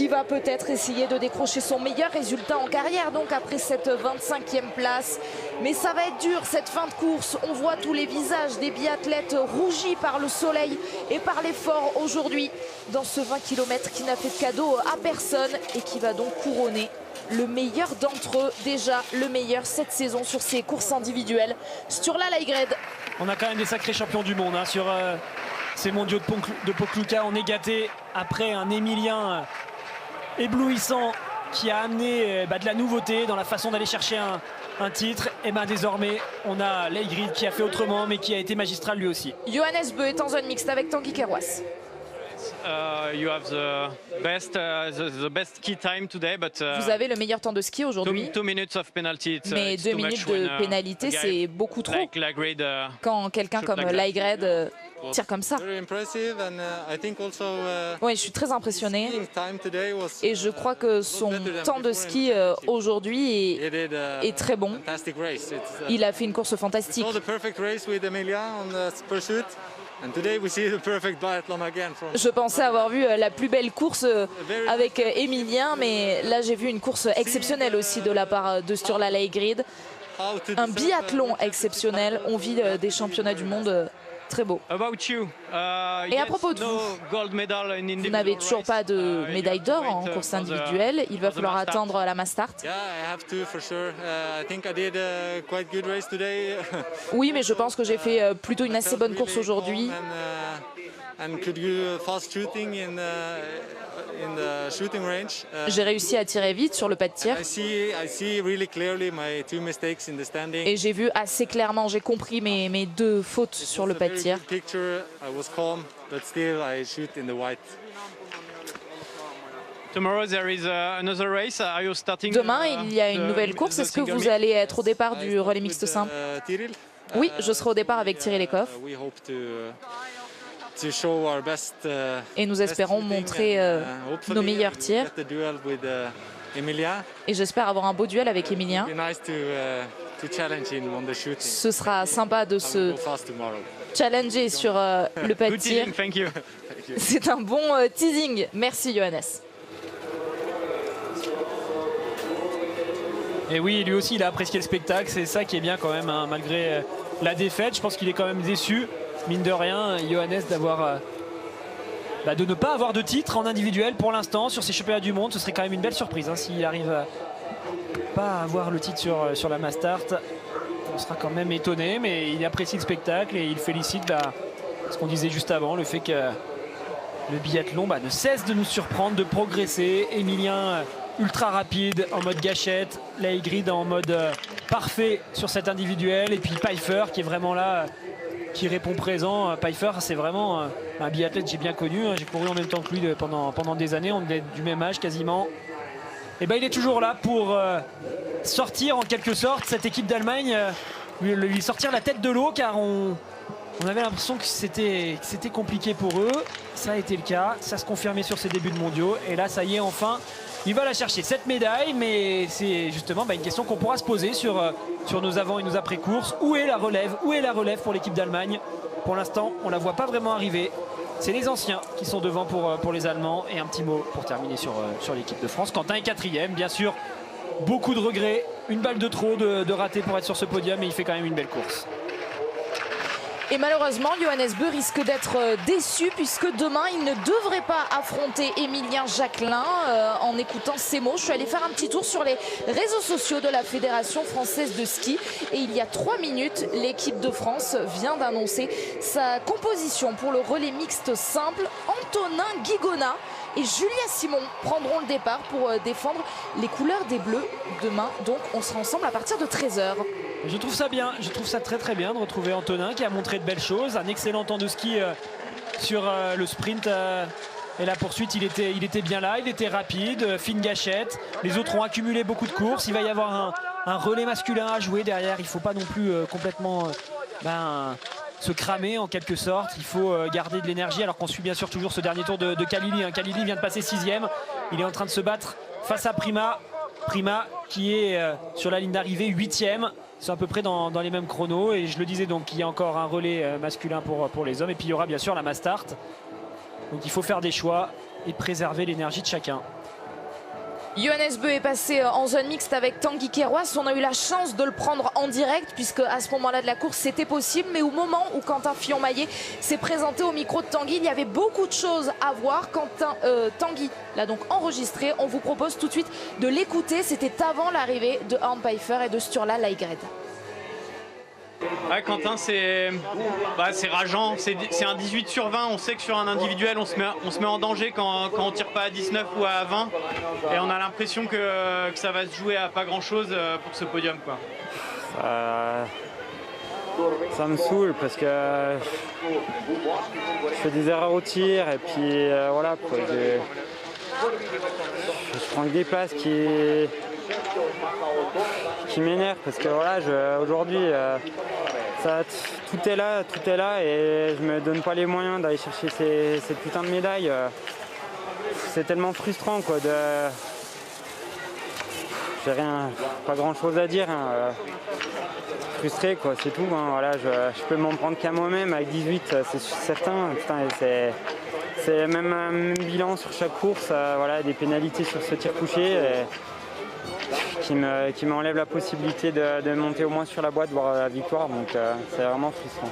qui va peut-être essayer de décrocher son meilleur résultat en carrière, donc après cette 25e place. Mais ça va être dur cette fin de course. On voit tous les visages des biathlètes rougis par le soleil et par l'effort aujourd'hui dans ce 20 km qui n'a fait de cadeau à personne et qui va donc couronner le meilleur d'entre eux, déjà le meilleur cette saison sur ces courses individuelles. Sturla Leigred. On a quand même des sacrés champions du monde sur ces mondiaux de Pokljuka. On est gâté après un Émilien éblouissant qui a amené de la nouveauté dans la façon d'aller chercher un titre. Et désormais on a Leigrid qui a fait autrement mais qui a été magistral lui aussi. Johannes Beu est en zone mixte avec Tanguy Kerouas. You have the best key time today, but vous avez le meilleur temps de ski aujourd'hui. 2 minutes of penalty, mais 2 minutes de pénalité, c'est beaucoup trop quand quelqu'un comme Leigred tire comme ça. Oui, je suis très impressionné et je crois que son temps de ski aujourd'hui est très bon. Il a fait une course fantastique. Je pensais avoir vu la plus belle course avec Émilien, mais là j'ai vu une course exceptionnelle aussi de la part de Sturla Leigrid. Un biathlon exceptionnel. On vit des championnats du monde très beaux. Et à propos de vous n'avez toujours pas de médaille d'or en course individuelle. Il va falloir attendre la Mass Start. Oui, mais je pense que j'ai fait plutôt une assez bonne course aujourd'hui. J'ai réussi à tirer vite sur le pas de tir. Et j'ai vu assez clairement, j'ai compris mes 2 fautes sur le pas de tir. Demain, il y a une nouvelle course. Est-ce que vous allez être au départ du relais mixte simple? Oui, je serai au départ avec Thierry Lecoff. Et nous espérons montrer nos meilleurs tirs. Et j'espère avoir un beau duel avec Émilien. Ce sera sympa de se challenger sur le pas de tir. C'est un bon teasing. Merci Johannes. Et oui, lui aussi il a apprécié le spectacle. C'est ça qui est bien quand même, malgré la défaite. Je pense qu'il est quand même déçu. Mine de rien, Johannes, de ne pas avoir de titre en individuel pour l'instant sur ces championnats du monde. Ce serait quand même une belle surprise s'il arrive pas à avoir le titre sur la Mass Start. On sera quand même étonné, mais il apprécie le spectacle et il félicite ce qu'on disait juste avant, le fait que le biathlon ne cesse de nous surprendre, de progresser. Émilien ultra rapide en mode gâchette, Leigrid en mode parfait sur cet individuel, et puis Pfeiffer qui est vraiment là, qui répond présent. Pfeiffer, c'est vraiment un biathlète que j'ai bien connu. J'ai couru en même temps que lui pendant des années. On est du même âge quasiment. Et il est toujours là pour sortir en quelque sorte cette équipe d'Allemagne, lui sortir la tête de l'eau, car on avait l'impression que c'était compliqué pour eux. Ça a été le cas. Ça se confirmait sur ces débuts de mondiaux. Et là, ça y est, enfin, il va la chercher, cette médaille. Mais c'est justement une question qu'on pourra se poser sur nos avant et nos après-courses. Où est la relève? Où est la relève pour l'équipe d'Allemagne? Pour l'instant, on ne la voit pas vraiment arriver. C'est les anciens qui sont devant pour les Allemands. Et un petit mot pour terminer sur l'équipe de France. Quentin est 4e, bien sûr. Beaucoup de regrets. Une balle de trop de raté pour être sur ce podium. Mais il fait quand même une belle course. Et malheureusement, Johannes Beu risque d'être déçu puisque demain, il ne devrait pas affronter Émilien Jacquelin. En écoutant ces mots, je suis allée faire un petit tour sur les réseaux sociaux de la Fédération française de ski. Et il y a 3 minutes, l'équipe de France vient d'annoncer sa composition pour le relais mixte simple. Antonin Guigona et Julia Simon prendront le départ pour défendre les couleurs des Bleus demain. Donc on sera ensemble à partir de 13 h. Je trouve ça bien, je trouve ça très très bien de retrouver Antonin qui a montré de belles choses, un excellent temps de ski sur le sprint et la poursuite. Il était bien là, il était rapide, fine gâchette. Les autres ont accumulé beaucoup de courses. Il va y avoir un relais masculin à jouer derrière. Il ne faut pas non plus complètement se cramer en quelque sorte. Il faut garder de l'énergie alors qu'on suit bien sûr toujours ce dernier tour de Khalili. Khalili vient de passer 6e. Il est en train de se battre face à Prima. Prima qui est sur la ligne d'arrivée 8e. C'est à peu près dans les mêmes chronos. Et je le disais donc, il y a encore un relais masculin pour les hommes. Et puis il y aura bien sûr la Mass Start. Donc il faut faire des choix et préserver l'énergie de chacun. Johannes Beu est passé en zone mixte avec Tanguy Queiroz. On a eu la chance de le prendre en direct puisque à ce moment-là de la course c'était possible. Mais au moment où Quentin Fillon-Maillet s'est présenté au micro de Tanguy, il y avait beaucoup de choses à voir. Tanguy l'a donc enregistré. On vous propose tout de suite de l'écouter. C'était avant l'arrivée de Arne Pfeiffer et de Sturla Leigred. Ouais, Quentin, c'est rageant. C'est un 18 sur 20. On sait que sur un individuel, on se met en danger quand on tire pas à 19 ou à 20. Et on a l'impression que ça va se jouer à pas grand-chose pour ce podium, quoi. Ça me saoule parce que je fais des erreurs au tir et puis voilà, quoi, je prends des passes qui m'énervent parce que voilà, aujourd'hui tout est là et je me donne pas les moyens d'aller chercher ces putains de médailles. C'est tellement frustrant, quoi. J'ai pas grand chose à dire. Hein. Frustré, quoi, c'est tout. Hein. Voilà, je peux m'en prendre qu'à moi-même avec 18, c'est certain. Putain, c'est même un bilan sur chaque course. Voilà, des pénalités sur ce tir couché qui m'enlève la possibilité de monter au moins sur la boîte, voir la victoire. Donc c'est vraiment frustrant.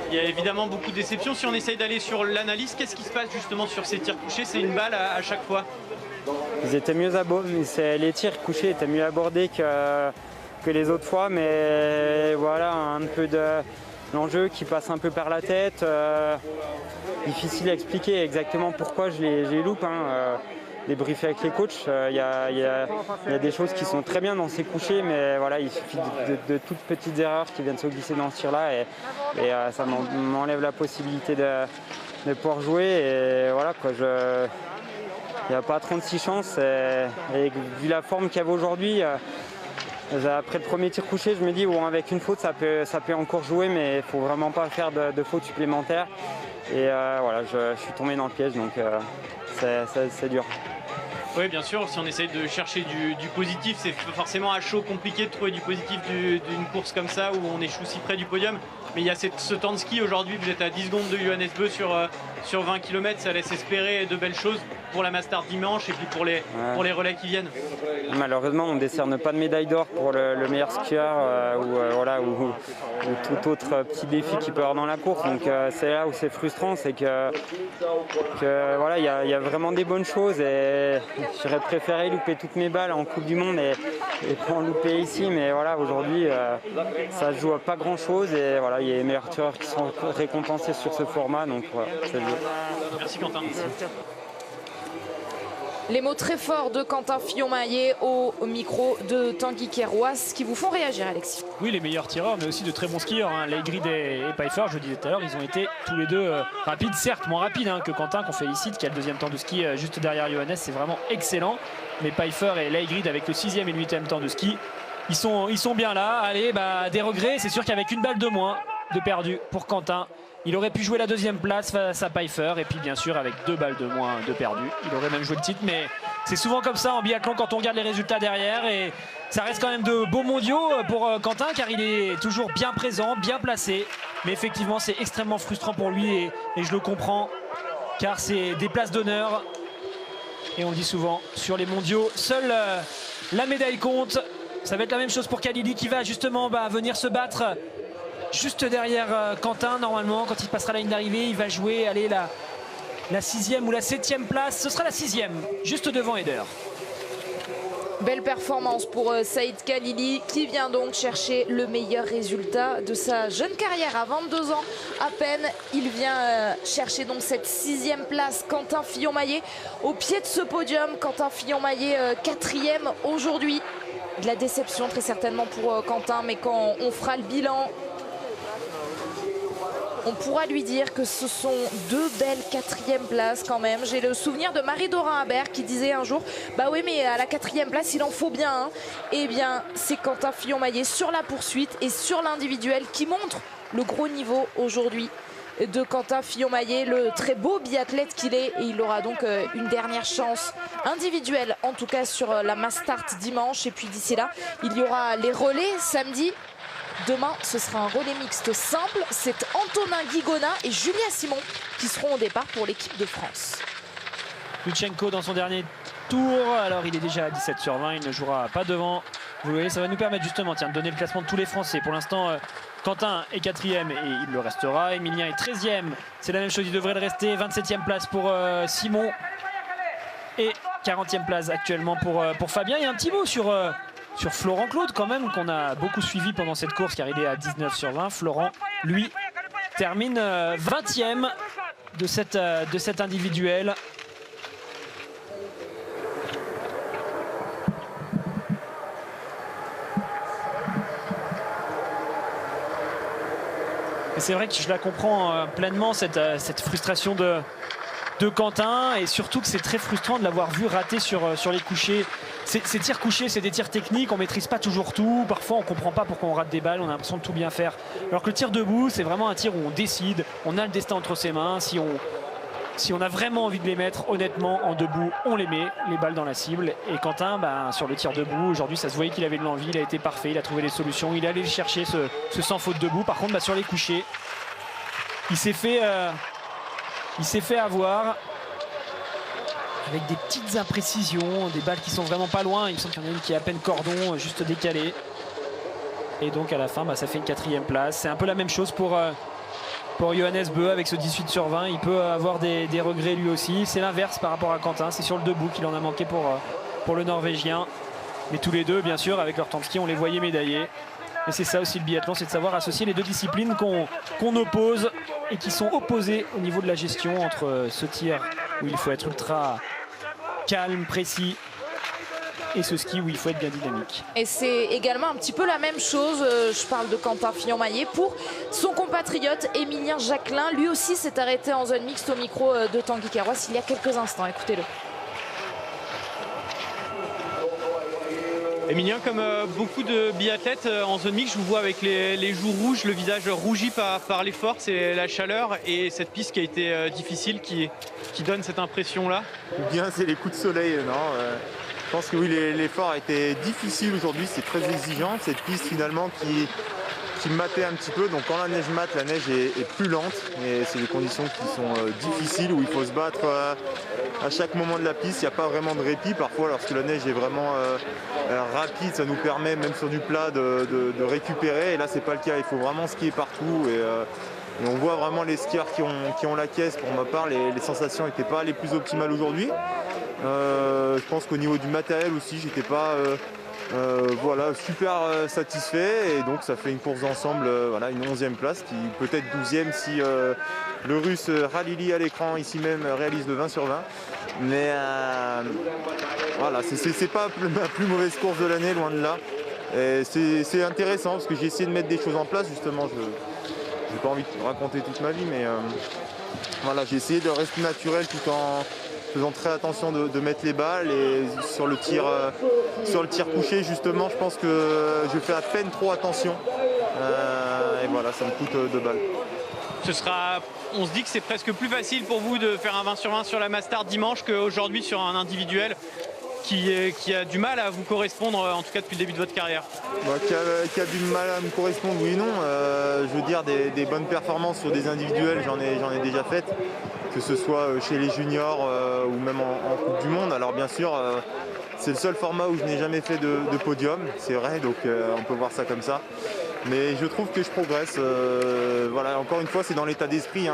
Il y a évidemment beaucoup de déceptions. Si on essaye d'aller sur l'analyse, qu'est-ce qui se passe justement sur ces tirs couchés? C'est une balle à chaque fois. Ils étaient mieux abordés. Les tirs couchés étaient mieux abordés que les autres fois, mais voilà, un peu de l'enjeu qui passe un peu par la tête. Difficile à expliquer exactement pourquoi je les loupe. Hein. Débriefer avec les coachs, il y a des choses qui sont très bien dans ces couchés, mais voilà, il suffit de toutes petites erreurs qui viennent se glisser dans ce tir-là et ça m'enlève la possibilité de pouvoir jouer. Et voilà, quoi, il n'y a pas 36 chances et vu la forme qu'il y avait aujourd'hui, après le premier tir couché, je me dis bon, avec une faute ça peut encore jouer, mais il ne faut vraiment pas faire de fautes supplémentaires. Et voilà, je suis tombé dans le piège, donc c'est dur. Oui, bien sûr, si on essaye de chercher du positif, c'est forcément à chaud compliqué de trouver du positif d'une course comme ça où on échoue si près du podium. Mais il y a ce temps de ski aujourd'hui, vous êtes à 10 secondes de Johannes Beu sur 20 km, ça laisse espérer de belles choses pour la Mastart dimanche et puis pour les relais qui viennent. Malheureusement, on ne décerne pas de médaille d'or pour le meilleur skieur ou tout autre petit défi qu'il peut y avoir dans la course. Donc c'est là où c'est frustrant, c'est que voilà, il y a vraiment des bonnes choses et j'aurais préféré louper toutes mes balles en Coupe du Monde et pas en louper ici. Mais voilà, aujourd'hui, ça se joue à pas grand chose et voilà, il y a les meilleurs tireurs qui sont récompensés sur ce format. Donc voilà, c'est le jeu. Merci Quentin. Les mots très forts de Quentin Fillon-Maillet au micro de Tanguy Queiroz qui vous font réagir, Alexis. Oui, les meilleurs tireurs, mais aussi de très bons skieurs. Hein. Leigrid et Pfeiffer, je le disais tout à l'heure, ils ont été tous les deux rapides, certes moins rapides que Quentin, qu'on félicite, qui a le deuxième temps de ski juste derrière Johannes. C'est vraiment excellent. Mais Pfeiffer et Leigrid, avec le 6e et le 8e temps de ski, ils sont bien là. Allez, des regrets. C'est sûr qu'avec une balle de moins de perdu pour Quentin, il aurait pu jouer la deuxième place face à Pfeiffer et puis bien sûr avec 2 balles de moins de perdu, il aurait même joué le titre, mais c'est souvent comme ça en biathlon quand on regarde les résultats derrière et ça reste quand même de beaux mondiaux pour Quentin car il est toujours bien présent, bien placé, mais effectivement c'est extrêmement frustrant pour lui et je le comprends car c'est des places d'honneur et on le dit souvent sur les mondiaux, seule la médaille compte. Ça va être la même chose pour Khalili qui va justement venir se battre juste derrière Quentin. Normalement, quand il passera la ligne d'arrivée, il va jouer la 6e ou la 7e place. Ce sera la 6e, juste devant Eder. Belle performance pour Saïd Khalili qui vient donc chercher le meilleur résultat de sa jeune carrière à 22 ans à peine. Il vient chercher donc cette 6e place. Quentin Fillon-Maillet au pied de ce podium. Quentin Fillon-Maillet 4e aujourd'hui. De la déception très certainement pour Quentin, mais quand on fera le bilan, on pourra lui dire que ce sont 2 belles 4e places quand même. J'ai le souvenir de Marie-Dorin Habert qui disait un jour bah oui mais à la 4e place il en faut bien hein. Eh bien c'est Quentin Fillon-Maillet sur la poursuite et sur l'individuel qui montre le gros niveau aujourd'hui de Quentin Fillon-Maillet, le très beau biathlète qu'il est, et il aura donc une dernière chance individuelle en tout cas sur la Mastart dimanche. Et puis d'ici là il y aura les relais samedi. Demain, ce sera un relais mixte simple. C'est Antonin Guigona et Julia Simon qui seront au départ pour l'équipe de France. Lutsenko dans son dernier tour. Alors il est déjà à 17 sur 20, il ne jouera pas devant. Vous voyez, ça va nous permettre justement de donner le classement de tous les Français. Pour l'instant, Quentin est 4e et il le restera. Emilien est 13e, c'est la même chose, il devrait le rester. 27e place pour Simon et 40e place actuellement pour Fabien. Et un petit mot sur Florent Claude quand même, qu'on a beaucoup suivi pendant cette course car il est à 19 sur 20. Florent, lui, termine 20e de cet individuel. Et c'est vrai que je la comprends pleinement, cette frustration de Quentin, et surtout que c'est très frustrant de l'avoir vu rater sur les couchers. Ces tirs couchés, c'est des tirs techniques, on maîtrise pas toujours tout, parfois on comprend pas pourquoi on rate des balles, on a l'impression de tout bien faire. Alors que le tir debout, c'est vraiment un tir où on décide, on a le destin entre ses mains. Si on a vraiment envie de les mettre, honnêtement, en debout, on les met, les balles dans la cible. Et Quentin, sur le tir debout, aujourd'hui, ça se voyait qu'il avait de l'envie, il a été parfait, il a trouvé les solutions, il est allé chercher ce sans faute debout. Par contre, sur les couchers, il s'est fait avoir avec des petites imprécisions, des balles qui sont vraiment pas loin. Il me semble qu'il y en a une qui est à peine cordon, juste décalée. Et donc à la fin, ça fait une 4e place. C'est un peu la même chose pour Johannes Beu avec ce 18 sur 20. Il peut avoir des regrets lui aussi. C'est l'inverse par rapport à Quentin. C'est sur le debout qu'il en a manqué pour le Norvégien. Mais tous les deux, bien sûr, avec leur temps de ski, on les voyait médaillés. Et c'est ça aussi le biathlon, c'est de savoir associer les deux disciplines qu'on oppose et qui sont opposées au niveau de la gestion, entre ce tir où il faut être ultra calme, précis, et ce ski où il faut être bien dynamique. Et c'est également un petit peu la même chose, je parle de Quentin Fillon-Maillet, pour son compatriote Emilien Jacquelin. Lui aussi s'est arrêté en zone mixte au micro de Tanguy Carroisse il y a quelques instants. Écoutez-le. Emilien, comme beaucoup de biathlètes en zone mixte, je vous vois avec les joues rouges, le visage rougi par l'effort, c'est la chaleur et cette piste qui a été difficile qui donne cette impression-là. Bien, c'est les coups de soleil, non je pense que oui, l'effort a été difficile aujourd'hui, c'est très exigeant. Cette piste finalement qui matait un petit peu, donc quand la neige mate, la neige est plus lente et c'est des conditions qui sont difficiles où il faut se battre à chaque moment de la piste. Il n'y a pas vraiment de répit. Parfois, lorsque la neige est vraiment rapide, ça nous permet même sur du plat de récupérer, et là c'est pas le cas. Il faut vraiment skier partout et on voit vraiment les skieurs qui ont la caisse. Pour ma part, les sensations n'étaient pas les plus optimales aujourd'hui. Je pense qu'au niveau du matériel aussi, j'étais pas super satisfait, et donc ça fait une course d'ensemble, une 11e place qui peut être 12e si le russe Ralili à l'écran ici même réalise le 20 sur 20. Mais voilà, c'est pas ma plus mauvaise course de l'année, loin de là. C'est intéressant parce que j'ai essayé de mettre des choses en place, justement. Je n'ai pas envie de raconter toute ma vie, mais voilà, j'ai essayé de rester naturel tout en faisant très attention de mettre les balles, et sur le tir couché, justement, je pense que je fais à peine trop attention, et voilà, ça me coûte 2 balles. On se dit que c'est presque plus facile pour vous de faire un 20 sur 20 sur la Mastart dimanche qu'aujourd'hui sur un individuel qui a du mal à vous correspondre, en tout cas depuis le début de votre carrière. Qui a du mal à me correspondre, oui et non. Je veux dire, des bonnes performances sur des individuels, j'en ai déjà faites, que ce soit chez les juniors ou même en Coupe du Monde. Alors bien sûr, c'est le seul format où je n'ai jamais fait de podium, c'est vrai, donc on peut voir ça comme ça. Mais je trouve que je progresse. Voilà, encore une fois, c'est dans l'état d'esprit.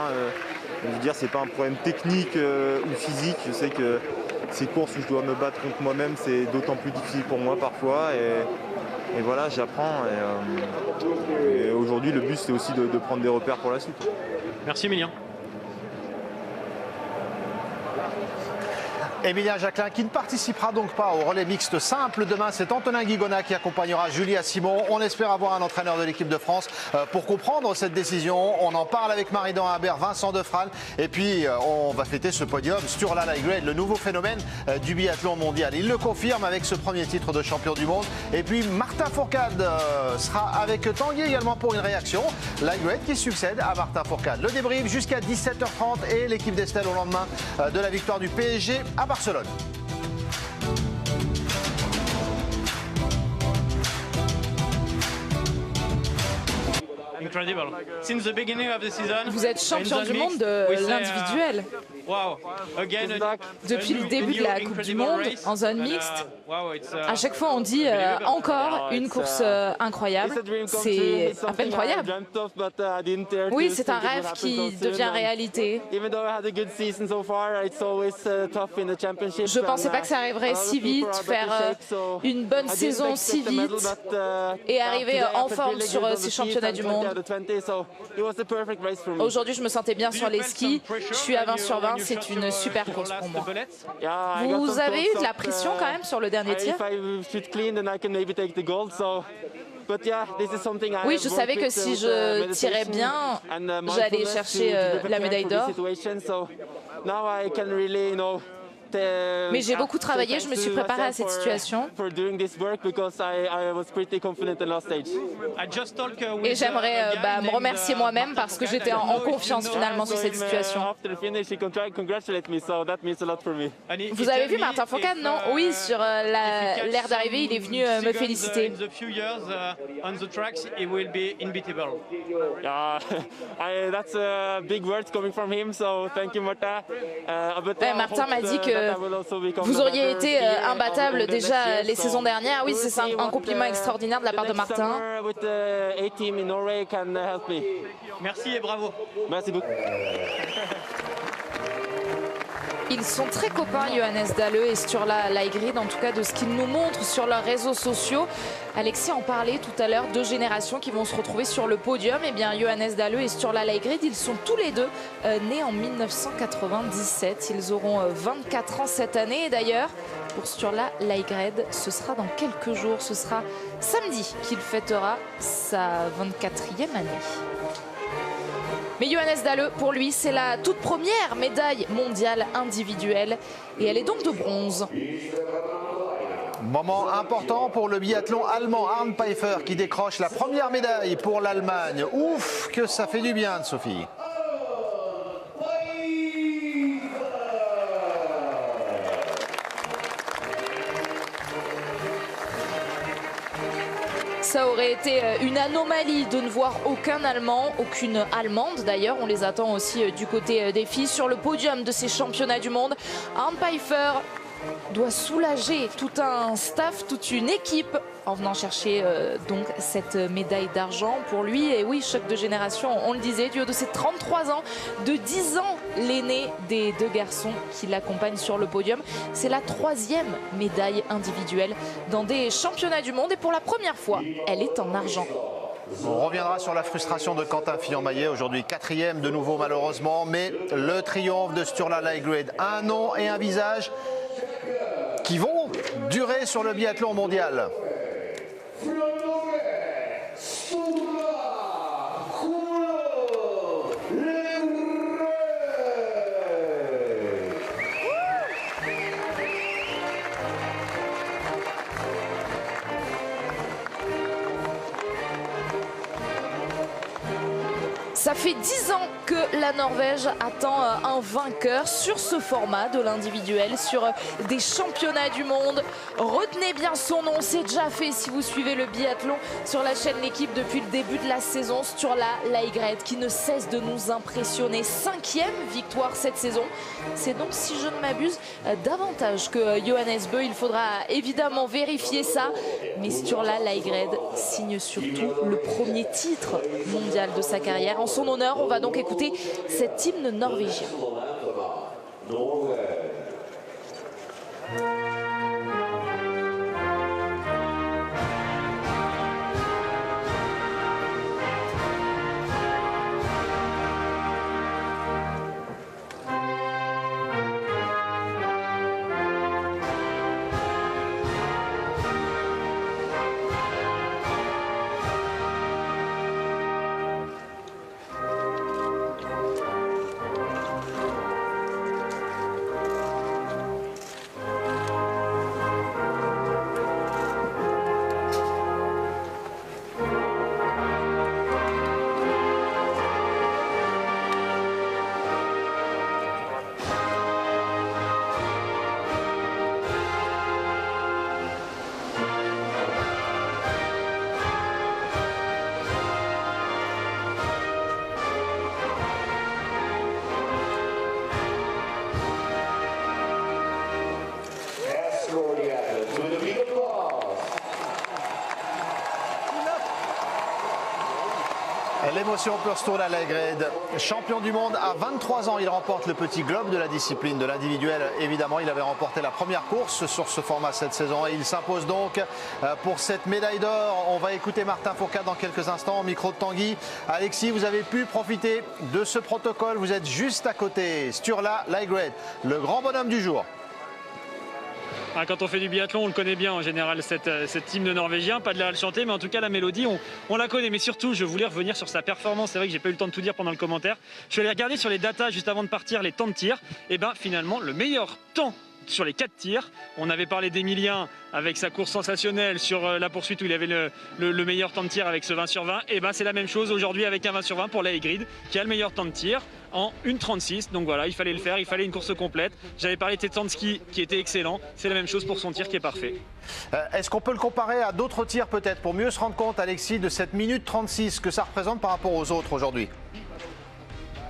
Je veux dire, c'est pas un problème technique ou physique. Je sais que ces courses où je dois me battre contre moi-même, c'est d'autant plus difficile pour moi parfois. Et voilà, j'apprends. Et aujourd'hui, le but, c'est aussi de prendre des repères pour la suite. Merci Emilien. Emilien Jacquelin qui ne participera donc pas au relais mixte simple demain. C'est Antonin Guigona qui accompagnera Julia Simon. On espère avoir un entraîneur de l'équipe de France pour comprendre cette décision. On en parle avec Marie-Dan Imbert, Vincent Defrane. Et puis on va fêter ce podium. Sturla Ligrade, le nouveau phénomène du biathlon mondial. Il le confirme avec ce premier titre de champion du monde. Et puis Martin Fourcade sera avec Tanguy également pour une réaction. Ligrade qui succède à Martin Fourcade. Le débrief jusqu'à 17h30 et l'équipe d'Estelle au lendemain de la victoire du PSG à Barcelone. incredible. Since the beginning of the season, Vous êtes champion in the du monde mixed, de we say, l'individuel. Wow, again, Depuis le début de la Coupe du Monde, en zone mixte, à chaque fois on dit encore une course incroyable. C'est à peine croyable. Oui, c'est un rêve qui devient réalité. Je ne pensais pas que ça arriverait si vite, faire une bonne saison si vite et arriver en forme sur ces championnats du monde. Aujourd'hui, je me sentais bien sur les skis. Je suis à 20 sur 20, c'est une super course pour moi. Vous avez eu de la pression quand même sur le dernier tir? Oui, je savais que si je tirais bien, j'allais chercher la médaille d'or. Mais j'ai beaucoup travaillé, je me suis préparée à cette situation. Et j'aimerais me remercier moi-même parce que j'étais en confiance finalement sur cette situation. Vous avez vu Martin Fourcade, non? Oui, sur l'aire d'arrivée, il est venu me féliciter. Martin m'a dit que vous auriez été imbattable déjà les saisons dernières. Oui, c'est un compliment extraordinaire de la part de Martin. Merci et bravo. Merci beaucoup. Ils sont très copains, Johannes Dahle et Sturla Leigrid, en tout cas de ce qu'ils nous montrent sur leurs réseaux sociaux. Alexis en parlait tout à l'heure, deux générations qui vont se retrouver sur le podium. Eh bien, Johannes Dahle et Sturla Leigrid, ils sont tous les deux nés en 1997. Ils auront 24 ans cette année. Et d'ailleurs, pour Sturla Leigrid, ce sera dans quelques jours. Ce sera samedi qu'il fêtera sa 24e année. Mais Johannes Dahle, pour lui, c'est la toute première médaille mondiale individuelle et elle est donc de bronze. Moment important pour le biathlon allemand, Arne Pfeiffer qui décroche la première médaille pour l'Allemagne. Ouf, que ça fait du bien, Sophie. Ça aurait été une anomalie de ne voir aucun Allemand, aucune Allemande d'ailleurs. On les attend aussi du côté des filles sur le podium de ces championnats du monde. Arne Pfeiffer doit soulager tout un staff, toute une équipe en venant chercher donc cette médaille d'argent pour lui. Et oui, choc de génération, on le disait, du haut de ses 33 ans, de 10 ans l'aîné des deux garçons qui l'accompagnent sur le podium. C'est la 3e médaille individuelle dans des championnats du monde et pour la première fois, elle est en argent. On reviendra sur la frustration de Quentin Fillon-Maillet, aujourd'hui 4e de nouveau malheureusement, mais le triomphe de Sturla Leigrid, un nom et un visage qui vont durer sur le biathlon mondial. Ça fait 10 ans que la Norvège attend un vainqueur sur ce format de l'individuel, sur des championnats du monde. Retenez bien son nom, c'est déjà fait si vous suivez le biathlon sur la chaîne L'équipe depuis le début de la saison. Sturla Leigrid qui ne cesse de nous impressionner. 5e victoire cette saison. C'est donc, si je ne m'abuse, davantage que Johannes Bö. Il faudra évidemment vérifier ça. Mais Sturla Leigrid signe surtout le premier titre mondial de sa carrière. En son honneur, on va donc écouter cet hymne norvégien. L'émotion pour Sturla Lægreid, champion du monde à 23 ans, il remporte le petit globe de la discipline de l'individuel. Évidemment, il avait remporté la première course sur ce format cette saison et il s'impose donc pour cette médaille d'or. On va écouter Martin Fourcade dans quelques instants au micro de Tanguy. Alexis, vous avez pu profiter de ce protocole, vous êtes juste à côté. Sturla Lægreid, le grand bonhomme du jour. Quand on fait du biathlon, on le connaît bien en général, cette hymne norvégien. Pas de là à le chanter, mais en tout cas, la mélodie, on la connaît. Mais surtout, je voulais revenir sur sa performance. C'est vrai que j'ai pas eu le temps de tout dire pendant le commentaire. Je suis allé regarder sur les datas juste avant de partir, les temps de tir. Et bien, finalement, le meilleur temps sur les 4 tirs. On avait parlé d'Emilien avec sa course sensationnelle sur la poursuite où il avait le meilleur temps de tir avec ce 20 sur 20. Et ben c'est la même chose aujourd'hui avec un 20 sur 20 pour Lægreid qui a le meilleur temps de tir en 1,36. Donc voilà, il fallait le faire, il fallait une course complète. J'avais parlé de ses temps de ski qui étaient excellents. C'est la même chose pour son tir qui est parfait. Est-ce qu'on peut le comparer à d'autres tirs peut-être pour mieux se rendre compte, Alexis, de cette minute 36 que ça représente par rapport aux autres aujourd'hui?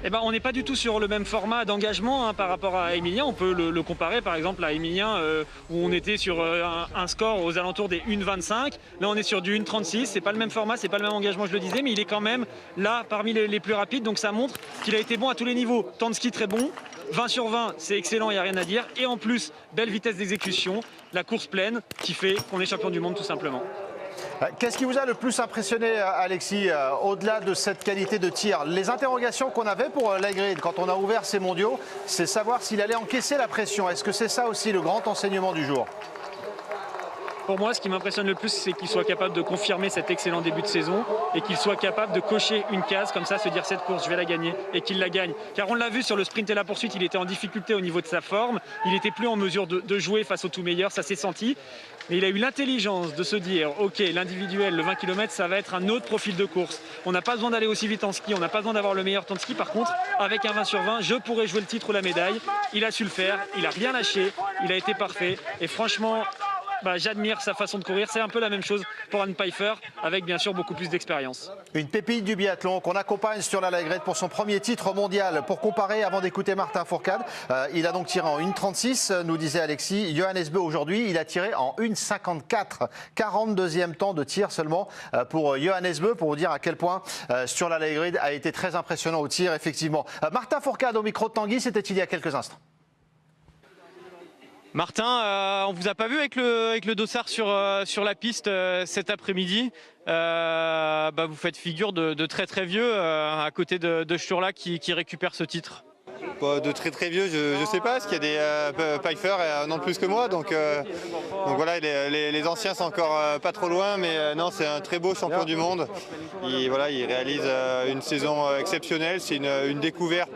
Eh ben, on n'est pas du tout sur le même format d'engagement par rapport à Emilien. On peut le comparer par exemple à Emilien où on était sur un score aux alentours des 1,25. Là on est sur du 1,36. C'est pas le même format, c'est pas le même engagement, je le disais, mais il est quand même là parmi les plus rapides. Donc ça montre qu'il a été bon à tous les niveaux. Temps de ski très bon. 20 sur 20, c'est excellent, il n'y a rien à dire. Et en plus, belle vitesse d'exécution, la course pleine qui fait qu'on est champion du monde tout simplement. Qu'est-ce qui vous a le plus impressionné, Alexis, au-delà de cette qualité de tir? Les interrogations qu'on avait pour Lægreid quand on a ouvert ces mondiaux, c'est savoir s'il allait encaisser la pression. Est-ce que c'est ça aussi le grand enseignement du jour? Pour moi, ce qui m'impressionne le plus, c'est qu'il soit capable de confirmer cet excellent début de saison et qu'il soit capable de cocher une case comme ça, se dire cette course, je vais la gagner et qu'il la gagne. Car on l'a vu sur le sprint et la poursuite, il était en difficulté au niveau de sa forme, il n'était plus en mesure de jouer face au tout meilleur, ça s'est senti. Mais il a eu l'intelligence de se dire, ok, l'individuel, le 20 km, ça va être un autre profil de course. On n'a pas besoin d'aller aussi vite en ski, on n'a pas besoin d'avoir le meilleur temps de ski. Par contre, avec un 20 sur 20, je pourrais jouer le titre ou la médaille. Il a su le faire, il n'a rien lâché, il a été parfait. Et franchement, j'admire sa façon de courir. C'est un peu la même chose pour Anne Pfeiffer, avec bien sûr beaucoup plus d'expérience. Une pépite du biathlon qu'on accompagne sur la Lægreid pour son premier titre mondial. Pour comparer, avant d'écouter Martin Fourcade, il a donc tiré en 1,36, nous disait Alexis. Johannes Bö aujourd'hui, il a tiré en 1,54. 42e temps de tir seulement pour Johannes Bö, pour vous dire à quel point sur la Lægreid a été très impressionnant au tir, effectivement. Martin Fourcade au micro de Tanguy, c'était il y a quelques instants. Martin, on vous a pas vu avec le dossard sur la piste cet après-midi. Vous faites figure de très très vieux à côté de Sturla qui récupère ce titre. De très très vieux, je ne sais pas, parce qu'il y a des Pfeiffer et un an de plus que moi, donc voilà, les anciens sont encore pas trop loin, mais non, c'est un très beau champion du monde. Il réalise une saison exceptionnelle, c'est une découverte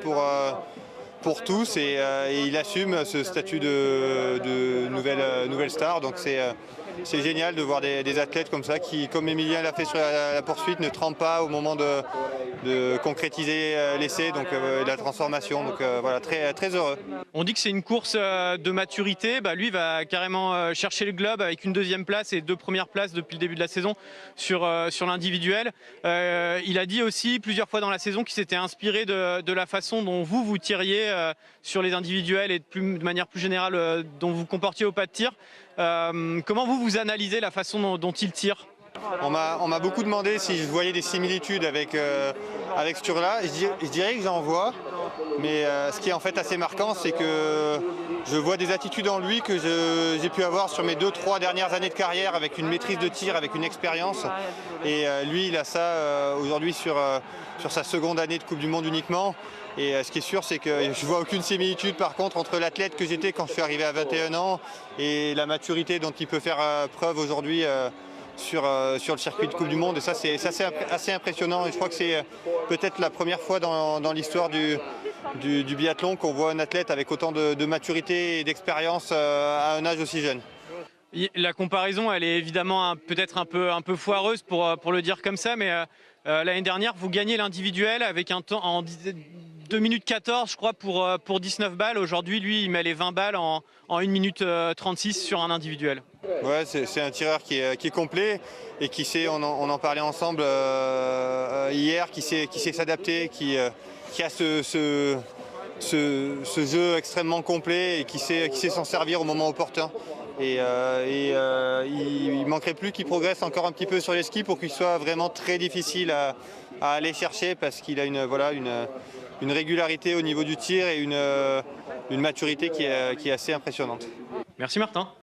pour tous et il assume ce statut de nouvelle star. Donc c'est génial de voir des athlètes comme ça qui, comme Emilien l'a fait sur la poursuite, ne trempent pas au moment de concrétiser l'essai, donc la transformation. Donc voilà, très, très heureux. On dit que c'est une course de maturité. Lui va carrément chercher le globe avec une 2e place et 2 premières places depuis le début de la saison sur l'individuel. Il a dit aussi plusieurs fois dans la saison qu'il s'était inspiré de la façon dont vous tiriez sur les individuels et de manière plus générale dont vous comportiez au pas de tir. Comment vous analysez la façon dont il tire? On m'a beaucoup demandé si je voyais des similitudes avec Sturla. Je dirais que j'en vois, mais ce qui est en fait assez marquant, c'est que je vois des attitudes en lui que j'ai pu avoir sur mes 2-3 dernières années de carrière, avec une maîtrise de tir, avec une expérience. Et lui, il a ça aujourd'hui sur sa seconde année de Coupe du Monde uniquement. Et ce qui est sûr, c'est que je ne vois aucune similitude par contre entre l'athlète que j'étais quand je suis arrivé à 21 ans et la maturité dont il peut faire preuve aujourd'hui sur le circuit de Coupe du Monde. Et ça, c'est assez impressionnant. Et je crois que c'est peut-être la première fois dans l'histoire du biathlon qu'on voit un athlète avec autant de maturité et d'expérience à un âge aussi jeune. La comparaison, elle est évidemment peut-être un peu foireuse pour le dire comme ça, mais l'année dernière, vous gagnez l'individuel avec un temps en 2 minutes 14, je crois, pour 19 balles. Aujourd'hui, lui, il met les 20 balles en 1 minute 36 sur un individuel. Ouais, c'est un tireur qui est complet et qui sait, on en parlait ensemble hier, qui sait s'adapter, qui a ce jeu extrêmement complet et qui sait s'en servir au moment opportun. Et il manquerait plus qu'il progresse encore un petit peu sur les skis pour qu'il soit vraiment très difficile à aller chercher parce qu'il a une régularité au niveau du tir et une maturité qui est assez impressionnante. Merci Martin.